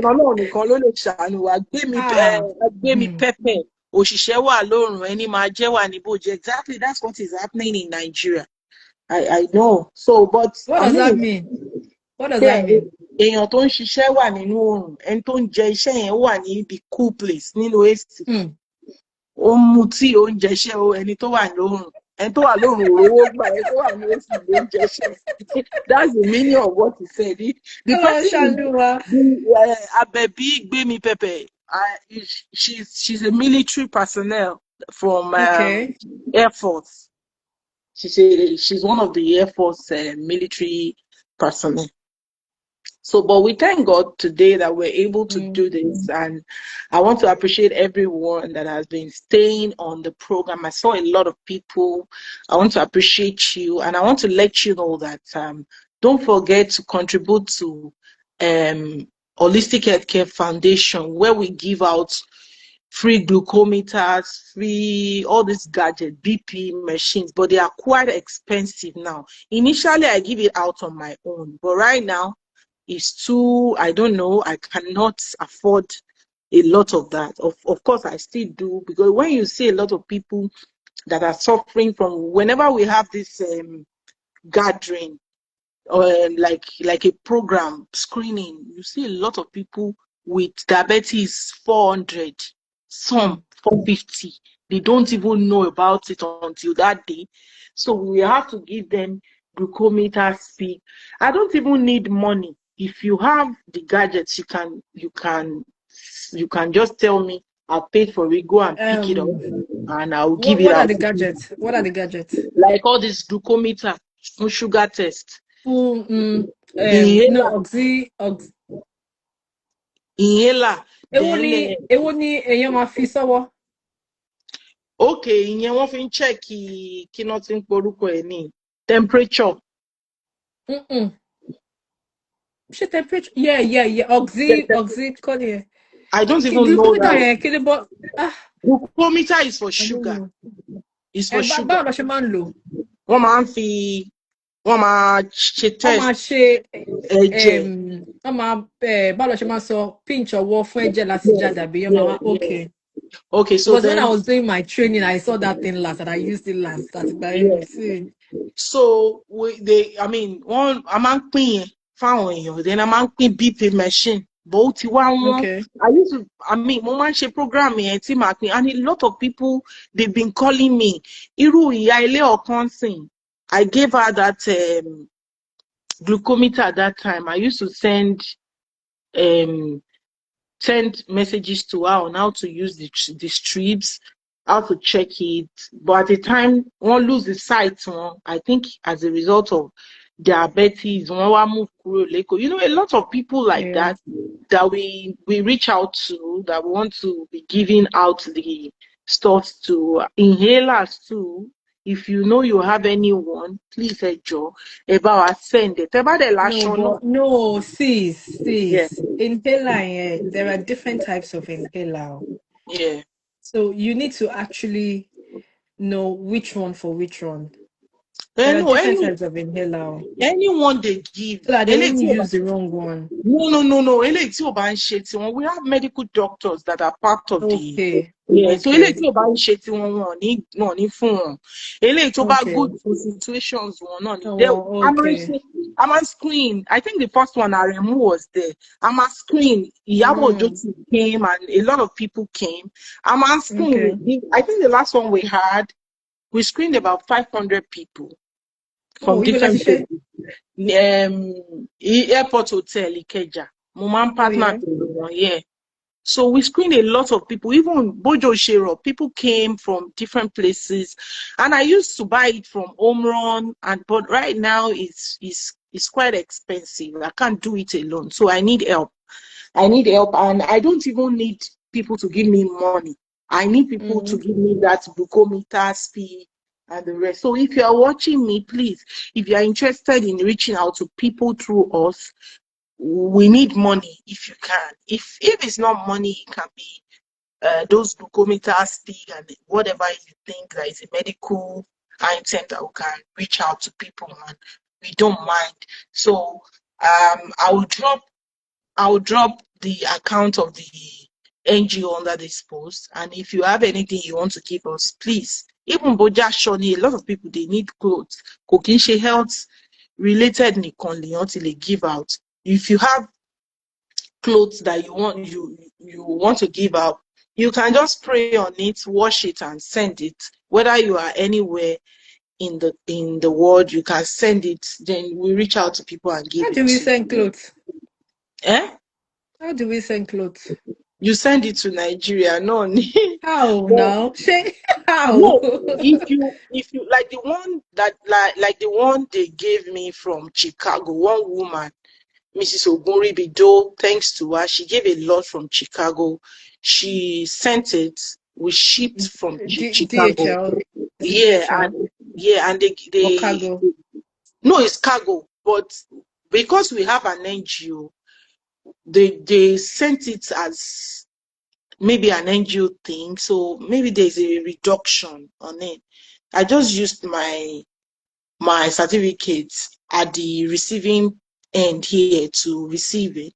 Ọlọ́run nìkan ló lè ṣàánú wa. Gbé mi pẹ́pẹ́. Òṣìṣẹ́ wà lọ́rùn, ẹni máa jẹ́ wà níbòjì. Exactly, that's what is happening in Nigeria. I know. So, but what does that mean? What does that mean? Èèyàn tó ń ṣiṣẹ́ wà nínú oòrùn, ẹni tó ń jẹ iṣẹ́ yẹn wà ní ibi cool place nínú AC. Ó ń mutí, ó ń jẹṣẹ́ o, ẹni tó wà lóòrùn. Ẹni tó wà lóòrùn òróró gbà, ẹni tó wà ní AC ló ń jẹṣẹ́. That's the meaning of what he said. The person, Abebi Gbemi Pepe, she's a military personnel from Air Force. She's one of the Air Force military personnel. So, but we thank God today that we're able to do this. And I want to appreciate everyone that has been staying on the program. I saw a lot of people. I want to appreciate you. And I want to let you know that don't forget to contribute to Holistic Healthcare Foundation, where we give out free glucometers, free all these gadgets, BP machines, but they are quite expensive now. Initially, I give it out on my own, but right now, it's too, I don't know, I cannot afford a lot of that. Of course, I still do, because when you see a lot of people that are suffering from, whenever we have this gathering, or like a program screening, you see a lot of people with diabetes 400, some 450. They don't even know about it until that day. So we have to give them glucometer speed. I don't even need money. If you have the gadgets, you can just tell me, I'll pay for it, go and pick it up, and I'll give it out. What are the gadgets? What are the gadgets? Like all this glucometer, sugar test. Inhaler. Èwo ni èèyàn máa fi sọ́wọ́? Okay, ìyẹn wọ́n fi ń check kí náà ti ń porúkọ ẹ̀ ní temperature. Ṣé temperature? Yeah. Oxy, call it. I don't even know that. Glucometer is for sugar. It's for sugar. Báwo la ṣe máa ń lò? Wọ́n máa ṣe test. Wọ́n máa ṣe ẹ̀jẹ̀. Báwo la ṣe máa sọ pinch ọwọ́ fún ẹ̀jẹ̀ láti jáde àbí yẹn máa okay. Okay, so because when I was doing my training, I saw that thing last and I used it last. So I mean, one a máa ń pín yẹn fáwọn èèyàn, then a máa ń pín BP machine. But okay. I mean, mo máa ń ṣe program yẹn tí màá pín, and a lot of people, they've been calling me. Irú ìyá ilé ọ̀kan sìn, I gave her that glucometer at that time. I used to send messages to her on how to use the strips, how to check it. But at the time, one lose the sight. I think as a result of diabetes, one move. You know, a lot of people like that we reach out to, that want to be giving out the stuff too, inhalers too. If you know you have anyone, please about send it. About the last No, one, no. but no, Yeah, inhaler, yeah, there are different types of inhaler. yeah. So you need to actually know which one for which one. There are No, different types of inhaler. anyone they give. So that they won't use the wrong one. No. We have medical doctors that are part of the. Okay. Yeah, so Okay. wọn ní fún wọn. Eléyìí tó bá Okay. good for situations wọn náà ni. Oh, okay. I'm on screen. I think the first one Aremu was there. I'm on screen. Iyabo Ojo came and a lot of people came. I'm on screen. Okay. I think the last one we screened about 500 people from different places. Airport Hotel Ikeja. Mo partner yeah. So we screened a lot of people, even Bojo Shero. People came from different places, and I used to buy it from Omron, but right now it's quite expensive. I can't do it alone, so I need help. And I don't even need people to give me money. I need people to give me that glucometer speed and the rest. So if you are watching me, please, if you are interested in reaching out to people through us, we need money if you can. If it's not money, it can be those glucometer speed and whatever you think that is a medical item that we can reach out to people and we don't mind. So I will drop the account of the NGO under this post, and if you have anything you want to give us, please. Even Boja Shoni, a lot of people they need clothes. Cooking health related nìkan lèèyàn ti lè give out. If you have clothes that you want to give out, you can just pray on it, wash it, and send it. Whether you are anywhere in the world, you can send it. Then we reach out to people and give it. How do we send clothes? How do we send clothes? You send it to Nigeria, no. How now? How? No, if you like the one that like the one they gave me from Chicago, one woman, Mrs. Ogunribido, thanks to her, she gave a lot from Chicago. She sent it. We shipped from Chicago. Yeah, and they cargo. No, it's cargo, but because we have an NGO, they sent it as maybe an NGO thing, so maybe there's a reduction on it. I just used my certificates at the receiving end here to receive it,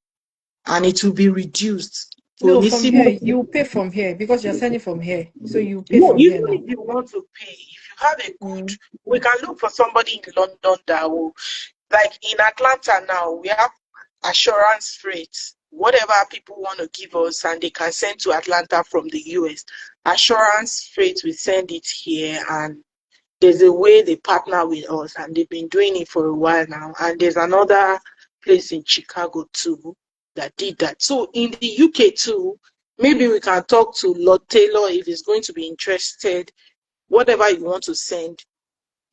and it will be reduced. No, from here you pay from here because you're sending from here, so you pay from here. Even if you want to pay, if you have a good, we can look for somebody in London that will, like in Atlanta now, we have assurance freight. Whatever people want to give us and they can send to Atlanta from the US, assurance freight will send it here, and there's a way they partner with us and they've been doing it for a while now. And there's another place in Chicago too that did that. So in the UK too, maybe we can talk to Lord Taylor if he's going to be interested. Whatever you want to send,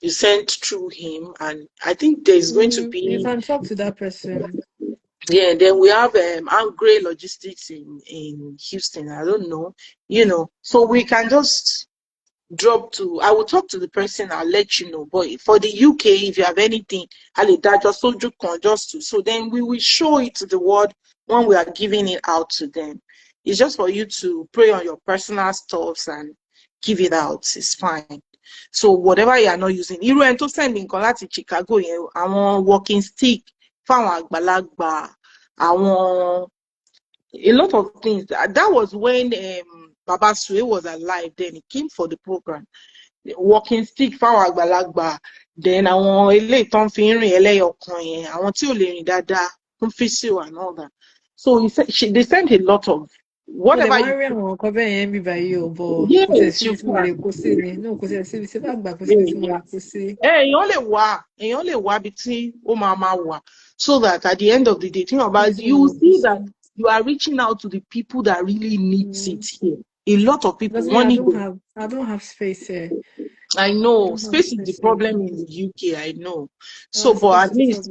you send through him, and I think there's going to be. You can talk to that person. Yeah, then we have Angray Logistics in Houston. I don't know, so we can just drop to. I will talk to the person. I'll let you know. But for the UK, if you have anything, so then we will show it to the world when we are giving it out to them. It's just for you to pray on your personal stuffs and give it out. It's fine. So whatever you are not using, irú ẹni tó send nǹkan láti Chicago yẹn, àwọn walking stick fáwọn àgbàlagbà, àwọn a lot of things. That was when Baba Sue was alive. Then he came for the program. Walking stick fáwọn àgbàlagbà, then àwọn eléyìí tó ń fi rìn ẹlẹ́yọ̀kan yẹn, àwọn tí ò lè rìn dáadáa fún physio and all that. So they sent a lot of whatever you yes, you can. Èèyàn lè wá bí tí ó máa wà, so that at the end of the day, you see that you are reaching out to the people that really need it here. A lot of people I don't have space here. I know space is the problem in the UK. I know. So, but at least,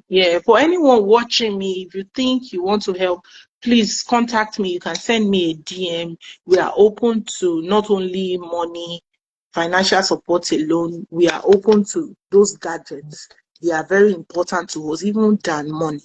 yeah, for anyone watching me, if you think you want to help, please contact me. You can send me a DM. We are open to not only money, financial support alone. We are open to those gadgets. They are very important to us, even than money.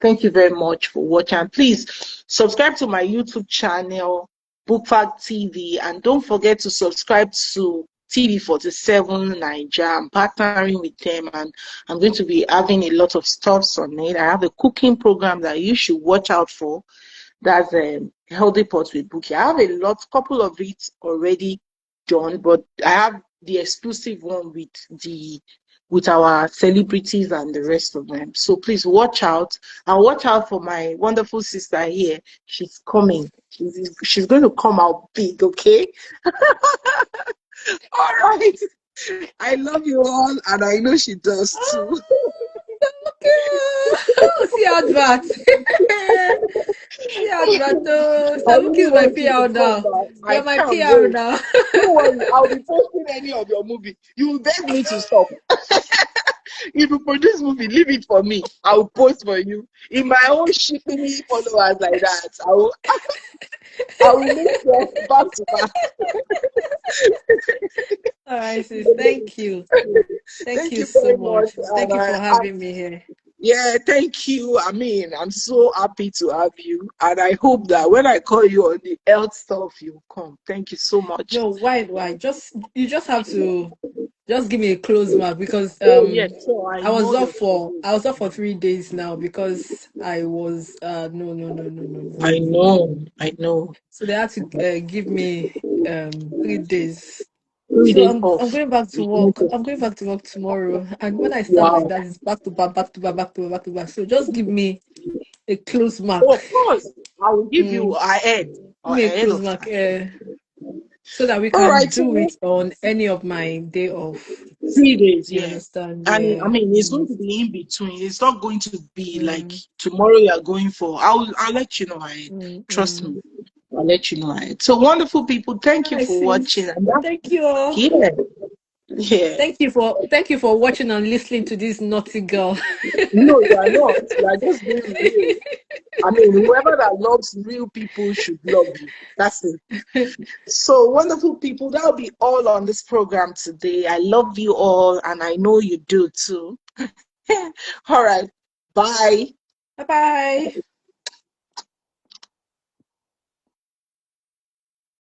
Thank you very much for watching. Please subscribe to my YouTube channel, Bookfact TV, and don't forget to subscribe to TV47 Niger. I'm partnering with them, and I'm going to be having a lot of stuffs on it. I have a cooking program that you should watch out for. That's Healthy Pots with Bookie. I have a couple of it already done, but I have the exclusive one with our celebrities and the rest of them. So please watch out, and watch out for my wonderful sister here. She's coming. She's going to come out big, okay? All right. I love you all, and I know she does too. See advert. See advert. I Sabuki really is my want you PR to come now. back. I You're my can't PR wait. now. Don't worry, I'll be posting any of your movie. You will beg me to stop. If you produce movie, leave it for me. I will post for you. In my own shipping followers like that, I will make sure back to back. All right, sis. Thank you. Thank Thank you you so very much. much. Thank And you for having me here. yeah, thank you. I mean, I'm so happy to have you. And I hope that when I call you on the health stuff, you come. Thank you so much. No, why? You just have to just give me a close mark because Oh, yes, so I know your schedule. I was off for 3 days now because I was no. I know. So they had to give me 3 days. Three So days I'm off. going back to You need work. to- I'm going back to work tomorrow. And when I start like Wow. that, it's back to back, back to back, back to back, back to back. So just give me a close Oh, mark. of course, I will give you Mm, give me a ahead close of mark. time. So that we All can right, do so it on any of my day off. 3 days, You yeah. understand? And I Yeah. mean, it's going to be in between. It's not going to be like Mm, tomorrow you are going for. I'll let you know ahead. Trust mm. me. I'll let you know ahead. So wonderful people, thank you Hi, for watching. sis. And Thank you all. yeah, yeah. Thank you for watching and listening to this naughty girl. No, you are not. You are just being real. I mean, whoever that loves real people should love you. That's it. So wonderful people, that'll be all on this program today. I love you all, and I know you do too. All right. Bye. Bye bye.